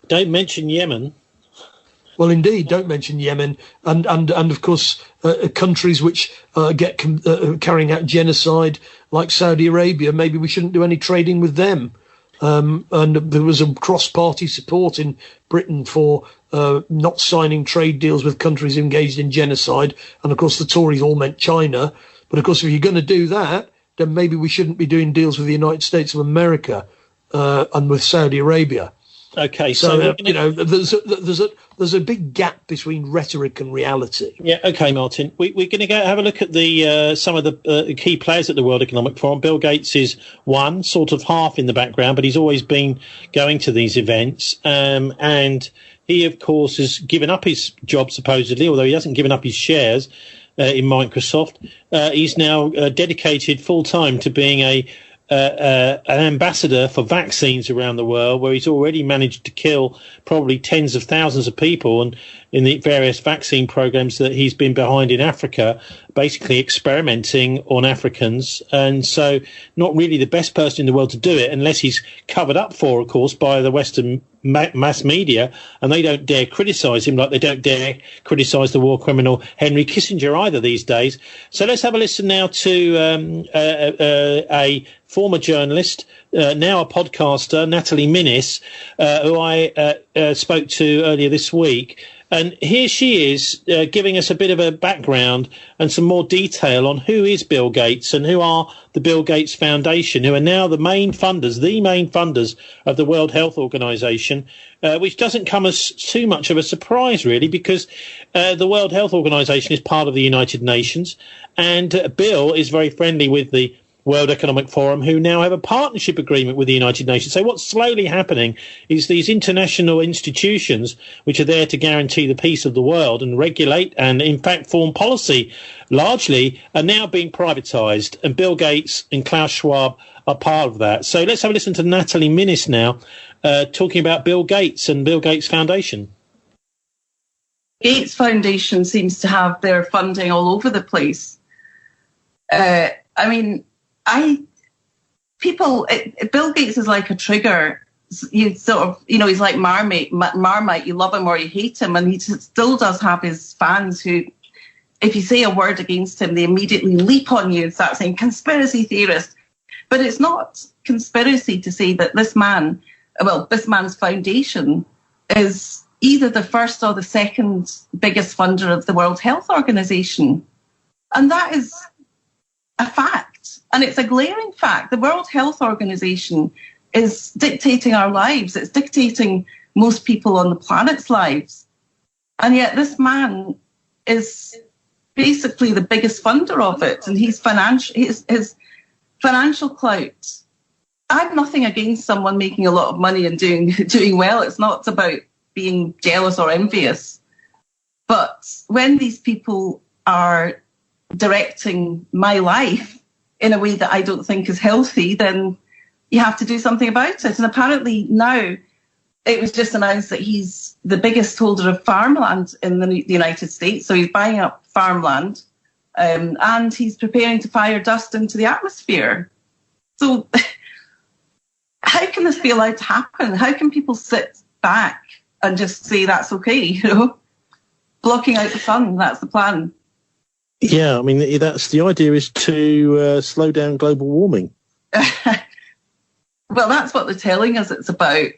Don't mention Yemen. Well, indeed, don't mention Yemen, and of course countries which get carrying out genocide, like Saudi Arabia. Maybe we shouldn't do any trading with them. And there was a cross-party support in Britain for not signing trade deals with countries engaged in genocide. And of course, the Tories all meant China. But of course, if you're going to do that, then maybe we shouldn't be doing deals with the United States of America and with Saudi Arabia. Okay, so there's a big gap between rhetoric and reality. Yeah, okay, Martin. We're going to go have a look at the some of the key players at the World Economic Forum. Bill Gates is one, sort of half in the background, but he's always been going to these events. And he, of course, has given up his job, supposedly, although he hasn't given up his shares in Microsoft. He's now dedicated full-time to being an ambassador for vaccines around the world, where he's already managed to kill probably tens of thousands of people, and in the various vaccine programs that he's been behind in Africa, basically experimenting on Africans. And so not really the best person in the world to do it, unless he's covered up for, of course, by the Western mass media, and they don't dare criticise him like they don't dare criticise the war criminal Henry Kissinger either these days. So let's have a listen now to a former journalist, now a podcaster, Natalie Minnis, who I spoke to earlier this week. And here she is giving us a bit of a background and some more detail on who is Bill Gates and who are the Bill Gates Foundation, who are now the main funders of the World Health Organization, which doesn't come as too much of a surprise, really, because the World Health Organization is part of the United Nations, and Bill is very friendly with the World Economic Forum, who now have a partnership agreement with the United Nations. So what's slowly happening is these international institutions, which are there to guarantee the peace of the world and regulate and, in fact, form policy, largely are now being privatised. And Bill Gates and Klaus Schwab are part of that. So let's have a listen to Natalie Minnis now, talking about Bill Gates and Bill Gates Foundation. Gates Foundation seems to have their funding all over the place. Bill Gates is like a trigger. You sort of, he's like Marmite. You love him or you hate him, and he still does have his fans who, if you say a word against him, they immediately leap on you and start saying conspiracy theorist. But it's not conspiracy to say that this man's foundation is either the first or the second biggest funder of the World Health Organization, and that is a fact. And it's a glaring fact. The World Health Organization is dictating our lives. It's dictating most people on the planet's lives. And yet this man is basically the biggest funder of it. And his financial clout. I have nothing against someone making a lot of money and doing well. It's not about being jealous or envious. But when these people are directing my life in a way that I don't think is healthy, then you have to do something about it. And apparently now it was just announced that he's the biggest holder of farmland in the United States. So he's buying up farmland and he's preparing to fire dust into the atmosphere. So how can this be allowed to happen? How can people sit back and just say that's okay, Blocking out the sun, that's the plan. Yeah, that's the idea, is to slow down global warming. Well, that's what they're telling us it's about.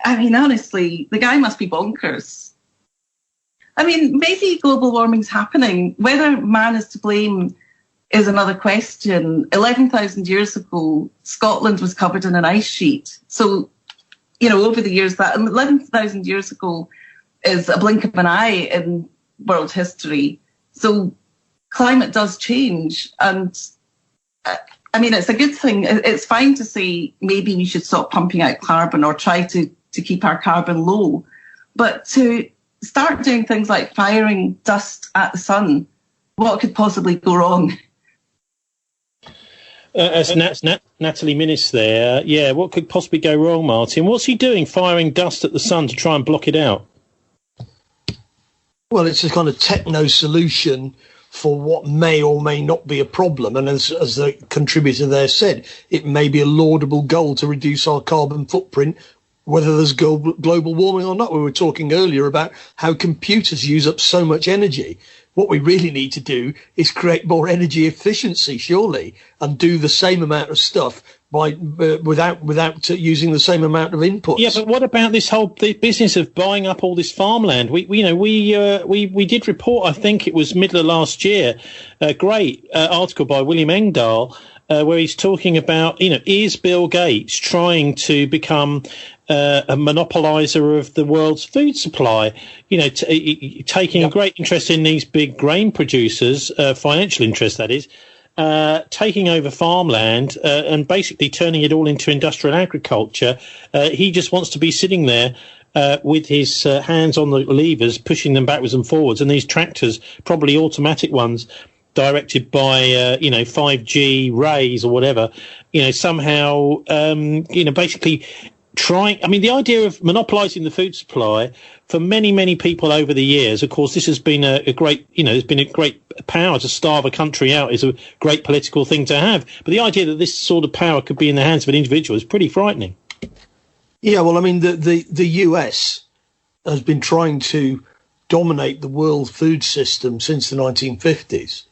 Honestly, the guy must be bonkers. Maybe global warming's happening. Whether man is to blame is another question. 11,000 years ago, Scotland was covered in an ice sheet. So, over the years, that 11,000 years ago is a blink of an eye in world history. So climate does change, and it's a good thing. It's fine to say maybe we should stop pumping out carbon or try to keep our carbon low, but to start doing things like firing dust at the sun, what could possibly go wrong? As Natalie Minnis there, what could possibly go wrong, Martin? What's he doing, firing dust at the sun to try and block it out? Well, it's a kind of techno solution for what may or may not be a problem. And as the contributor there said, it may be a laudable goal to reduce our carbon footprint, whether there's global warming or not. We were talking earlier about how computers use up so much energy. What we really need to do is create more energy efficiency, surely, and do the same amount of stuff without using the same amount of inputs. Yeah, but what about this whole business of buying up all this farmland? We did report, I think it was middle of last year, a great article by William Engdahl, where he's talking about, is Bill Gates trying to become a monopolizer of the world's food supply, taking a great interest in these big grain producers, financial interest that is, taking over farmland and basically turning it all into industrial agriculture. He just wants to be sitting there with his hands on the levers, pushing them backwards and forwards, and these tractors, probably automatic ones, directed by 5G rays or whatever, somehow basically trying. I mean, the idea of monopolising the food supply for many, many people over the years, of course, this has been a great, there's been a great power to starve a country out is a great political thing to have. But the idea that this sort of power could be in the hands of an individual is pretty frightening. Yeah, well, I mean, the US has been trying to dominate the world food system since the 1950s.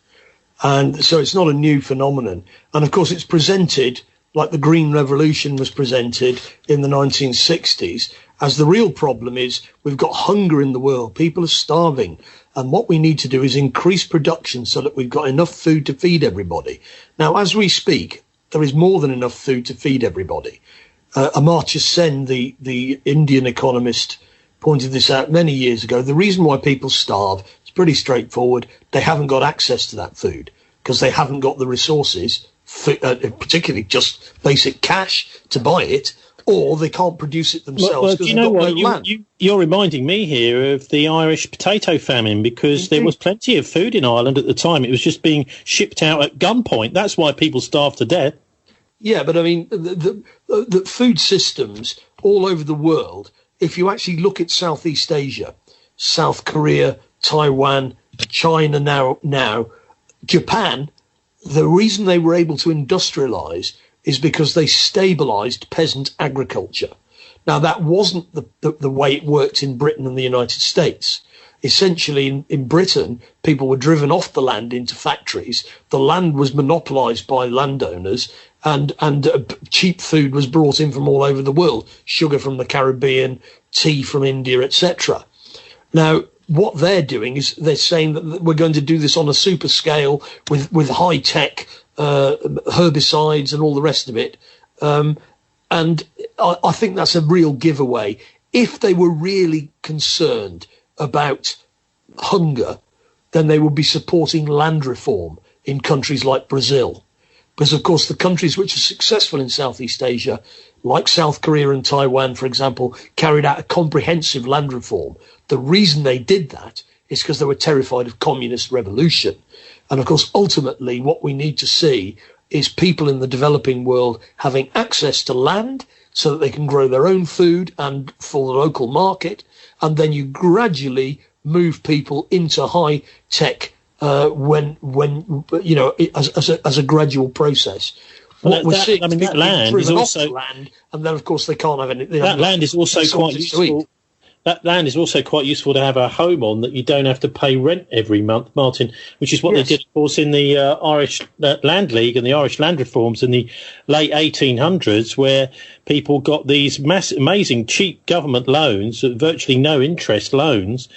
And so it's not a new phenomenon. And of course, it's presented like the Green Revolution was presented in the 1960s, as the real problem is we've got hunger in the world. People are starving. And what we need to do is increase production so that we've got enough food to feed everybody. Now, as we speak, there is more than enough food to feed everybody. Amartya Sen, the Indian economist, pointed this out many years ago. The reason why people starve is pretty straightforward. They haven't got access to that food because they haven't got the resources, particularly just basic cash to buy it, or they can't produce it themselves because they've got no land. You're reminding me here of the Irish potato famine, because there was plenty of food in Ireland at the time. It was just being shipped out at gunpoint. That's why people starved to death. Yeah, but I mean, the food systems all over the world, if you actually look at Southeast Asia, South Korea, Taiwan, China now, Japan, the reason they were able to industrialize is because they stabilized peasant agriculture. Now, that wasn't the way it worked in Britain and the United States. Essentially, in Britain, people were driven off the land into factories. The land was monopolized by landowners, and cheap food was brought in from all over the world, sugar from the Caribbean, tea from India, etc. Now, what they're doing is they're saying that we're going to do this on a super scale with high-tech herbicides and all the rest of it. And I think that's a real giveaway. If they were really concerned about hunger, then they would be supporting land reform in countries like Brazil. Because, of course, the countries which are successful in Southeast Asia, like South Korea and Taiwan, for example, carried out a comprehensive land reform. The reason they did that is because they were terrified of communist revolution. And, of course, ultimately, what we need to see is people in the developing world having access to land so that they can grow their own food and for the local market. And then you gradually move people into high tech when as a gradual process. What we're seeing, that land is also land, and then of course they can't have any. That land is also quite useful. That land is also quite useful to have a home on, that you don't have to pay rent every month, Martin, which is what they did, of course, in the Irish Land League and the Irish land reforms in the late 1800s, where people got these amazing cheap government loans, virtually no interest loans,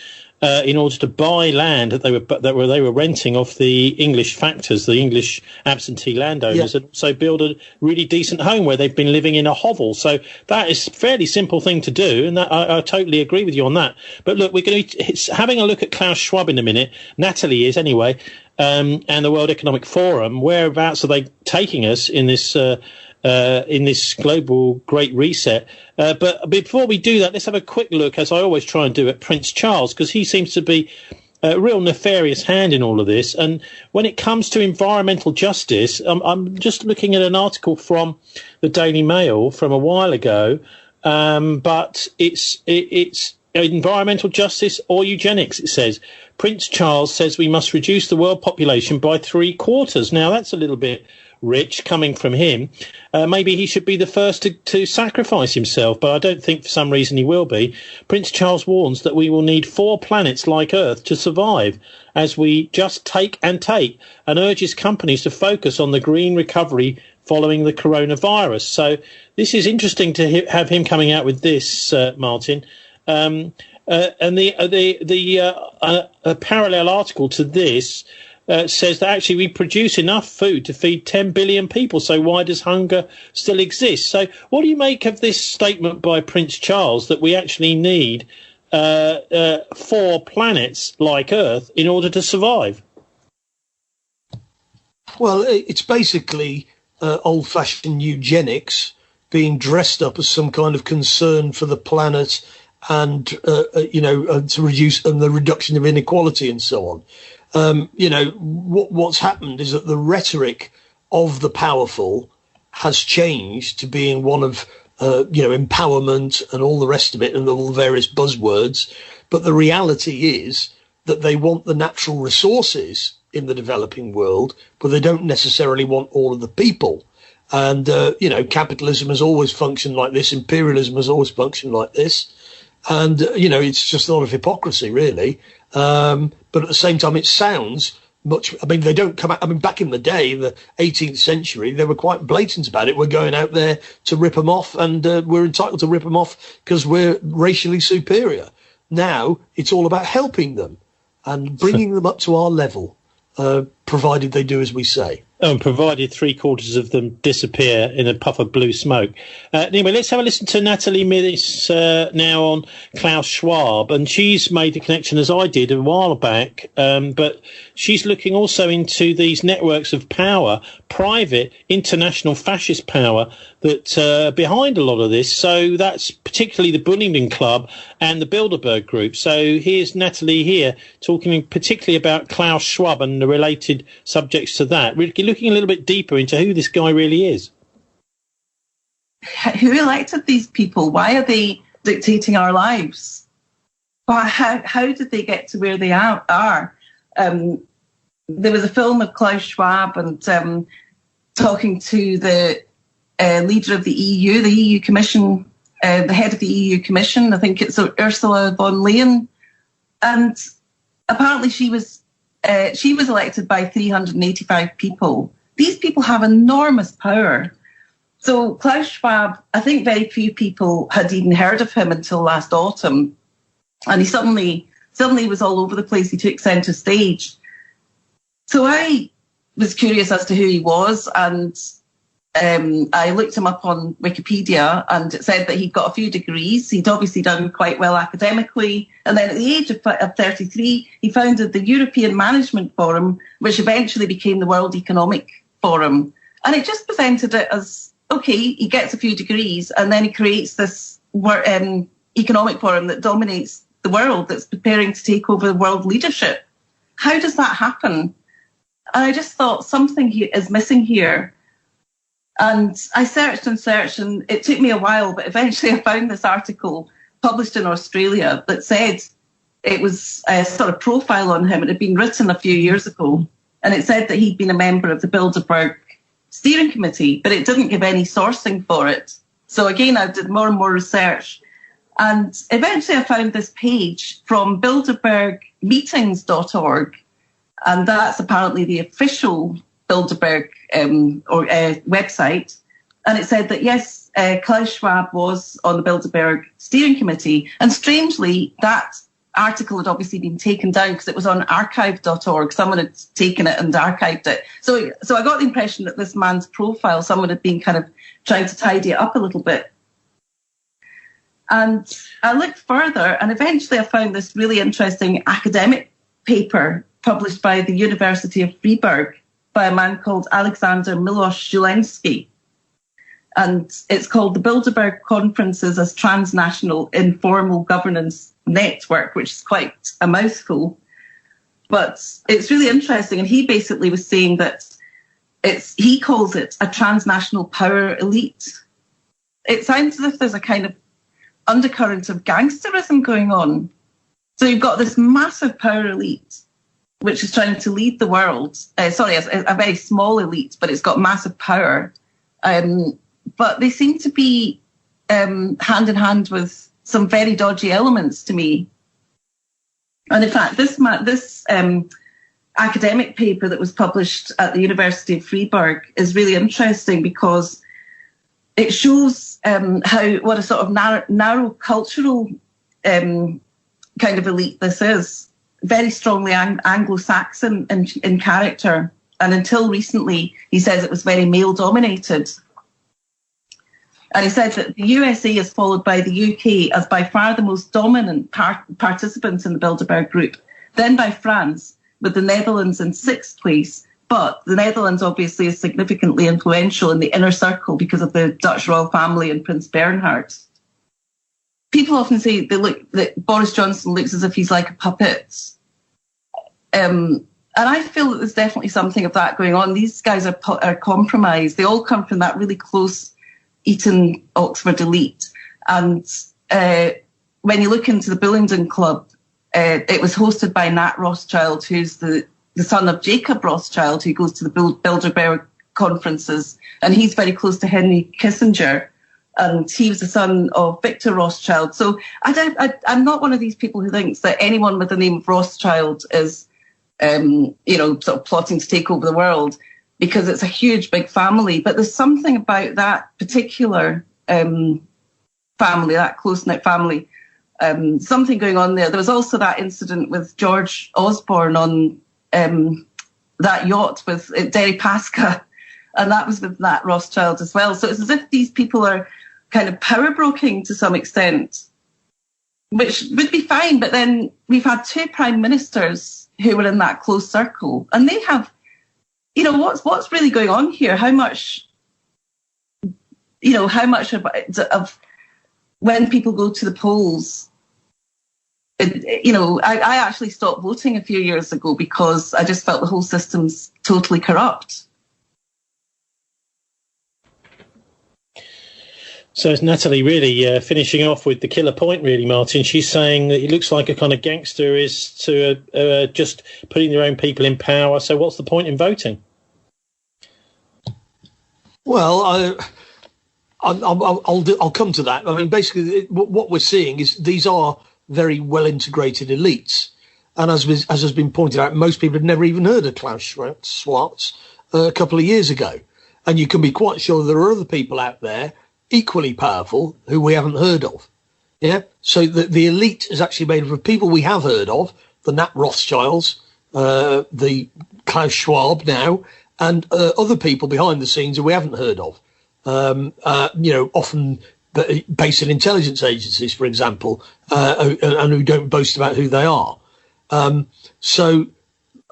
in order to buy land that they were renting off the English factors, the English absentee landowners, and also build a really decent home where they've been living in a hovel. So that is a fairly simple thing to do, and that, I totally agree with you on that. But look, we're going to be having a look at Klaus Schwab in a minute. Natalie is anyway, and the World Economic Forum. Whereabouts are they taking us in this global great reset? But before we do that, let's have a quick look, as I always try and do, at Prince Charles, because he seems to be a real nefarious hand in all of this. And when it comes to environmental justice, I'm just looking at an article from the Daily Mail from a while ago, but it's environmental justice or eugenics, it says. Prince Charles says we must reduce the world population by 3/4. Now, that's a little bit rich coming from him. Maybe he should be the first to sacrifice himself, but I don't think for some reason he will be. Prince Charles warns that we will need 4 planets like Earth to survive as we just take and take, and urges companies to focus on the green recovery following the coronavirus. So this is interesting to have him coming out with this, Martin. And a parallel article to this says that actually we produce enough food to feed 10 billion people, so why does hunger still exist? So what do you make of this statement by Prince Charles that we actually need 4 planets like Earth in order to survive? Well, it's basically old-fashioned eugenics being dressed up as some kind of concern for the planet and, to reduce and the reduction of inequality and so on. What's happened is that the rhetoric of the powerful has changed to being one of, empowerment and all the rest of it and all the various buzzwords. But the reality is that they want the natural resources in the developing world, but they don't necessarily want all of the people. And, capitalism has always functioned like this. Imperialism has always functioned like this. And, it's just a lot of hypocrisy, really. But at the same time, it sounds much, they don't come out, back in the day, in the 18th century, they were quite blatant about it. We're going out there to rip them off, and we're entitled to rip them off because we're racially superior. Now, it's all about helping them and bringing them up to our level, provided they do as we say. And provided 3/4 of them disappear in a puff of blue smoke. Anyway, let's have a listen to Natalie Minnis now on Klaus Schwab. And she's made a connection, as I did a while back, but she's looking also into these networks of power, private, international fascist power that behind a lot of this. So that's particularly the Bunningen Club and the Bilderberg Group. So here's Natalie here talking particularly about Klaus Schwab and the related subjects to that. We're looking a little bit deeper into who this guy really is. Who elected these people? Why are they dictating our lives? How did they get to where they are? There was a film of Klaus Schwab and talking to the leader of the EU Commission, the head of the EU Commission. I think it's Ursula von Leyen, and apparently she was elected by 385 people. These people have enormous power. So Klaus Schwab, I think very few people had even heard of him until last autumn, and he suddenly was all over the place. He took centre stage. So I was curious as to who he was, and I looked him up on Wikipedia, and it said that he'd got a few degrees. He'd obviously done quite well academically. And then at the age of 33, he founded the European Management Forum, which eventually became the World Economic Forum. And it just presented it as, okay, he gets a few degrees, and then he creates this economic forum that dominates the world, that's preparing to take over world leadership. How does that happen? And I just thought something is missing here. And I searched, and it took me a while, but eventually I found this article published in Australia that said it was a sort of profile on him. It had been written a few years ago, and it said that he'd been a member of the Bilderberg Steering Committee, but it didn't give any sourcing for it. So again, I did more and more research, and eventually I found this page from bilderbergmeetings.org, and that's apparently the official Bilderberg website, and it said that yes, Klaus Schwab was on the Bilderberg Steering Committee, and strangely that article had obviously been taken down because it was on archive.org. Someone had taken it and archived it. So I got the impression that this man's profile, someone had been kind of trying to tidy it up a little bit. And I looked further, and eventually I found this really interesting academic paper published by the University of Freiburg by a man called Alexander Milosz-Zieleniecki. And it's called the Bilderberg Conferences as Transnational Informal Governance Network, which is quite a mouthful. But it's really interesting. And he basically was saying that he calls it a transnational power elite. It sounds as if there's a kind of undercurrent of gangsterism going on. So you've got this massive power elite, which is trying to lead the world. A very small elite, but it's got massive power. But they seem to be hand in hand with some very dodgy elements to me. And in fact, this academic paper that was published at the University of Freiburg is really interesting because it shows what a sort of narrow cultural kind of elite this is, very strongly Anglo-Saxon in character. And until recently, he says it was very male-dominated. And he said that the USA is followed by the UK as by far the most dominant participants in the Bilderberg group, then by France, with the Netherlands in sixth place. But the Netherlands obviously is significantly influential in the inner circle because of the Dutch royal family and Prince Bernhard. People often say that Boris Johnson looks as if he's like a puppet. And I feel that there's definitely something of that going on. These guys are compromised. They all come from that really close Eton Oxford elite. And when you look into the Bullingdon Club, it was hosted by Nat Rothschild, who's the son of Jacob Rothschild, who goes to the Bilderberg conferences. And he's very close to Henry Kissinger. And he was the son of Victor Rothschild. So I'm not one of these people who thinks that anyone with the name of Rothschild is, sort of plotting to take over the world, because it's a huge, big family. But there's something about that particular family, that close-knit family, something going on there. There was also that incident with George Osborne on that yacht with Derry Pasca, and that was with Nat Rothschild as well. So it's as if these people are kind of power broking to some extent, which would be fine. But then we've had two prime ministers who were in that close circle, and they have, what's really going on here? How much of when people go to the polls, I actually stopped voting a few years ago because I just felt the whole system's totally corrupt. So it's Natalie really finishing off with the killer point, really, Martin. She's saying that it looks like a kind of gangster is to just putting their own people in power. So what's the point in voting? Well, I'll come to that. I mean, basically, what we're seeing is these are very well-integrated elites. And as has been pointed out, most people had never even heard of Klaus Schwab a couple of years ago. And you can be quite sure there are other people out there equally powerful who we haven't heard of. Yeah. So the elite is actually made up of people we have heard of, the Nat Rothschilds, the Klaus Schwab now, and other people behind the scenes who we haven't heard of. Often based in intelligence agencies, for example, and who don't boast about who they are. And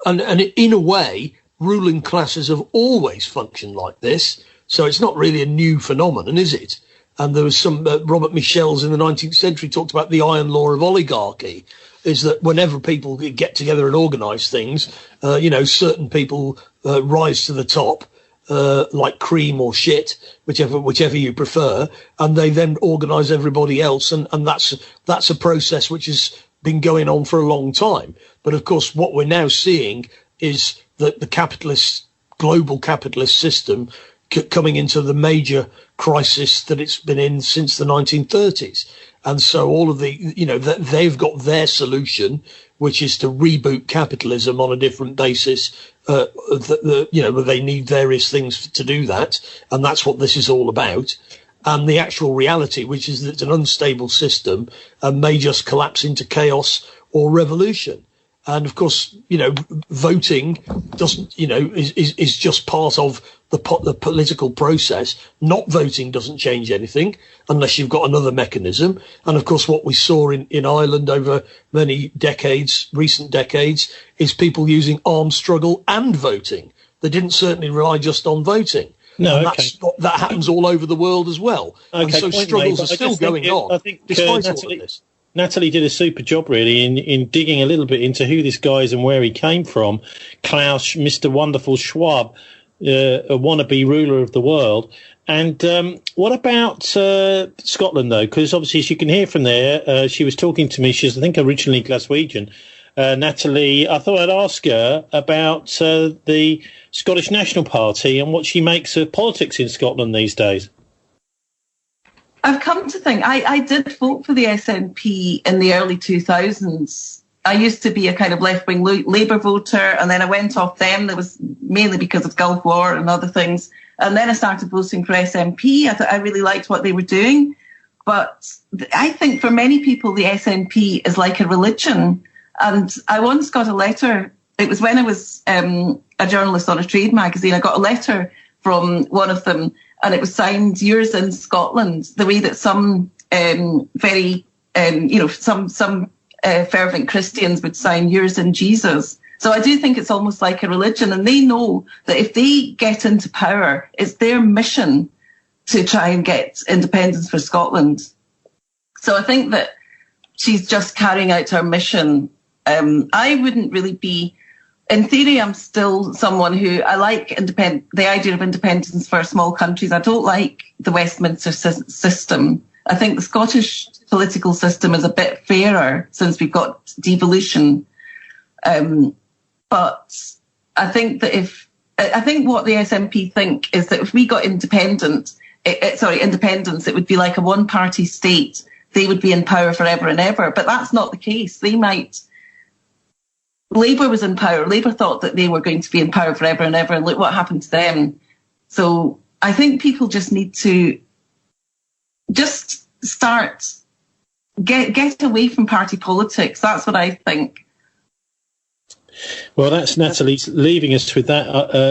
in a way, ruling classes have always functioned like this. So it's not really a new phenomenon, is it? And there was some, Robert Michels in the 19th century talked about the iron law of oligarchy, is that whenever people get together and organise things, certain people rise to the top, like cream or shit, whichever you prefer, and they then organise everybody else. And that's a process which has been going on for a long time. But of course, what we're now seeing is that the global capitalist system coming into the major crisis that it's been in since the 1930s. And so all of they've got their solution, which is to reboot capitalism on a different basis. They need various things to do that. And that's what this is all about. And the actual reality, which is that it's an unstable system and may just collapse into chaos or revolution. And of course, voting doesn't, is just part of the political process. Not voting doesn't change anything unless you've got another mechanism. And of course, what we saw in Ireland over many decades, recent decades, is people using armed struggle and voting. They didn't certainly rely just on voting. No, and that happens all over the world as well. Okay, and so struggles are still going on, I think, despite all of this. Natalie did a super job, really, in digging a little bit into who this guy is and where he came from. Klaus, Mr. Wonderful Schwab, a wannabe ruler of the world. And what about Scotland, though? Because obviously, as you can hear from there, she was talking to me. She's, I think, originally Glaswegian. Natalie, I thought I'd ask her about the Scottish National Party and what she makes of politics in Scotland these days. I've come to think, I did vote for the SNP in the early 2000s. I used to be a kind of left-wing Labour voter, and then I went off them. That was mainly because of Gulf War and other things. And then I started voting for SNP. I thought I really liked what they were doing. But I think for many people, the SNP is like a religion. And I once got a letter. It was when I was a journalist on a trade magazine. I got a letter from one of them, and it was signed "Yours in Scotland," the way that some fervent Christians would sign "Yours in Jesus." So I do think it's almost like a religion, and they know that if they get into power, it's their mission to try and get independence for Scotland. So I think that she's just carrying out her mission. I wouldn't really be, in theory, I'm still someone who, I like the idea of independence for small countries. I don't like the Westminster system. I think the Scottish political system is a bit fairer since we've got devolution. But I think that what the SNP think is that if we got independence, it would be like a one-party state. They would be in power forever and ever. But that's not the case. Labour was in power. Labour thought that they were going to be in power forever and ever, and look what happened to them. So I think people just need to just get away from party politics. That's what I think. Well, that's Natalie leaving us with that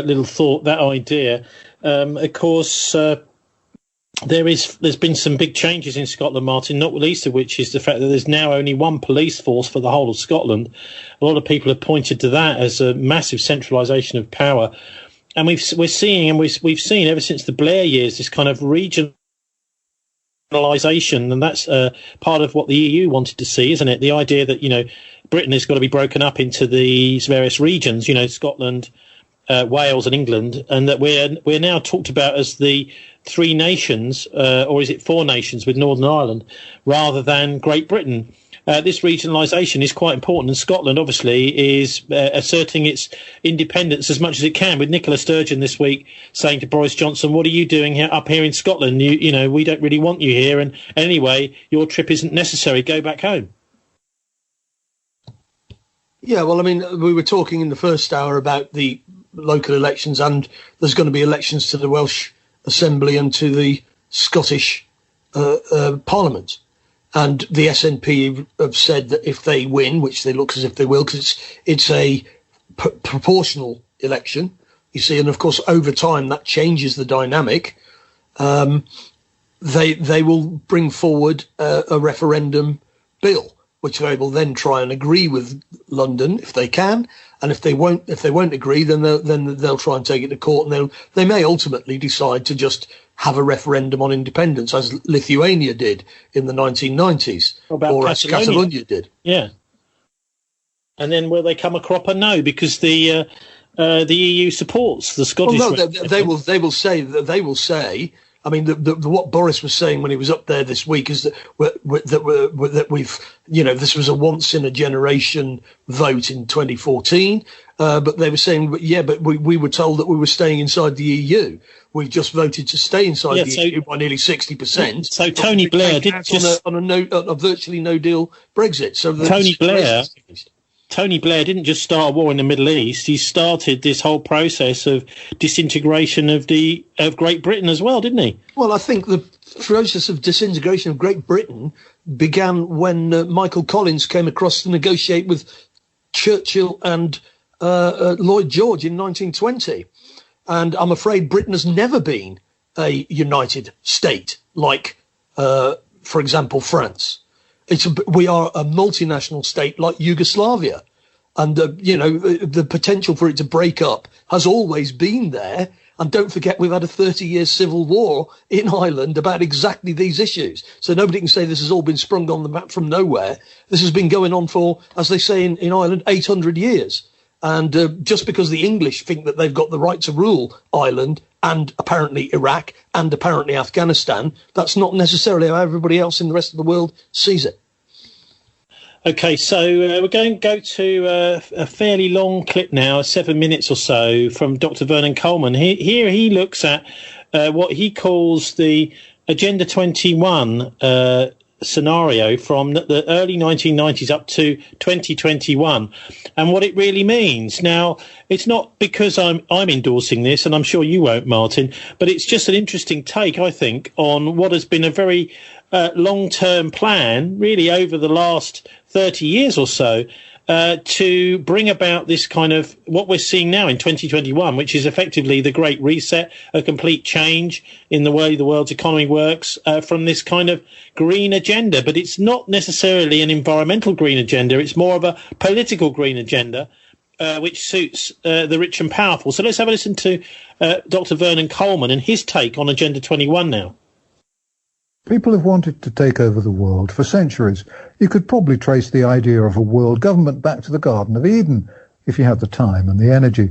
little thought, that idea. Of course, there's been some big changes in Scotland, Martin, not least of which is the fact that there's now only one police force for the whole of Scotland. A lot of people have pointed to that as a massive centralisation of power. And we've seen ever since the Blair years this kind of regionalisation, and that's part of what the EU wanted to see, isn't it? The idea that, Britain has got to be broken up into these various regions, Scotland, Wales and England, and that we're now talked about as the three nations, or is it four nations with Northern Ireland, rather than Great Britain. This regionalisation is quite important, and Scotland obviously is asserting its independence as much as it can, with Nicola Sturgeon this week saying to Boris Johnson, what are you doing up here in Scotland? We don't really want you here, and anyway, your trip isn't necessary, go back home. Yeah, well, I mean, we were talking in the first hour about the local elections, and there's going to be elections to the Welsh Assembly and to the Scottish Parliament. And the SNP have said that if they win, which they look as if they will, because it's a proportional election, you see, and of course over time that changes the dynamic. They will bring forward a referendum bill, which they will then try and agree with London if they can, and if they won't agree, then they'll try and take it to court, and they may ultimately decide to just have a referendum on independence, as Lithuania did in the 1990s, or as Catalonia did. Yeah, and then will they come a cropper? No, because the EU supports the Scottish. Well, no, they will say. I mean, what Boris was saying when he was up there this week is that we've, this was a once in a generation vote in 2014. But they were saying, but we were told that we were staying inside the EU. We've just voted to stay inside the EU by nearly 60%. So Tony Blair did on a virtually no deal Brexit. So Tony Blair didn't just start a war in the Middle East. He started this whole process of disintegration of Great Britain as well, didn't he? Well, I think the process of disintegration of Great Britain began when Michael Collins came across to negotiate with Churchill and Lloyd George in 1920. And I'm afraid Britain has never been a united state like, for example, France. We are a multinational state like Yugoslavia, and the potential for it to break up has always been there. And don't forget, we've had a 30-year civil war in Ireland about exactly these issues. So nobody can say this has all been sprung on the map from nowhere. This has been going on for, as they say in Ireland, 800 years. And just because the English think that they've got the right to rule Ireland and apparently Iraq and apparently Afghanistan. That's not necessarily how everybody else in the rest of the world sees it. Okay, so we're going to go to a fairly long clip now, 7 minutes or so, from Dr. Vernon Coleman. Here he looks at what he calls the Agenda 21 scenario from the early 1990s up to 2021 and what it really means. Now, it's not because I'm endorsing this, and I'm sure you won't, Martin, but it's just an interesting take, I think, on what has been a very long-term plan, really over the last 30 years or so, to bring about this kind of what we're seeing now in 2021, which is effectively the Great Reset, a complete change in the way the world's economy works from this kind of green agenda. But it's not necessarily an environmental green agenda. It's more of a political green agenda, which suits the rich and powerful. So let's have a listen to Dr. Vernon Coleman and his take on Agenda 21 now. People have wanted to take over the world for centuries. You could probably trace the idea of a world government back to the Garden of Eden, if you had the time and the energy.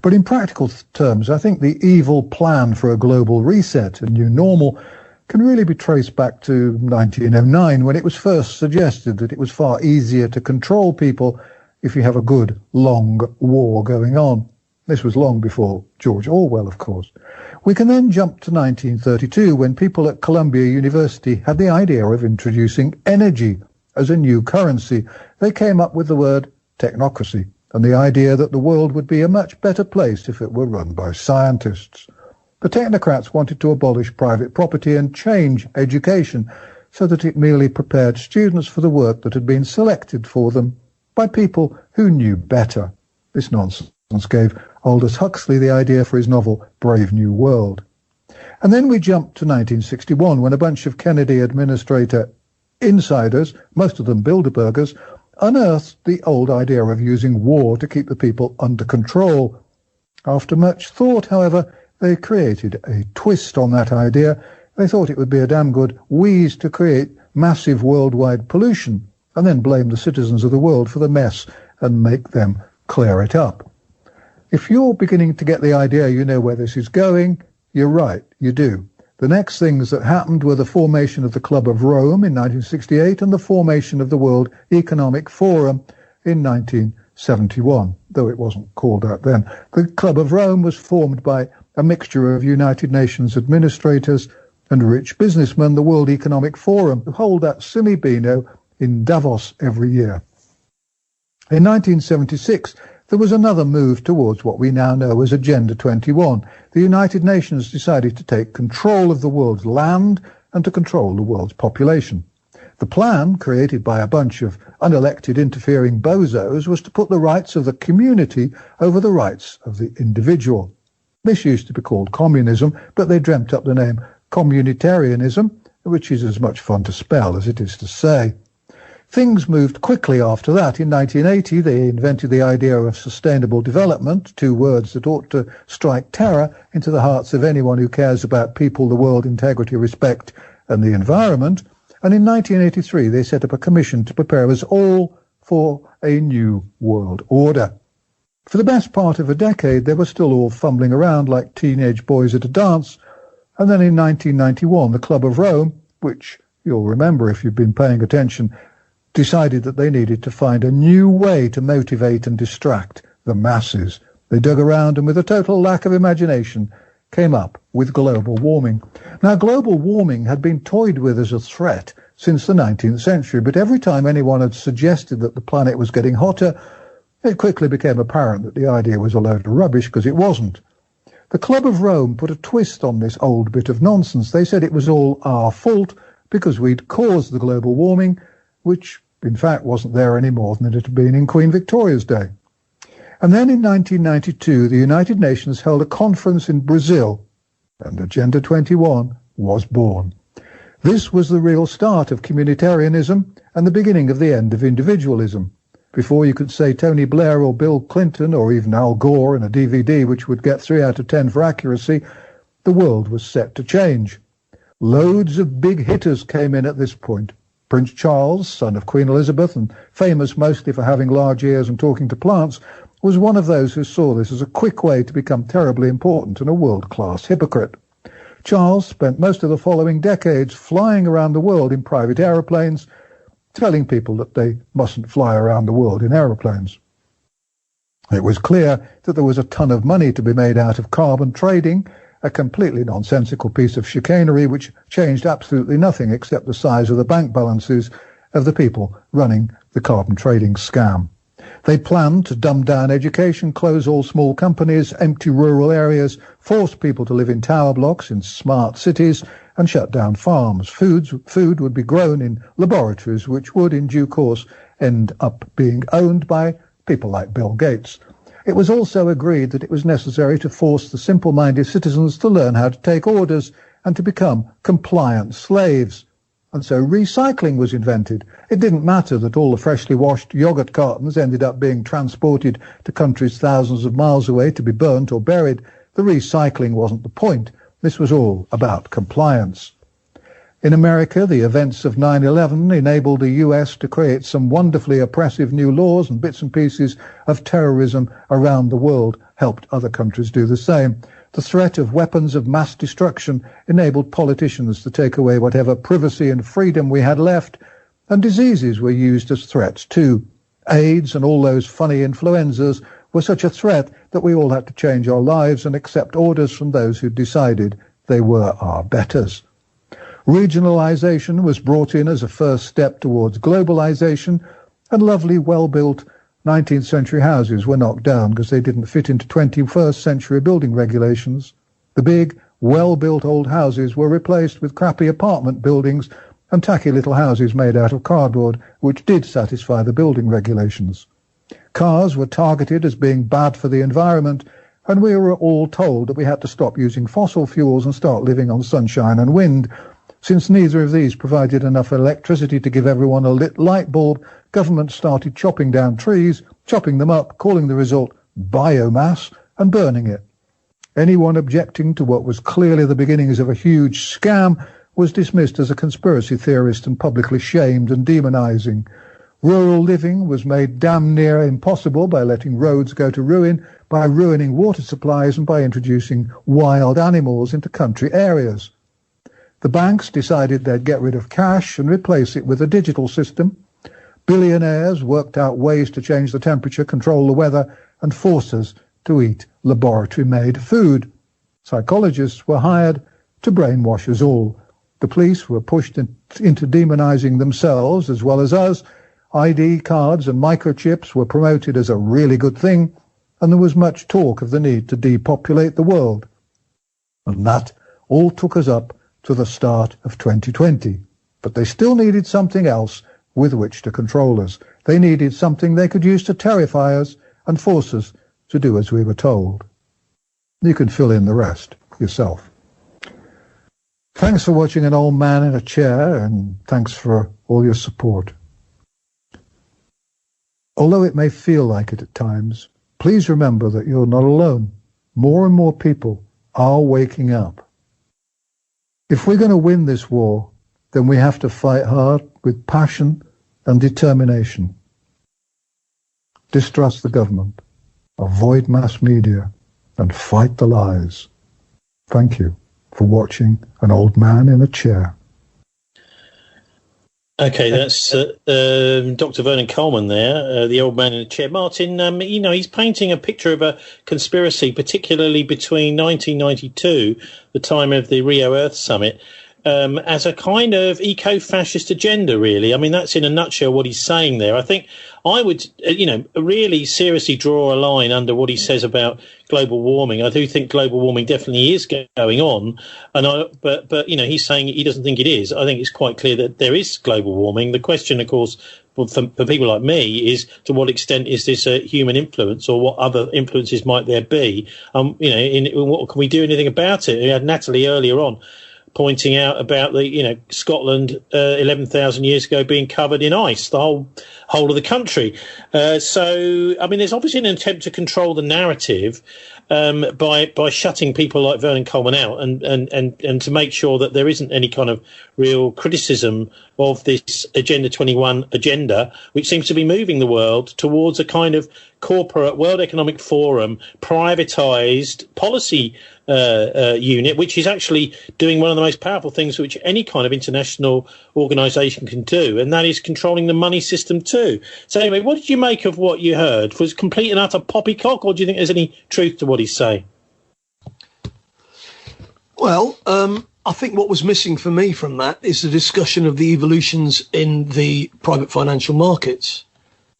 But in practical terms, I think the evil plan for a global reset, a new normal, can really be traced back to 1909, when it was first suggested that it was far easier to control people if you have a good, long war going on. This was long before George Orwell, of course. We can then jump to 1932, when people at Columbia University had the idea of introducing energy as a new currency. They came up with the word technocracy and the idea that the world would be a much better place if it were run by scientists. The technocrats wanted to abolish private property and change education so that it merely prepared students for the work that had been selected for them by people who knew better. This nonsense gave Aldous Huxley the idea for his novel Brave New World. And then we jump to 1961, when a bunch of Kennedy administrator insiders, most of them Bilderbergers, unearthed the old idea of using war to keep the people under control. After much thought, however, they created a twist on that idea. They thought it would be a damn good wheeze to create massive worldwide pollution and then blame the citizens of the world for the mess and make them clear it up. If you're beginning to get the idea you know where this is going, you're right, you do. The next things that happened were the formation of the Club of Rome in 1968 and the formation of the World Economic Forum in 1971, though it wasn't called that then. The Club of Rome was formed by a mixture of United Nations administrators and rich businessmen, the World Economic Forum, who hold that silly beano in Davos every year. In 1976, there was another move towards what we now know as Agenda 21. The United Nations decided to take control of the world's land and to control the world's population. The plan, created by a bunch of unelected interfering bozos, was to put the rights of the community over the rights of the individual. This used to be called communism, but they dreamt up the name communitarianism, which is as much fun to spell as it is to say. Things moved quickly after that. In 1980, they invented the idea of sustainable development, two words that ought to strike terror into the hearts of anyone who cares about people, the world, integrity, respect, and the environment. And in 1983, they set up a commission to prepare us all for a new world order. For the best part of a decade, they were still all fumbling around like teenage boys at a dance. And then in 1991, the Club of Rome, which you'll remember if you've been paying attention, decided that they needed to find a new way to motivate and distract the masses. They dug around and with a total lack of imagination came up with global warming. Now, global warming had been toyed with as a threat since the 19th century, but every time anyone had suggested that the planet was getting hotter, it quickly became apparent that the idea was a load of rubbish, because it wasn't. The Club of Rome put a twist on this old bit of nonsense. They said it was all our fault because we'd caused the global warming, which in fact wasn't there any more than it had been in Queen Victoria's day. And then in 1992, the United Nations held a conference in Brazil, and Agenda 21 was born. This was the real start of communitarianism and the beginning of the end of individualism. Before you could say Tony Blair or Bill Clinton or even Al Gore in a DVD which would get 3 out of 10 for accuracy, the world was set to change. Loads of big hitters came in at this point. Prince Charles, son of Queen Elizabeth and famous mostly for having large ears and talking to plants, was one of those who saw this as a quick way to become terribly important and a world-class hypocrite. Charles spent most of the following decades flying around the world in private aeroplanes, telling people that they mustn't fly around the world in aeroplanes. It was clear that there was a ton of money to be made out of carbon trading, a completely nonsensical piece of chicanery which changed absolutely nothing except the size of the bank balances of the people running the carbon trading scam. They planned to dumb down education, close all small companies, empty rural areas, force people to live in tower blocks in smart cities, and shut down farms. Food would be grown in laboratories, which would, in due course, end up being owned by people like Bill Gates. It was also agreed that it was necessary to force the simple-minded citizens to learn how to take orders and to become compliant slaves. And so recycling was invented. It didn't matter that all the freshly washed yogurt cartons ended up being transported to countries thousands of miles away to be burnt or buried. The recycling wasn't the point. This was all about compliance. In America, the events of 9/11 enabled the US to create some wonderfully oppressive new laws, and bits and pieces of terrorism around the world helped other countries do the same. The threat of weapons of mass destruction enabled politicians to take away whatever privacy and freedom we had left, and diseases were used as threats too. AIDS and all those funny influenzas were such a threat that we all had to change our lives and accept orders from those who decided they were our betters. Regionalization was brought in as a first step towards globalization, and lovely, well-built 19th century houses were knocked down because they didn't fit into 21st century building regulations. The big, well-built old houses were replaced with crappy apartment buildings and tacky little houses made out of cardboard, which did satisfy the building regulations. Cars were targeted as being bad for the environment, and we were all told that we had to stop using fossil fuels and start living on sunshine and wind. Since neither of these provided enough electricity to give everyone a lit light bulb, government started chopping down trees, chopping them up, calling the result biomass, and burning it. Anyone objecting to what was clearly the beginnings of a huge scam was dismissed as a conspiracy theorist and publicly shamed and demonizing. Rural living was made damn near impossible by letting roads go to ruin, by ruining water supplies, and by introducing wild animals into country areas. The banks decided they'd get rid of cash and replace it with a digital system. Billionaires worked out ways to change the temperature, control the weather, and force us to eat laboratory-made food. Psychologists were hired to brainwash us all. The police were pushed into demonizing themselves as well as us. ID cards and microchips were promoted as a really good thing, and there was much talk of the need to depopulate the world. And that all took us up to the start of 2020. But they still needed something else with which to control us. They needed something they could use to terrify us and force us to do as we were told. You can fill in the rest yourself. Thanks for watching An Old Man in a Chair, and thanks for all your support. Although it may feel like it at times, please remember that you're not alone. More and more people are waking up. If we're going to win this war, then we have to fight hard with passion and determination. Distrust the government, avoid mass media, and fight the lies. Thank you for watching An Old Man in a Chair. Okay, that's Dr. Vernon Coleman there, the old man in a chair. Martin, he's painting a picture of a conspiracy, particularly between 1992, the time of the Rio Earth Summit, as a kind of eco-fascist agenda, really. I mean, that's in a nutshell what he's saying there. I think I would, really seriously draw a line under what he says about global warming. I do think global warming definitely is going on, but he's saying he doesn't think it is. I think it's quite clear that there is global warming. The question, of course, for people like me, is to what extent is this a human influence, or what other influences might there be? What can we do anything about it? We had Natalie earlier on pointing out about Scotland 11,000 years ago being covered in ice, the whole of the country. So I mean, there's obviously an attempt to control the narrative by shutting people like Vernon Coleman out, and to make sure that there isn't any kind of real criticism of this Agenda 21 agenda, which seems to be moving the world towards a kind of corporate World Economic Forum privatised policy unit, which is actually doing one of the most powerful things which any kind of international organisation can do, and that is controlling the money system too. So anyway, what did you make of what you heard? Was it complete and utter poppycock, or do you think there's any truth to what he's saying? Well, I think what was missing for me from that is the discussion of the evolutions in the private financial markets,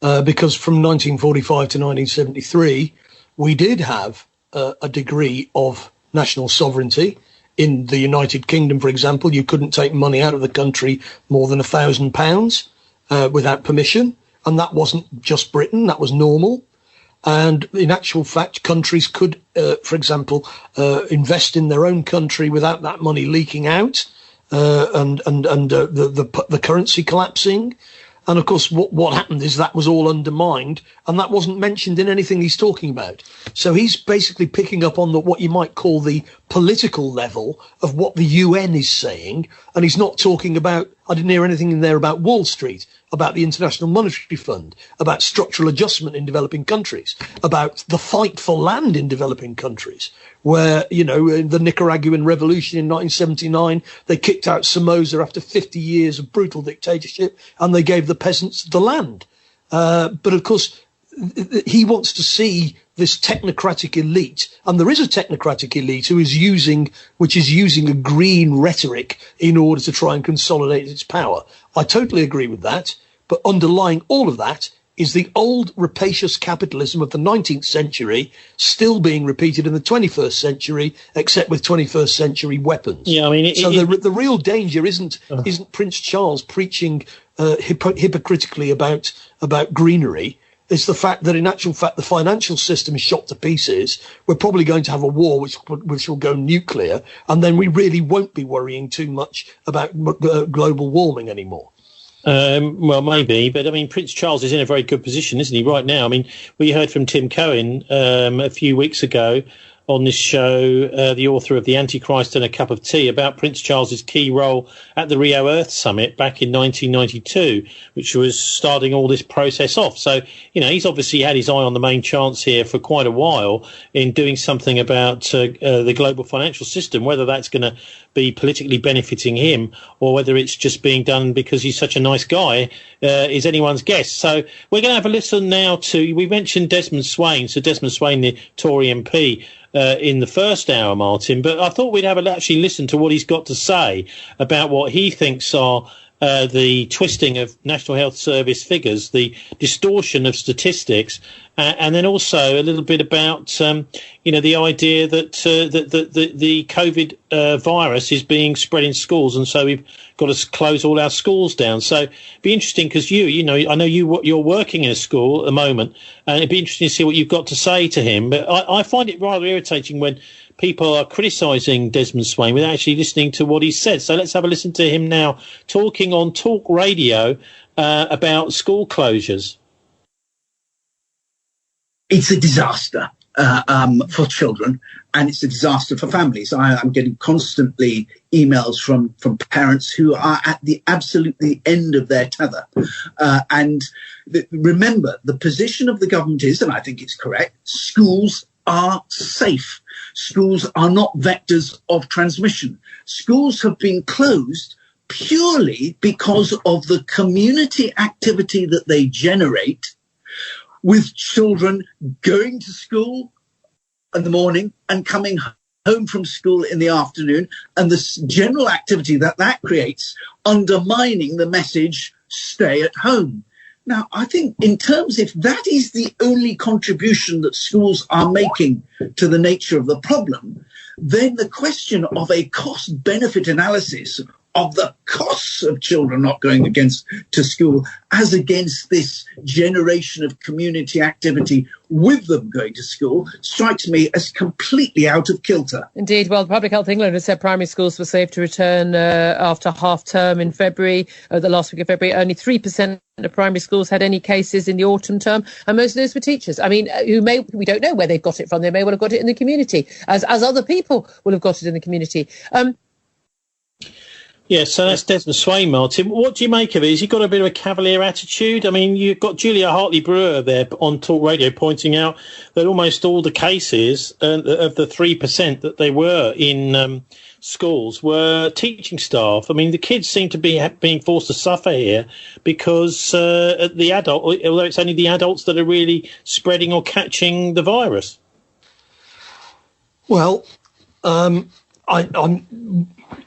because from 1945 to 1973, we did have a degree of national sovereignty. In the United Kingdom, for example, you couldn't take money out of the country more than £1,000 without permission. And that wasn't just Britain, that was normal. And in actual fact, countries could, for example, invest in their own country without that money leaking out and the currency collapsing. And of course, what happened is that was all undermined, and that wasn't mentioned in anything he's talking about. So he's basically picking up on what you might call the political level of what the UN is saying, and he's not talking about, I didn't hear anything in there about Wall Street, about the International Monetary Fund, about structural adjustment in developing countries, about the fight for land in developing countries, where, you know, in the Nicaraguan Revolution in 1979, they kicked out Somoza after 50 years of brutal dictatorship, and they gave the peasants the land. But of course, he wants to see this technocratic elite, and there is a technocratic elite which is using a green rhetoric in order to try and consolidate its power. I totally agree with that, but underlying all of that is the old rapacious capitalism of the 19th century still being repeated in the 21st century, except with 21st century weapons. Yeah, I mean, the real danger isn't Prince Charles preaching hypocritically about greenery. It's the fact that, in actual fact, the financial system is shot to pieces. We're probably going to have a war which will go nuclear, and then we really won't be worrying too much about global warming anymore. Well, maybe, but I mean, Prince Charles is in a very good position, isn't he, right now? I mean, we heard from Tim Cohen a few weeks ago on this show, the author of The Antichrist and a Cup of Tea, about Prince Charles's key role at the Rio Earth Summit back in 1992, which was starting all this process off. So, you know, he's obviously had his eye on the main chance here for quite a while in doing something about the global financial system, whether that's going to be politically benefiting him or whether it's just being done because he's such a nice guy is anyone's guess. So we're going to have a listen now to, we mentioned Desmond Swayne, so Desmond Swayne, the Tory MP, in the first hour, Martin, but I thought we'd actually listen to what he's got to say about what he thinks are the twisting of National Health Service figures, the distortion of statistics, and then also a little bit about, the idea that the COVID virus is being spread in schools, and so we've got to close all our schools down. So it'd be interesting because I know you're working in a school at the moment, and it'd be interesting to see what you've got to say to him. But I find it rather irritating when people are criticising Desmond Swayne without actually listening to what he said. So let's have a listen to him now talking on Talk Radio about school closures. It's a disaster for children, and it's a disaster for families. I'm getting constantly emails from parents who are at the absolutely end of their tether. Remember, the position of the government is, and I think it's correct, schools are safe. Schools are not vectors of transmission. Schools have been closed purely because of the community activity that they generate, with children going to school in the morning and coming home from school in the afternoon, and the general activity that creates undermining the message, stay at home. Now, I think in terms, if that is the only contribution that schools are making to the nature of the problem, then the question of a cost-benefit analysis of the costs of children not going to school as against this generation of community activity with them going to school strikes me as completely out of kilter. Indeed. Well, Public Health England has said primary schools were safe to return after half term in February, the last week of February. Only 3% of primary schools had any cases in the autumn term, and most of those were teachers. I mean, we don't know where they've got it from. They may well have got it in the community, as other people will have got it in the community. Yeah, so that's Desmond Swain, Martin. What do you make of it? Has he got a bit of a cavalier attitude? I mean, you've got Julia Hartley-Brewer there on Talk Radio pointing out that almost all the cases of the 3% that they were in schools were teaching staff. I mean, the kids seem to be being forced to suffer here because although it's only the adults that are really spreading or catching the virus. Well,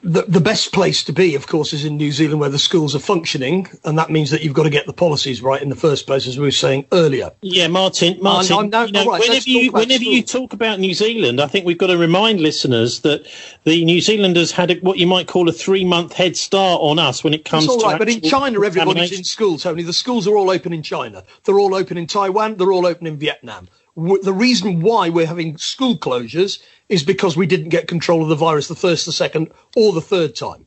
the best place to be, of course, is in New Zealand, where the schools are functioning, and that means that you've got to get the policies right in the first place, as we were saying earlier. Yeah, Martin. Whenever you talk about New Zealand, I think we've got to remind listeners that the New Zealanders had what you might call a 3-month head start on us when it comes to. That's all right, but in China, everybody's in school, Tony. The schools are all open in China. They're all open in Taiwan. They're all open in Vietnam. The reason why we're having school closures is because we didn't get control of the virus the first, the second, or the third time.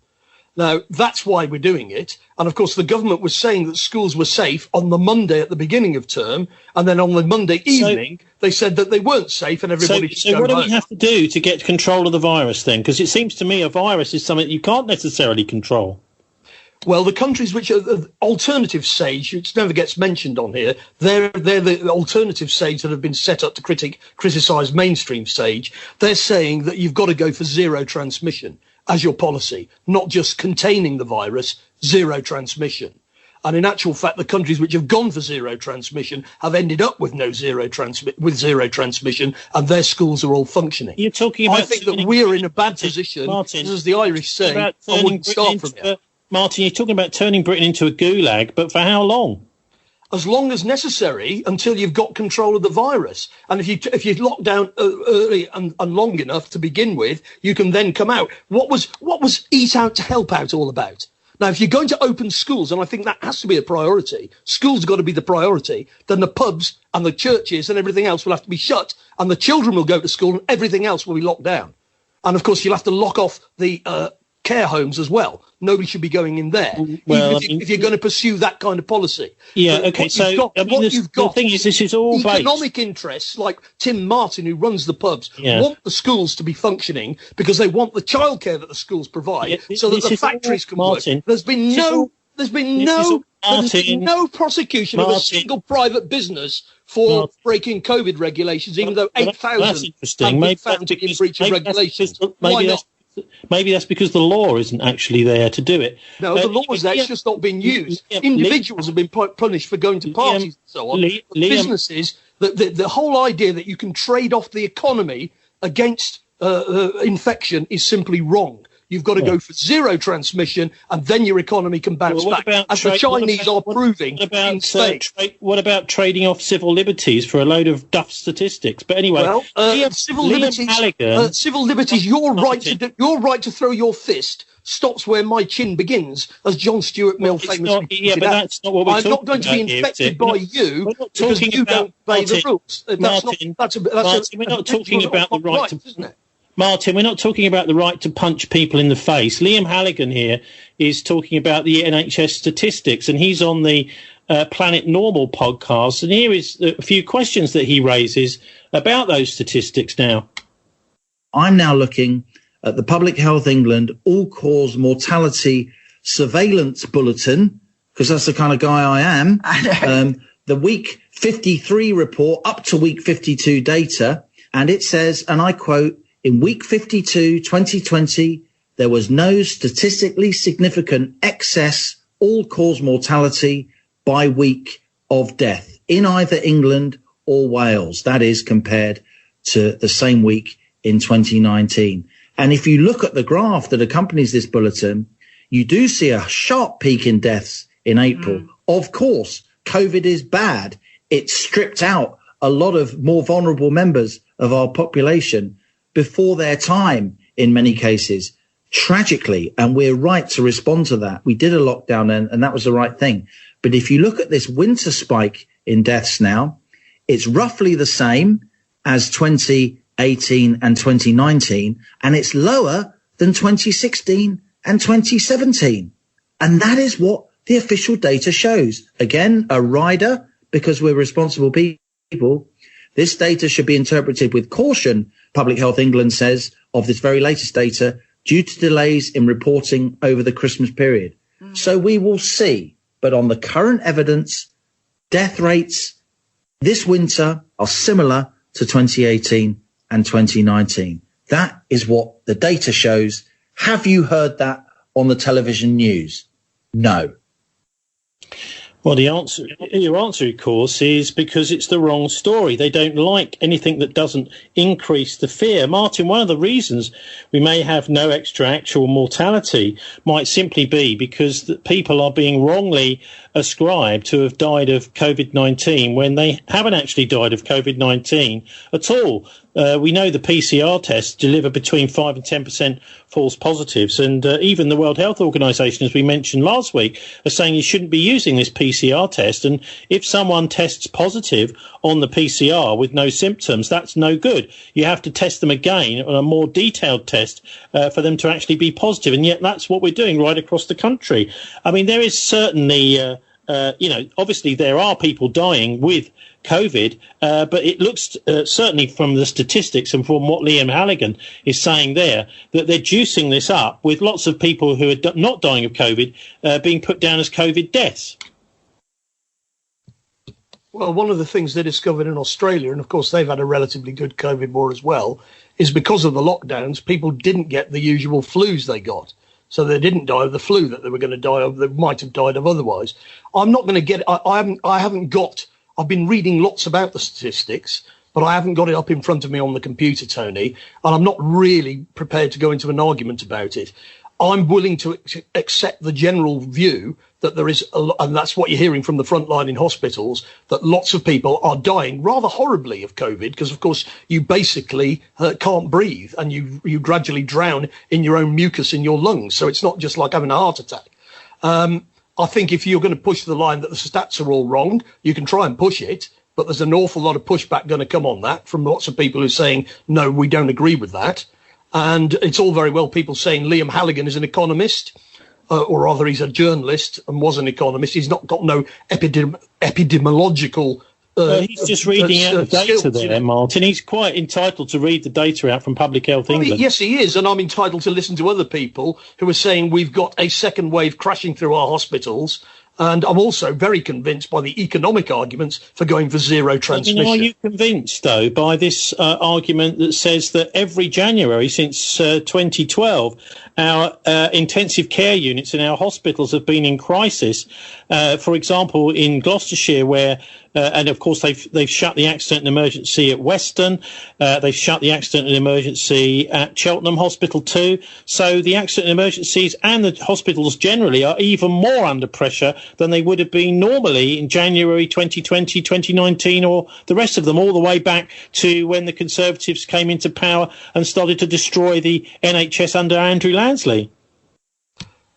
Now, that's why we're doing it. And, of course, the government was saying that schools were safe on the Monday at the beginning of term, and then on the Monday evening, they said that they weren't safe and everybody should go home. So what do we have to do to get control of the virus, then? Because it seems to me a virus is something you can't necessarily control. Well, the countries which are the alternative stage, which never gets mentioned on here, they're the alternative stage that have been set up to criticise mainstream stage. They're saying that you've got to go for zero transmission as your policy, not just containing the virus, zero transmission. And in actual fact, the countries which have gone for zero transmission have ended up with zero transmission, and their schools are all functioning. You're talking about. I think that we're in a bad position, Martin, as the Irish say. I wouldn't start from here. Martin, you're talking about turning Britain into a gulag, but for how long? As long as necessary until you've got control of the virus. And if you lock down early and long enough to begin with, you can then come out. What was Eat Out to Help Out all about? Now, if you're going to open schools, and I think that has to be a priority, schools have got to be the priority, then the pubs and the churches and everything else will have to be shut, and the children will go to school and everything else will be locked down. And, of course, you'll have to lock off the care homes as well. Nobody should be going in there, well, if you're going to pursue that kind of policy. Yeah, okay. So the thing is, this is all economic interests, like Tim Martin, who runs the pubs, want the schools to be functioning because they want the childcare that the schools provide, so that the factories can work. There's been no prosecution of a single private business for breaking COVID regulations, even though 8,000 have been found to be in breach of regulations. Why not? Maybe that's because the law isn't actually there to do it. No, the law is there. It's just not been used. Individuals have been punished for going to parties and so on. Businesses, the whole idea that you can trade off the economy against infection is simply wrong. You've got to go for zero transmission, and then your economy can bounce back, as the Chinese are proving in Spain. What about trading off civil liberties for a load of duff statistics? But anyway, civil liberties. Your right to throw your fist stops where my chin begins, as John Stuart Mill famously pointed out. That's not what we're talking about. I'm not going to be infected by you because you don't obey the rules. We're not talking about the right to, isn't it? Martin, we're not talking about the right to punch people in the face. Liam Halligan here is talking about the NHS statistics, and he's on the Planet Normal podcast. And here is a few questions that he raises about those statistics now. I'm now looking at the Public Health England all-cause mortality surveillance bulletin, because that's the kind of guy I am. The week 53 report up to week 52 data, and it says, and I quote, in week 52, 2020, there was no statistically significant excess all-cause mortality by week of death in either England or Wales. That is compared to the same week in 2019. And if you look at the graph that accompanies this bulletin, you do see a sharp peak in deaths in April. Of course, COVID is bad. It stripped out a lot of more vulnerable members of our population before their time in many cases, tragically, and we're right to respond to that. We did a lockdown and that was the right thing. But if you look at this winter spike in deaths now, it's roughly the same as 2018 and 2019, and it's lower than 2016 and 2017. And that is what the official data shows. Again, a rider, because we're responsible people. This data should be interpreted with caution, Public Health England says, of this very latest data, due to delays in reporting over the Christmas period. So we will see. But on the current evidence, death rates this winter are similar to 2018 and 2019. That is what the data shows. Have you heard that on the television news? No. Well, your answer, of course, is because it's the wrong story. They don't like anything that doesn't increase the fear. Martin, one of the reasons we may have no extra actual mortality might simply be because people are being wrongly ascribed to have died of COVID-19 when they haven't actually died of COVID-19 at all. We know the PCR tests deliver between 5 and 10% false positives. And even the World Health Organization, as we mentioned last week, are saying you shouldn't be using this PCR test. And if someone tests positive on the PCR with no symptoms, that's no good. You have to test them again on a more detailed test for them to actually be positive. And yet that's what we're doing right across the country. I mean, there is certainly, obviously there are people dying with COVID, but it looks certainly from the statistics and from what Liam Halligan is saying there, that they're juicing this up with lots of people who are not dying of COVID being put down as COVID deaths. Well, one of the things they discovered in Australia, and of course they've had a relatively good COVID war as well, is because of the lockdowns, people didn't get the usual flus they got. So they didn't die of the flu that they were going to die of, they might have died of otherwise. I'm not going to get, I've been reading lots about the statistics, but I haven't got it up in front of me on the computer, Tony, and I'm not really prepared to go into an argument about it. I'm willing to accept the general view that there is, and that's what you're hearing from the front line in hospitals, that lots of people are dying rather horribly of COVID because, of course, you basically can't breathe and you gradually drown in your own mucus in your lungs. So it's not just like having a heart attack. I think if you're going to push the line that the stats are all wrong, you can try and push it, but there's an awful lot of pushback going to come on that from lots of people who are saying, no, we don't agree with that. And it's all very well people saying Liam Halligan is an economist, or rather he's a journalist and was an economist. He's not got no epidemiological he's just reading out the data there, Martin. He's quite entitled to read the data out from Public Health England. Yes, he is, and I'm entitled to listen to other people who are saying we've got a second wave crashing through our hospitals. And I'm also very convinced by the economic arguments for going for zero transmission. Are you convinced, though, by this argument that says that every January since 2012, our intensive care units in our hospitals have been in crisis? For example, in Gloucestershire, where and of course they've shut the accident and emergency at Weston. They've shut the accident and emergency at Cheltenham Hospital too. So the accident and emergencies and the hospitals generally are even more under pressure than they would have been normally in January 2020, 2019, or the rest of them, all the way back to when the Conservatives came into power and started to destroy the NHS under Andrew Lansley.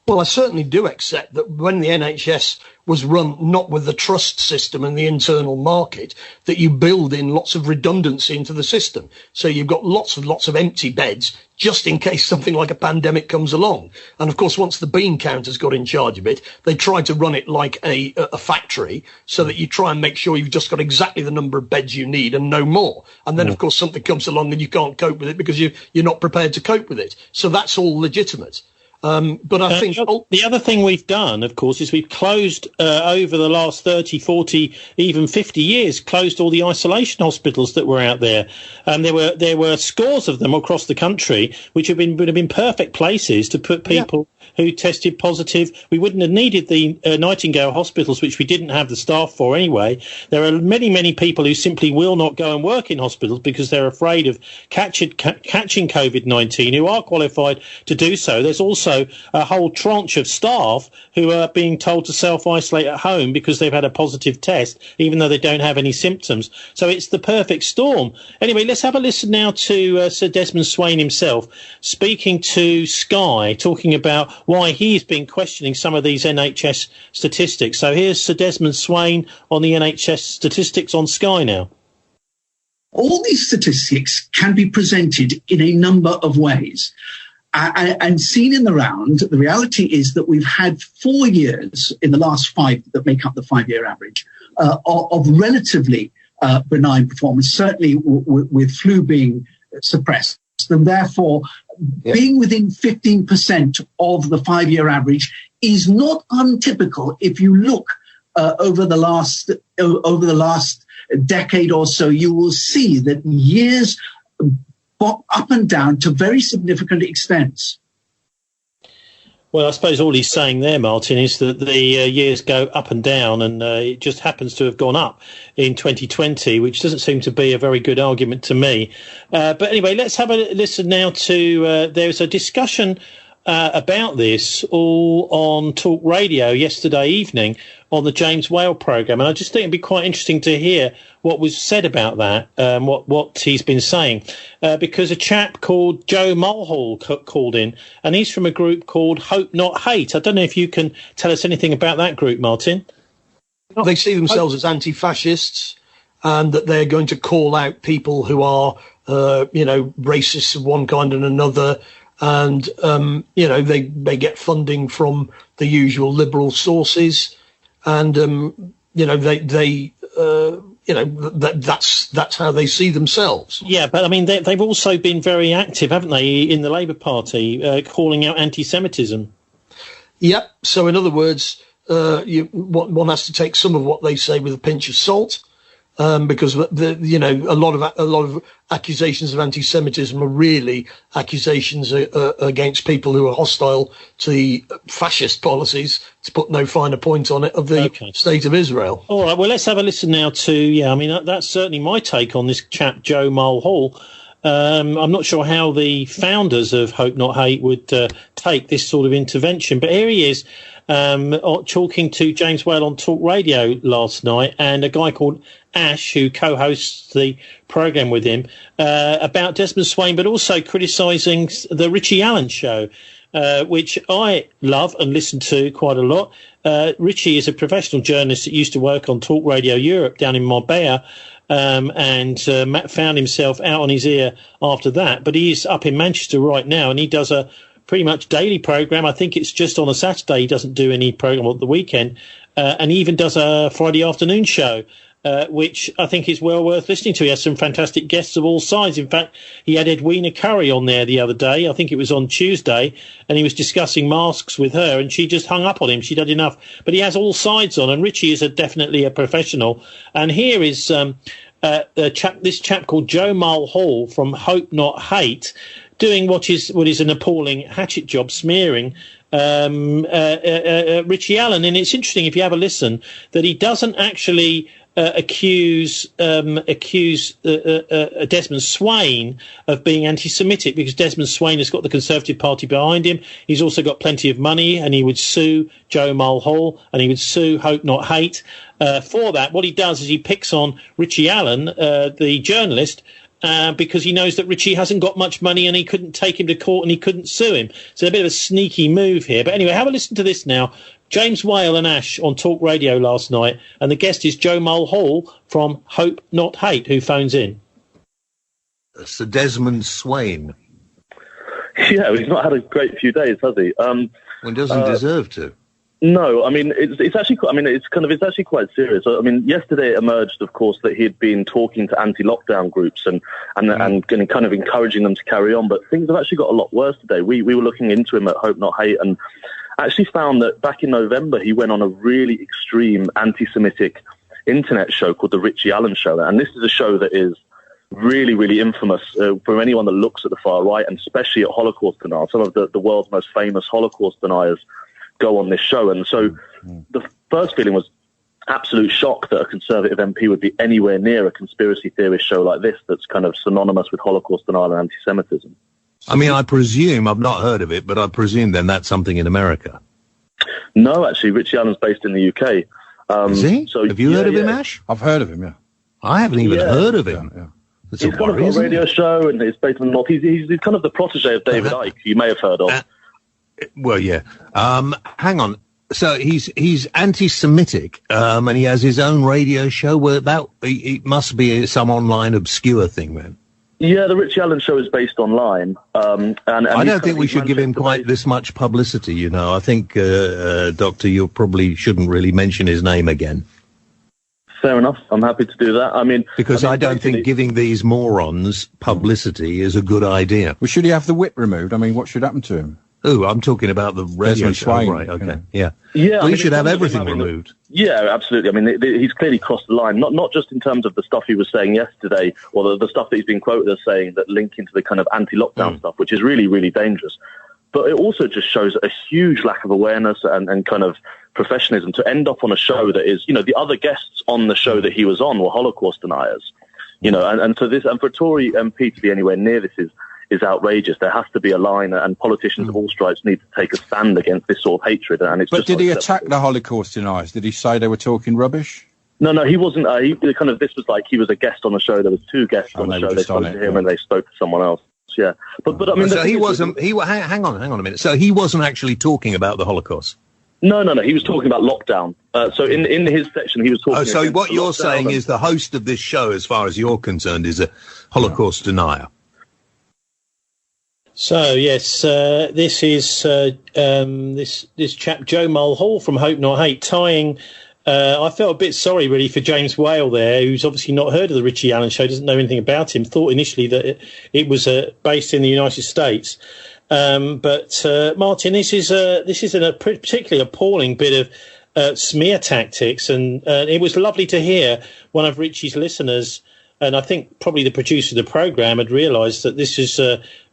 Well, I certainly do accept that when the NHS was run not with the trust system and the internal market, that you build in lots of redundancy into the system. So you've got lots of empty beds just in case something like a pandemic comes along. And of course, once the bean counters got in charge of it, they tried to run it like a factory so that you try and make sure you've just got exactly the number of beds you need and no more. And then, of course, something comes along and you can't cope with it because you're not prepared to cope with it. So that's all legitimate. But I think the other thing we've done, of course, is we've closed over the last 30, 40, even 50 years, closed all the isolation hospitals that were out there. There were scores of them across the country, which would have been perfect places to put people who tested positive. We wouldn't have needed the Nightingale hospitals, which we didn't have the staff for anyway. There are many, many people who simply will not go and work in hospitals because they're afraid of catching COVID-19, who are qualified to do so. There's also a whole tranche of staff who are being told to self-isolate at home because they've had a positive test, even though they don't have any symptoms. So it's the perfect storm. Anyway, let's have a listen now to Sir Desmond Swayne himself speaking to Sky, talking about why he's been questioning some of these NHS statistics. So here's Sir Desmond Swayne on the NHS statistics on Sky now. All these statistics can be presented in a number of ways. And seen in the round, the reality is that we've had 4 years in the last 5 that make up the 5-year average of relatively benign performance, certainly with flu being suppressed. and therefore being within 15% of the 5-year average is not untypical if you look over the last decade or so. You will see that years pop up and down to very significant extents. Well, I suppose all he's saying there, Martin, is that the years go up and down, and it just happens to have gone up in 2020, which doesn't seem to be a very good argument to me. But anyway, let's have a listen now to, there's a discussion about this all on Talk Radio yesterday evening on the James Whale programme, and I just think it'd be quite interesting to hear what was said about that, what he's been saying, because a chap called Joe Mulhall called in, and he's from a group called Hope Not Hate. I don't know if you can tell us anything about that group, Martin. They see themselves as anti-fascists, and that they're going to call out people who are, racists of one kind and another, and they get funding from the usual liberal sources, and that's how they see themselves. Yeah, but I mean they've also been very active, haven't they, in the Labour Party, calling out anti-Semitism. Yep. So in other words, one has to take some of what they say with a pinch of salt. Because a lot of accusations of anti-Semitism are really accusations against people who are hostile to the fascist policies, to put no finer point on it, of the State of Israel. All right, well, let's have a listen now to, that's certainly my take on this chap, Joe Mulhall. I'm not sure how the founders of Hope Not Hate would take this sort of intervention, but here he is talking to James Whale on Talk Radio last night, and a guy called Ash, who co-hosts the programme with him, about Desmond Swayne, but also criticising the Richie Allen show, which I love and listen to quite a lot. Richie is a professional journalist that used to work on Talk Radio Europe down in Marbella, and found himself out on his ear after that. But he's up in Manchester right now, and he does a pretty much daily programme. I think it's just on a Saturday. He doesn't do any programme on the weekend. And he even does a Friday afternoon show, which I think is well worth listening to. He has some fantastic guests of all sides. In fact, he had Edwina Curry on there the other day. I think it was on Tuesday, and he was discussing masks with her, and she just hung up on him. She'd had enough. But he has all sides on, and Richie is definitely a professional. And here is this chap called Joe Mulhall from Hope Not Hate, doing what is an appalling hatchet job, smearing Richie Allen. And it's interesting, if you have a listen, that he doesn't actually accuse Desmond Swayne of being anti-Semitic, because Desmond Swayne has got the Conservative Party behind him. He's also got plenty of money, and he would sue Joe Mulhall, and he would sue Hope Not Hate for that. What he does is he picks on Richie Allen, the journalist, because he knows that Richie hasn't got much money and he couldn't take him to court and he couldn't sue him. So a bit of a sneaky move here. But anyway, have a listen to this now. James Whale and Ash on Talk Radio last night, and the guest is Joe Mulhall from Hope Not Hate, who phones in. Sir Desmond Swayne. Yeah, he's not had a great few days, has he? Well, he doesn't deserve to. No, I mean, it's actually quite serious. I mean, yesterday it emerged, of course, that he had been talking to anti-lockdown groups and kind of encouraging them to carry on. But things have actually got a lot worse today. We were looking into him at Hope Not Hate and actually found that back in November he went on a really extreme anti-Semitic internet show called the Richie Allen Show. And this is a show that is really, really infamous for anyone that looks at the far right, and especially at Holocaust denial. Some of the world's most famous Holocaust deniers go on this show. And so the first feeling was absolute shock that a Conservative MP would be anywhere near a conspiracy theorist show like this that's kind of synonymous with Holocaust denial and anti-Semitism. I mean, I presume, I've not heard of it, but I presume then that's something in America. No, actually, Richie Allen's based in the UK. Is he? So, have you heard of him, Ash? I've heard of him, yeah. I haven't even heard of him. Yeah. He's got a radio show, and it's based in the North. He's kind of the protege of David Icke, you may have heard of. Well, yeah. Hang on. So he's anti-Semitic, and he has his own radio show. Where it must be some online obscure thing, then. Yeah, the Richie Allen Show is based online. And I don't think we should give him quite this much publicity. You know, I think, Doctor, you probably shouldn't really mention his name again. Fair enough. I'm happy to do that. I mean, because I don't think giving these morons publicity is a good idea. Well, should he have the whip removed? I mean, what should happen to him? Oh, I'm talking about the radio show. Swain, right, okay. Yeah. Well, he should have everything removed. Yeah, absolutely. I mean, he's clearly crossed the line, not just in terms of the stuff he was saying yesterday, or the stuff that he's been quoted as saying that link into the kind of anti-lockdown stuff, which is really, really dangerous. But it also just shows a huge lack of awareness and kind of professionalism to end up on a show that is, the other guests on the show that he was on were Holocaust deniers, and so this, and for a Tory MP to be anywhere near this is outrageous. There has to be a line, and politicians of all stripes need to take a stand against this sort of hatred. And it's. But did he attack the Holocaust deniers? Did he say they were talking rubbish? No, he wasn't. This was like he was a guest on the show. There was two guests on the show. They spoke to him and they spoke to someone else. Yeah, but I mean, so he wasn't. Hang on a minute. So he wasn't actually talking about the Holocaust. No. He was talking about lockdown. So in his section, he was talking. Oh, so what you're saying is the host of this show, as far as you're concerned, is a Holocaust denier. So yes, this is this chap Joe Mulhall from Hope Not Hate tying. I felt a bit sorry really for James Whale there, who's obviously not heard of the Richie Allen show, doesn't know anything about him. Thought initially that it was based in the United States, but Martin, this is a particularly appalling bit of smear tactics, and it was lovely to hear one of Richie's listeners. And I think probably the producer of the programme had realised that this is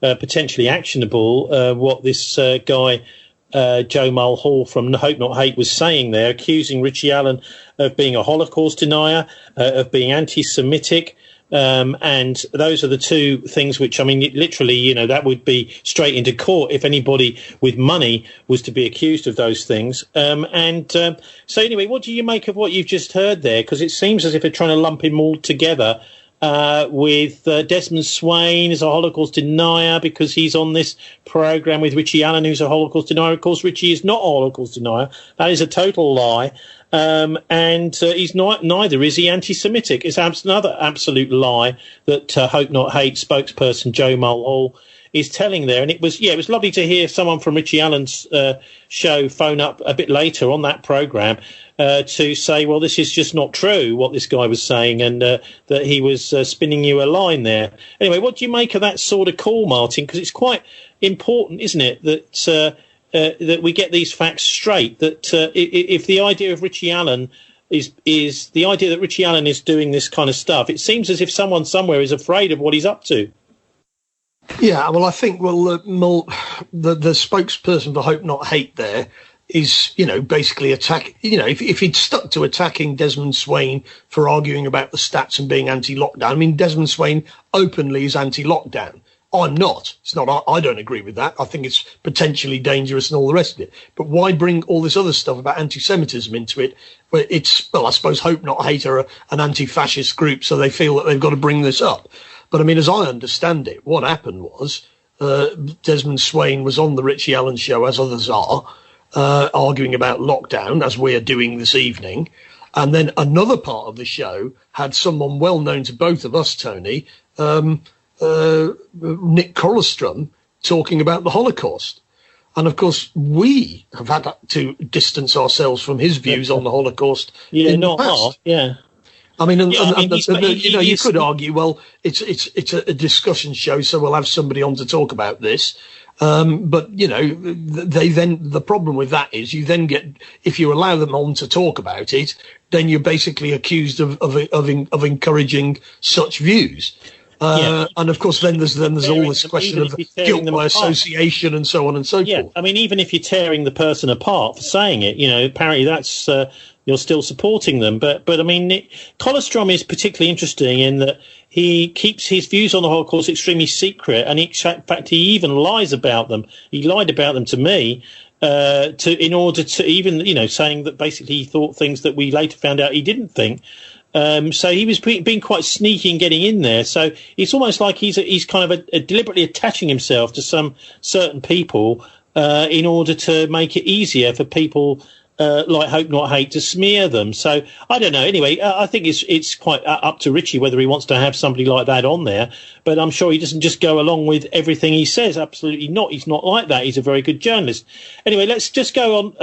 potentially actionable, what this guy, Joe Mulhall from Hope Not Hate, was saying there, accusing Richie Allen of being a Holocaust denier, of being anti-Semitic. And those are the two things which, I mean, literally, that would be straight into court if anybody with money was to be accused of those things. So anyway, what do you make of what you've just heard there? Because it seems as if they're trying to lump him all together with Desmond Swain as a Holocaust denier because he's on this programme with Richie Allen, who's a Holocaust denier. Of course, Richie is not a Holocaust denier. That is a total lie. And he's not. Neither is he anti-Semitic. It's another absolute lie that Hope Not Hate spokesperson Joe Mulhall is telling there. And it was lovely to hear someone from Richie Allen's show phone up a bit later on that programme to say, well, this is just not true, what this guy was saying, and that he was spinning you a line there. Anyway, what do you make of that sort of call, Martin? Because it's quite important, isn't it, that we get these facts straight, that if the idea of Richie Allen is the idea that Richie Allen is doing this kind of stuff, it seems as if someone somewhere is afraid of what he's up to. Yeah, well, I think, the spokesperson for Hope Not Hate there is, basically if he'd stuck to attacking Desmond Swain for arguing about the stats and being anti-lockdown, I mean, Desmond Swain openly is anti-lockdown. I'm not. It's not. I don't agree with that. I think it's potentially dangerous and all the rest of it. But why bring all this other stuff about anti-Semitism into it? Where I suppose Hope Not Hate are an anti-fascist group, so they feel that they've got to bring this up. But I mean, as I understand it, what happened was Desmond Swain was on the Richie Allen show, as others are, arguing about lockdown, as we are doing this evening. And then another part of the show had someone well known to both of us, Tony, Nick Colostrum, talking about the Holocaust. And of course, we have had to distance ourselves from his views on the Holocaust. Yeah, not hard. Yeah. I mean, you could argue, well, it's a discussion show, so we'll have somebody on to talk about this. But the problem with that is you then get, if you allow them on to talk about it, then you're basically accused of encouraging such views. And of course, then there's all this question of guilt by association and so on and so forth. I mean, even if you're tearing the person apart for saying it, apparently that's you're still supporting them. But I mean, Colostrum is particularly interesting in that he keeps his views on the Holocaust extremely secret, and in fact, he even lies about them. He lied about them to me. In order to even, saying that basically he thought things that we later found out he didn't think. So he was being quite sneaky in getting in there. So it's almost like he's kind of deliberately attaching himself to some certain people in order to make it easier for people like Hope Not Hate to smear them. So I don't know. Anyway, I think it's quite up to Richie whether he wants to have somebody like that on there. But I'm sure he doesn't just go along with everything he says. Absolutely not. He's not like that. He's a very good journalist. Anyway, let's just go on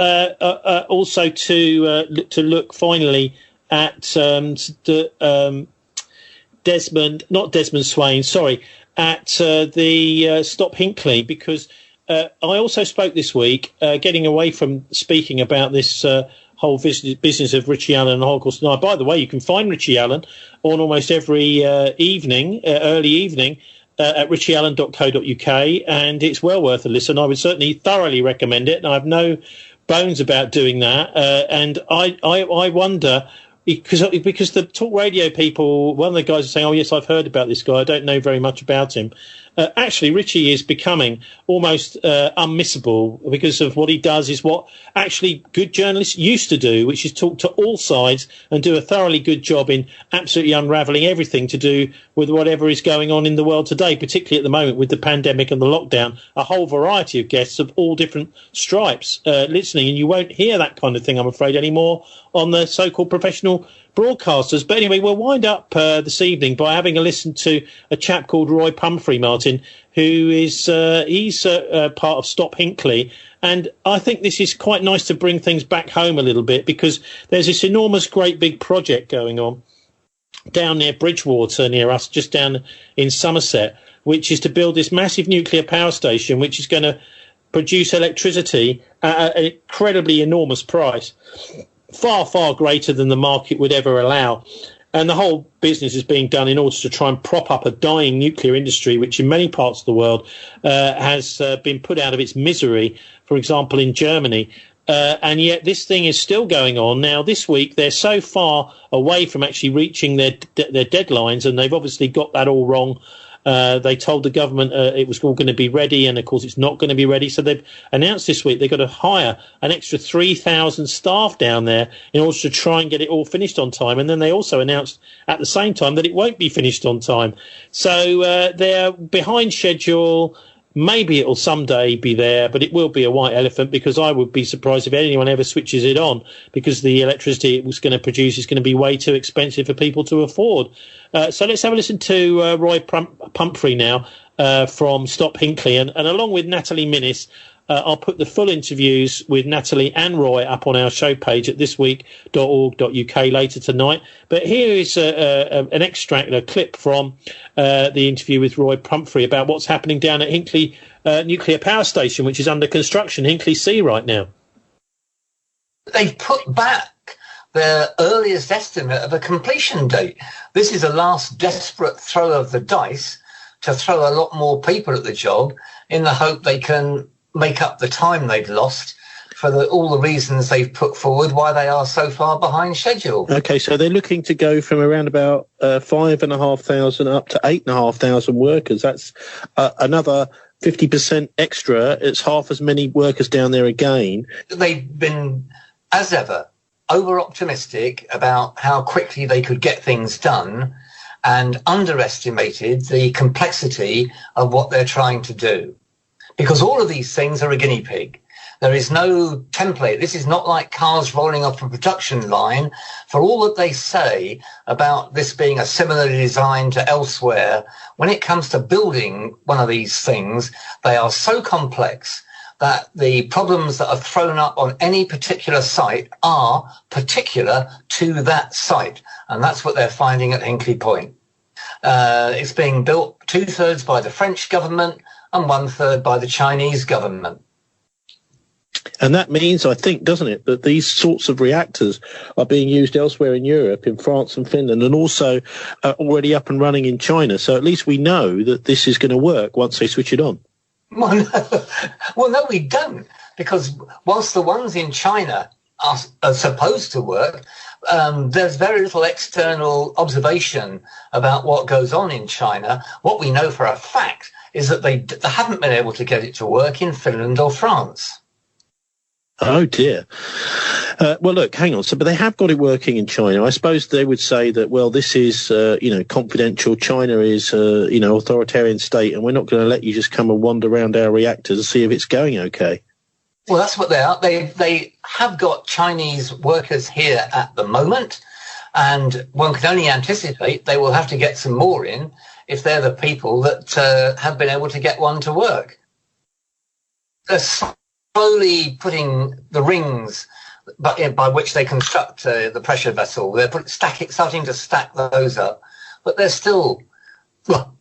also to look finally at Desmond Swain, at the Stop Hinckley, because I also spoke this week, getting away from speaking about this whole business of Richie Allen and Holocaust Denied. By the way, you can find Richie Allen on almost every early evening, at richieallen.co.uk, and it's well worth a listen. I would certainly thoroughly recommend it, and I have no bones about doing that. And I wonder, because the talk radio people, one of the guys is saying, oh yes, I've heard about this guy, I don't know very much about him. Actually, Richie is becoming almost unmissable, because of what he does is what actually good journalists used to do, which is talk to all sides and do a thoroughly good job in absolutely unravelling everything to do with whatever is going on in the world today, particularly at the moment with the pandemic and the lockdown. A whole variety of guests of all different stripes listening, and you won't hear that kind of thing, I'm afraid, anymore on the so-called professional broadcasters. But anyway, we'll wind up this evening by having a listen to a chap called Roy Pumphrey, Martin, who is he's part of Stop Hinckley, and I think this is quite nice to bring things back home a little bit, because there's this enormous, great big project going on down near Bridgewater, near us, just down in Somerset, which is to build this massive nuclear power station, which is going to produce electricity at an incredibly enormous price, far, far greater than the market would ever allow. And the whole business is being done in order to try and prop up a dying nuclear industry, which in many parts of the world has been put out of its misery, for example, in Germany. And yet this thing is still going on. Now, this week, they're so far away from actually reaching their deadlines, and they've obviously got that all wrong. They told the government it was all going to be ready, and of course it's not going to be ready. So they've announced this week they've got to hire an extra 3,000 staff down there in order to try and get it all finished on time. And then they also announced at the same time that it won't be finished on time. So they're behind schedule. Maybe it'll someday be there, but it will be a white elephant, because I would be surprised if anyone ever switches it on, because the electricity it was going to produce is going to be way too expensive for people to afford. So let's have a listen to Roy Pumphrey now from Stop Hinckley. And along with Natalie Minnis, I'll put the full interviews with Natalie and Roy up on our show page at thisweek.org.uk later tonight. But here is an extract, a clip from the interview with Roy Pumphrey about what's happening down at Hinckley Nuclear Power Station, which is under construction, Hinckley C, right now. They've put back their earliest estimate of a completion date. This is a last desperate throw of the dice to throw a lot more people at the job in the hope they can make up the time they've lost for all the reasons they've put forward why they are so far behind schedule. Okay, so they're looking to go from around about 5,500 up to 8,500 workers. That's another 50% extra. It's half as many workers down there again. They've been, as ever, over-optimistic about how quickly they could get things done, and underestimated the complexity of what they're trying to do. Because all of these things are a guinea pig. There is no template. This is not like cars rolling off a production line. For all that they say about this being a similar design to elsewhere, when it comes to building one of these things, they are so complex that the problems that are thrown up on any particular site are particular to that site. And that's what they're finding at Hinkley Point. It's being built 2/3 by the French government and 1/3 by the Chinese government. And that means, I think, doesn't it, that these sorts of reactors are being used elsewhere in Europe, in France and Finland, and also already up and running in China. So at least we know that this is going to work once they switch it on. Well, no, we don't. Because whilst the ones in China are supposed to work, there's very little external observation about what goes on in China. What we know for a fact is that they haven't been able to get it to work in Finland or France. Oh, dear. Well, look, hang on. But they have got it working in China. I suppose they would say that, well, this is, confidential. China is, authoritarian state, and we're not going to let you just come and wander around our reactors and see if it's going okay. Well, that's what they are. They have got Chinese workers here at the moment, and one can only anticipate they will have to get some more in if they're the people that have been able to get one to work. They're slowly putting the rings but by which they construct the pressure vessel. They're starting to stack those up, but they're still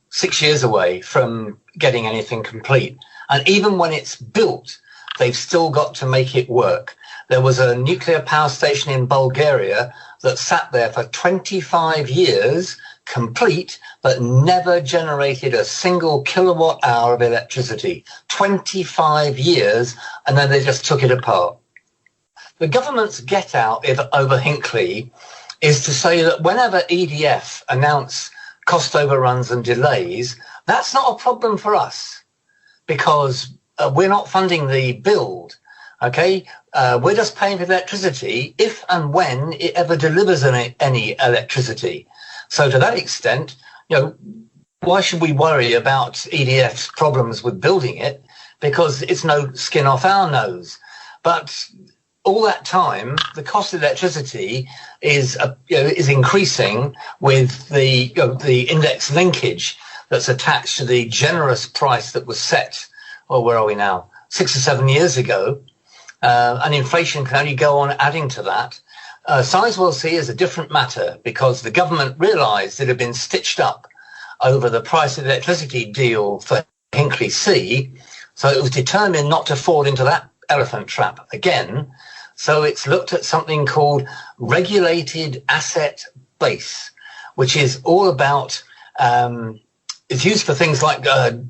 6 years away from getting anything complete. And even when it's built, they've still got to make it work. There was a nuclear power station in Bulgaria that sat there for 25 years, complete, but never generated a single kilowatt hour of electricity. 25 years, and then they just took it apart. The government's get out over Hinkley is to say that whenever EDF announce cost overruns and delays, that's not a problem for us because we're not funding the build. Okay, we're just paying for electricity if and when it ever delivers any electricity. So to that extent, why should we worry about EDF's problems with building it? Because it's no skin off our nose. But all that time, the cost of electricity is increasing with the index linkage that's attached to the generous price that was set. Well, where are we now? 6 or 7 years ago. And inflation can only go on adding to that. Sizewell C is a different matter because the government realised it had been stitched up over the price of electricity deal for Hinkley C. So it was determined not to fall into that elephant trap again. So it's looked at something called regulated asset base, which is all about it's used for things like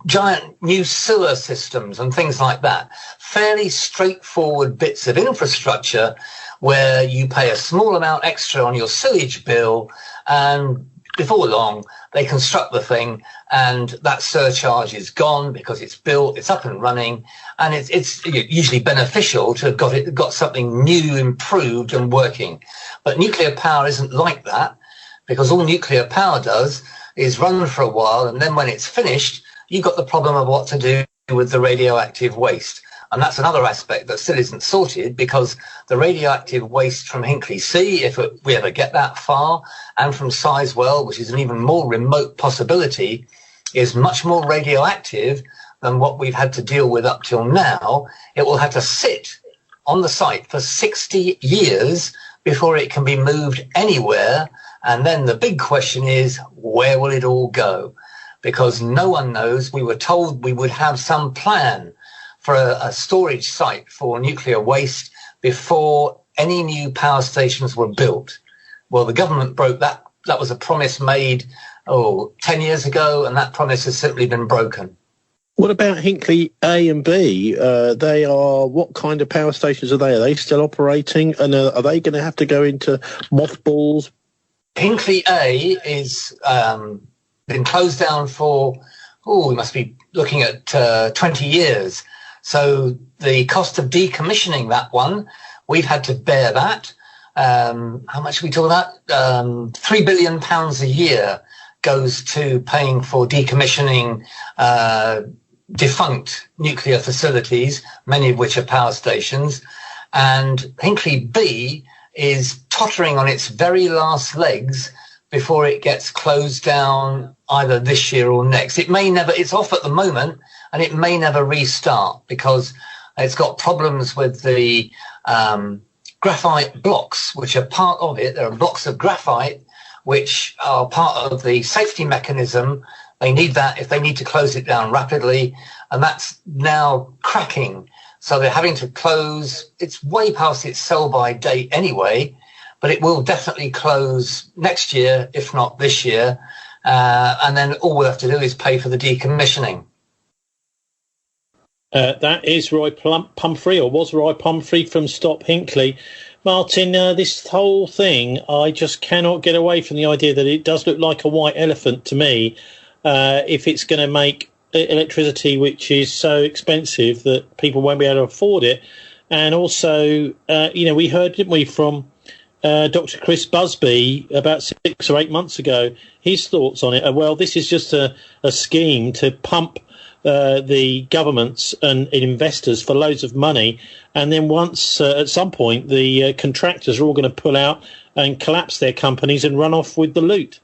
giant new sewer systems and things like that. Fairly straightforward bits of infrastructure where you pay a small amount extra on your sewage bill, and before long they construct the thing and that surcharge is gone because it's built, it's up and running, and it's usually beneficial to have got something new, improved and working. But nuclear power isn't like that, because all nuclear power does is run for a while, and then when it's finished, you've got the problem of what to do with the radioactive waste. And that's another aspect that still isn't sorted, because the radioactive waste from Hinkley C, if we ever get that far, and from Sizewell, which is an even more remote possibility, is much more radioactive than what we've had to deal with up till now. It will have to sit on the site for 60 years before it can be moved anywhere. And then the big question is, where will it all go? Because no one knows. We were told we would have some plan for a storage site for nuclear waste before any new power stations were built. Well, the government broke that. That was a promise made 10 years ago, and that promise has simply been broken. What about Hinkley A and B? What kind of power stations are they? Are they still operating? And are they going to have to go into mothballs? Hinkley A is been closed down for, we must be looking at 20 years. So the cost of decommissioning that one, we've had to bear that. How much are we talking about? £3 billion a year goes to paying for decommissioning defunct nuclear facilities, many of which are power stations. And Hinkley B is tottering on its very last legs before it gets closed down either this year or next. It's off at the moment, and it may never restart because it's got problems with the graphite blocks, which are part of it. There are blocks of graphite which are part of the safety mechanism. They need that if they need to close it down rapidly, and that's now cracking. So they're having to close. It's way past its sell-by date anyway, but it will definitely close next year, if not this year. And then all we'll have to do is pay for the decommissioning. That is Roy Pumphrey, or was Roy Pumphrey from Stop Hinkley. Martin, this whole thing, I just cannot get away from the idea that it does look like a white elephant to me. If it's going to make electricity which is so expensive that people won't be able to afford it. And also, we heard, didn't we, from Dr. Chris Busby about 6 or 8 months ago, his thoughts on it are, well, this is just a scheme to pump the governments and investors for loads of money, and then once at some point the contractors are all going to pull out and collapse their companies and run off with the loot.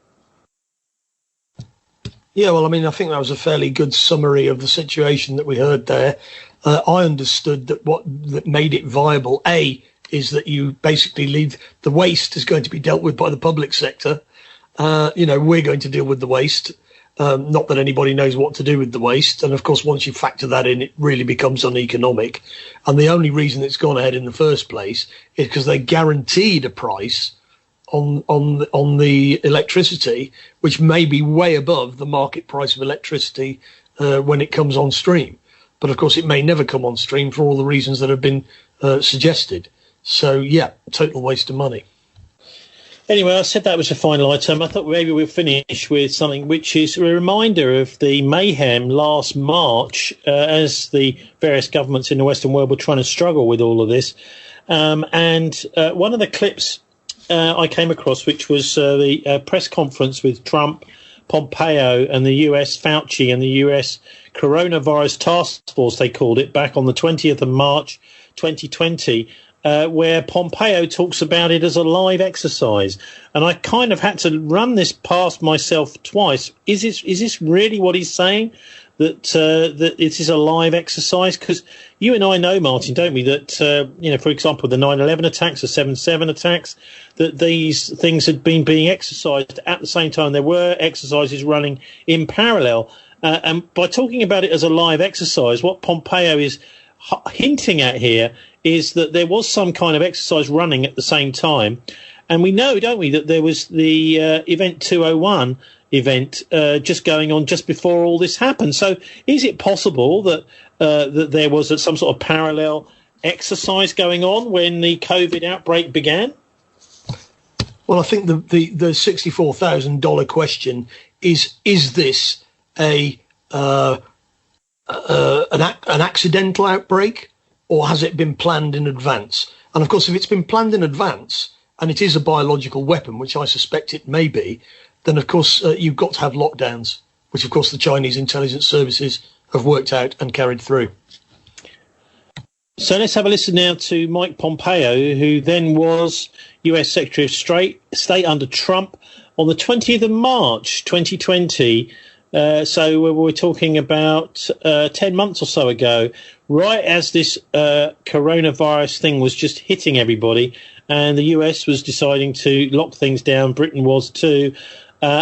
Yeah, well, I mean, I think that was a fairly good summary of the situation that we heard there. I understood that what that made it viable, A, is that you basically leave the waste is going to be dealt with by the public sector. We're going to deal with the waste. Not that anybody knows what to do with the waste. And of course, once you factor that in, it really becomes uneconomic. And the only reason it's gone ahead in the first place is because they guaranteed a price on the electricity, which may be way above the market price of electricity when it comes on stream. But of course, it may never come on stream for all the reasons that have been suggested. So, yeah, total waste of money. Anyway, I said that was the final item. I thought maybe we'll finish with something which is a reminder of the mayhem last March as the various governments in the Western world were trying to struggle with all of this. And one of the clips I came across, which was the press conference with Trump, Pompeo and the US Fauci and the US Coronavirus Task Force, they called it, back on the 20th of March 2020. Where Pompeo talks about it as a live exercise. And I kind of had to run this past myself twice. Is this really what he's saying, that it is a live exercise? Because you and I know, Martin, don't we, that, for example, the 9/11 attacks, the 7/7 attacks, that these things had been being exercised at the same time. There were exercises running in parallel. And by talking about it as a live exercise, what Pompeo is hinting at here is that there was some kind of exercise running at the same time. And we know, don't we, that there was the Event 201 event just going on just before all this happened. So is it possible that that there was some sort of parallel exercise going on when the COVID outbreak began? Well, I think the $64,000 question is this an accidental outbreak, or has it been planned in advance? And of course, if it's been planned in advance and it is a biological weapon, which I suspect it may be, then of course you've got to have lockdowns, which of course the Chinese intelligence services have worked out and carried through. So let's have a listen now to Mike Pompeo, who then was US Secretary of State under Trump on the 20th of March 2020. So we're talking about 10 months or so ago, right as this coronavirus thing was just hitting everybody, and the US was deciding to lock things down. Britain was too,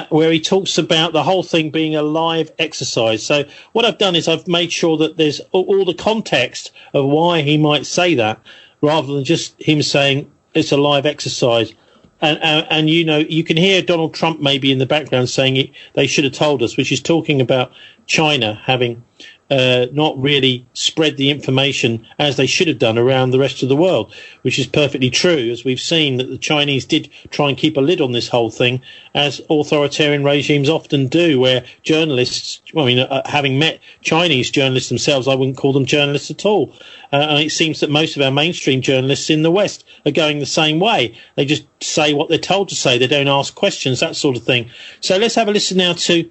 where he talks about the whole thing being a live exercise. So what I've done is I've made sure that there's all the context of why he might say that, rather than just him saying it's a live exercise. And you can hear Donald Trump maybe in the background saying they should have told us, which is talking about China having not really spread the information as they should have done around the rest of the world, which is perfectly true, as we've seen that the Chinese did try and keep a lid on this whole thing, as authoritarian regimes often do, where journalists, having met Chinese journalists themselves, I wouldn't call them journalists at all. And it seems that most of our mainstream journalists in the West are going the same way. They just say what they're told to say. They don't ask questions, that sort of thing. So let's have a listen now to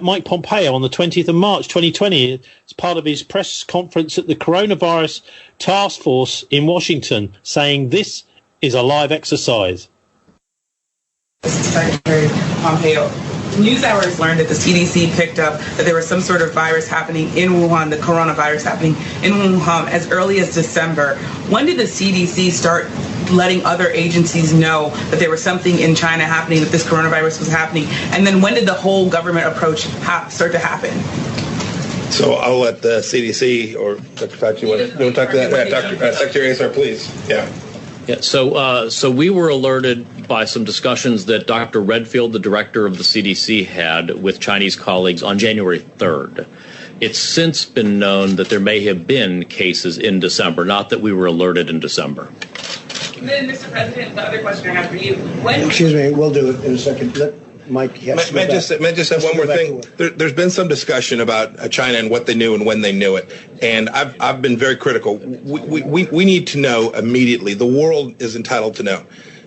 Mike Pompeo on the 20th of March 2020 as part of his press conference at the Coronavirus Task Force in Washington, saying this is a live exercise. Secretary Pompeo, NewsHour learned that the CDC picked up that there was some sort of virus happening in Wuhan, the coronavirus happening in Wuhan as early as December. When did the CDC start letting other agencies know that there was something in China happening, that this coronavirus was happening? And then when did the whole government approach start to happen? So I'll let the CDC or Dr. Fauci, want to talk to that? Secretary Azar, please. Yeah. Yeah, so we were alerted by some discussions that Dr. Redfield, the director of the CDC, had with Chinese colleagues on January 3rd. It's since been known that there may have been cases in December, not that we were alerted in December. And then, Mr. President, the other question I have for you. Excuse me, we'll do it in a second. Mike, yes. May I just say one more thing? There's been some discussion about China and what they knew and when they knew it, and I've been very critical. We need to know immediately. The world is entitled to know.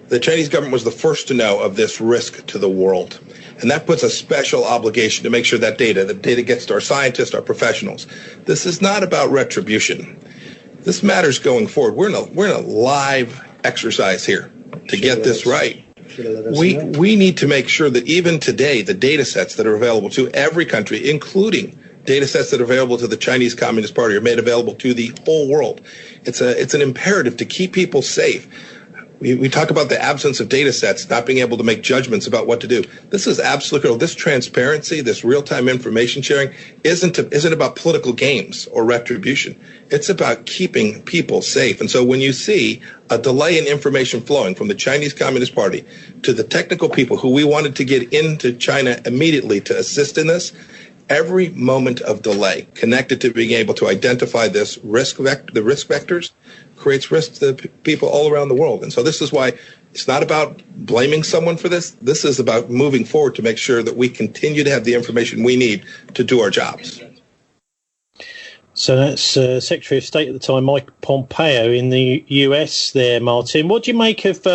The Chinese government was the first to know of this risk to the world, and that puts a special obligation to make sure that the data gets to our scientists, our professionals. This is not about retribution. This matters going forward. We're in a live exercise here to get this right. We need to make sure that even today, the data sets that are available to every country, including data sets that are available to the Chinese Communist Party are made available to the whole world. It's an imperative to keep people safe. We talk about the absence of data sets, not being able to make judgments about what to do. This is absolutely critical. This transparency, this real-time information sharing isn't about political games or retribution. It's about keeping people safe. And so when you see a delay in information flowing from the Chinese Communist Party to the technical people who we wanted to get into China immediately to assist in this, every moment of delay connected to being able to identify this the risk vectors, creates risk to people all around the world. And so this is why it's not about blaming someone for this. This is about moving forward to make sure that we continue to have the information we need to do our jobs. So that's Secretary of State at the time, Mike Pompeo in the US there, Martin. What do you make of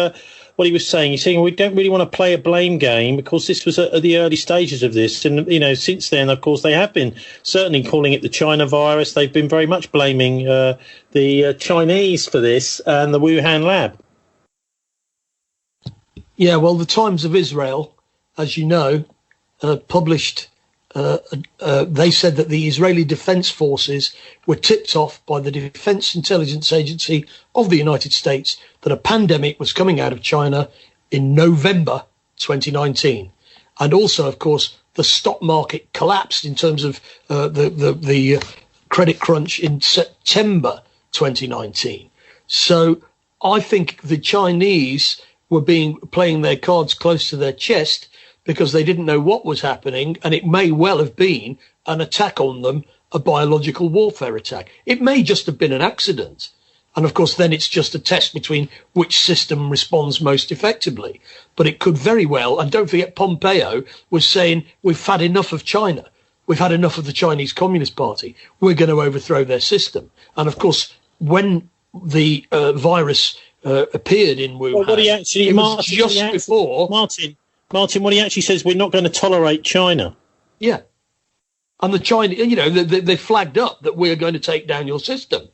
what he was saying? He's saying we don't really want to play a blame game because this was at the early stages of this. And, since then, of course, they have been certainly calling it the China virus. They've been very much blaming the Chinese for this and the Wuhan lab. Yeah, well, the Times of Israel, as you know, published, they said that the Israeli Defense Forces were tipped off by the Defense Intelligence Agency of the United States that a pandemic was coming out of China in November 2019. And also, of course, the stock market collapsed in terms of the credit crunch in September 2019. So I think the Chinese were playing their cards close to their chest because they didn't know what was happening, and it may well have been an attack on them, a biological warfare attack. It may just have been an accident. And of course, then it's just a test between which system responds most effectively. But it could very well, and don't forget Pompeo was saying, we've had enough of China. We've had enough of the Chinese Communist Party. We're going to overthrow their system. And of course, when the virus appeared in Wuhan, well, what he actually, it was Martin, just before... Martin, what he actually says, we're not going to tolerate China. Yeah. And the China, they flagged up that we're going to take down your system.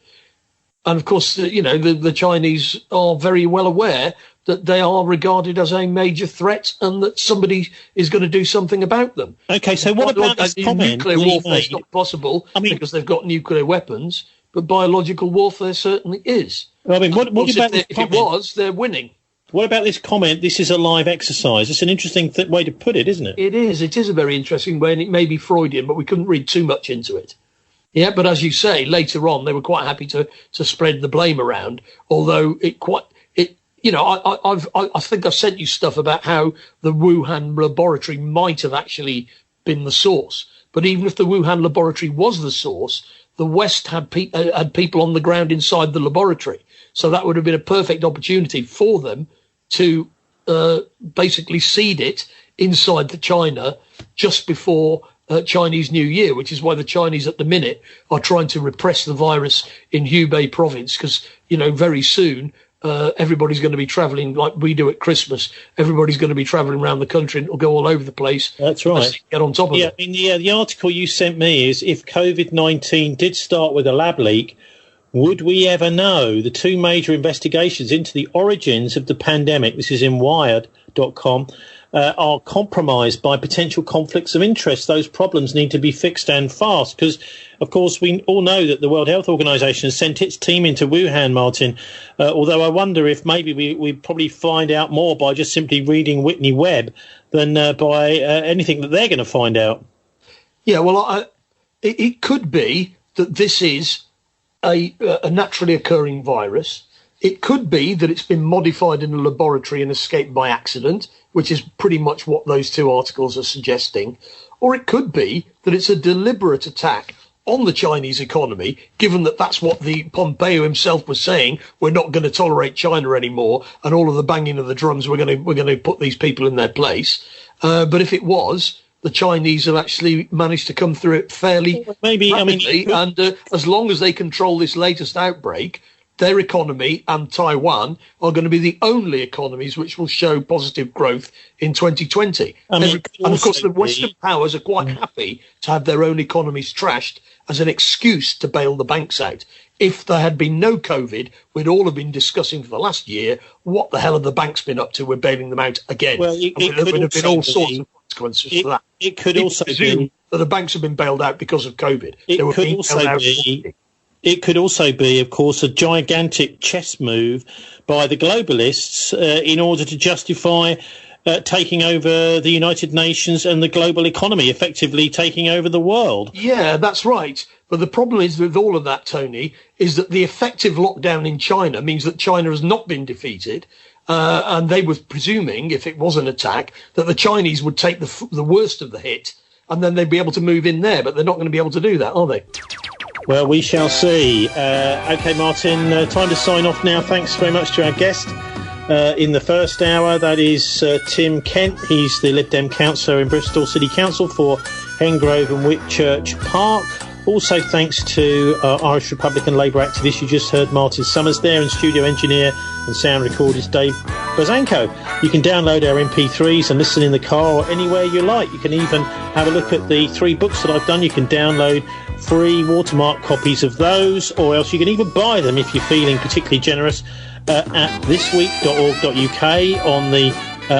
And of course, the Chinese are very well aware that they are regarded as a major threat and that somebody is going to do something about them. Okay, so what about this comment? Nuclear warfare is not possible because they've got nuclear weapons, but biological warfare certainly is. What about if it was, they're winning. What about this comment, this is a live exercise? It's an interesting way to put it, isn't it? It is. It is a very interesting way, and it may be Freudian, but we couldn't read too much into it. Yeah, but as you say, later on, they were quite happy to spread the blame around, although I think I've sent you stuff about how the Wuhan laboratory might have actually been the source. But even if the Wuhan laboratory was the source, the West had people on the ground inside the laboratory. So that would have been a perfect opportunity for them to basically seed it inside the China just before Chinese New Year, which is why the Chinese at the minute are trying to repress the virus in Hubei province, because, very soon everybody's going to be travelling like we do at Christmas. Everybody's going to be travelling around the country and it'll go all over the place. That's right. Get on top of it. I mean, the article you sent me is if COVID-19 did start with a lab leak, would we ever know? The two major investigations into the origins of the pandemic, this is in Wired.com, are compromised by potential conflicts of interest. Those problems need to be fixed and fast because, of course, we all know that the World Health Organization has sent its team into Wuhan, Martin, although I wonder if maybe we probably find out more by just simply reading Whitney Webb than by anything that they're going to find out. Yeah, well, it could be that this is a naturally occurring virus. It could be that it's been modified in a laboratory and escaped by accident, which is pretty much what those two articles are suggesting. Or it could be that it's a deliberate attack on the Chinese economy, given that that's what the Pompeo himself was saying. We're not going to tolerate China anymore, and all of the banging of the drums, we're going to put these people in their place. But if it was, the Chinese have actually managed to come through it fairly rapidly, and as long as they control this latest outbreak, their economy and Taiwan are going to be the only economies which will show positive growth in 2020. And of course, the Western powers are quite happy to have their own economies trashed as an excuse to bail the banks out. If there had been no COVID, we'd all have been discussing for the last year, what the hell have the banks been up to? We're bailing them out again. Well, it could have been all sorts of consequences for that. It could also be that the banks have been bailed out because of COVID. It could also be, of course, a gigantic chess move by the globalists in order to justify taking over the United Nations and the global economy, effectively taking over the world. Yeah, that's right. But the problem is with all of that, Tony, is that the effective lockdown in China means that China has not been defeated. And they were presuming, if it was an attack, that the Chinese would take the worst of the hit and then they'd be able to move in there. But they're not going to be able to do that, are they? Well, we shall see. OK, Martin, time to sign off now. Thanks very much to our guest in the first hour. That is Tim Kent. He's the Lib Dem councillor in Bristol City Council for Hengrove and Whitchurch Park. Also, thanks to Irish Republican Labour activist you just heard, Martin Summers there, and studio engineer and sound recordist Dave Bozanko. You can download our MP3s and listen in the car or anywhere you like. You can even have a look at the 3 books that I've done. You can download free watermark copies of those, or else you can even buy them if you're feeling particularly generous at thisweek.org.uk on the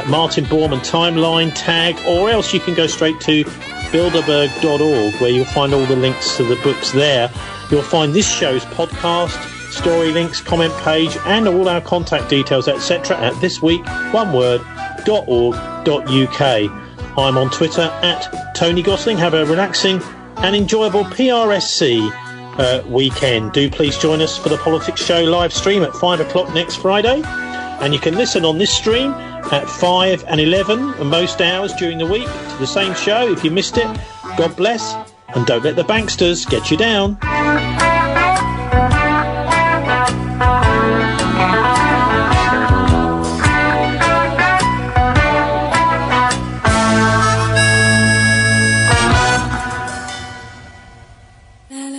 Martin Bormann timeline tag, or else you can go straight to bilderberg.org, where you'll find all the links to the books there. You'll find this show's podcast, story links, comment page, and all our contact details, etc. at thisweek.org.uk. I'm on Twitter at Tony Gosling. Have a relaxing and enjoyable PRSC weekend. Do please join us for the Politics Show live stream at 5 o'clock next Friday. And you can listen on this stream at 5 and 11 and most hours during the week to the same show. If you missed it, God bless, and don't let the banksters get you down. La la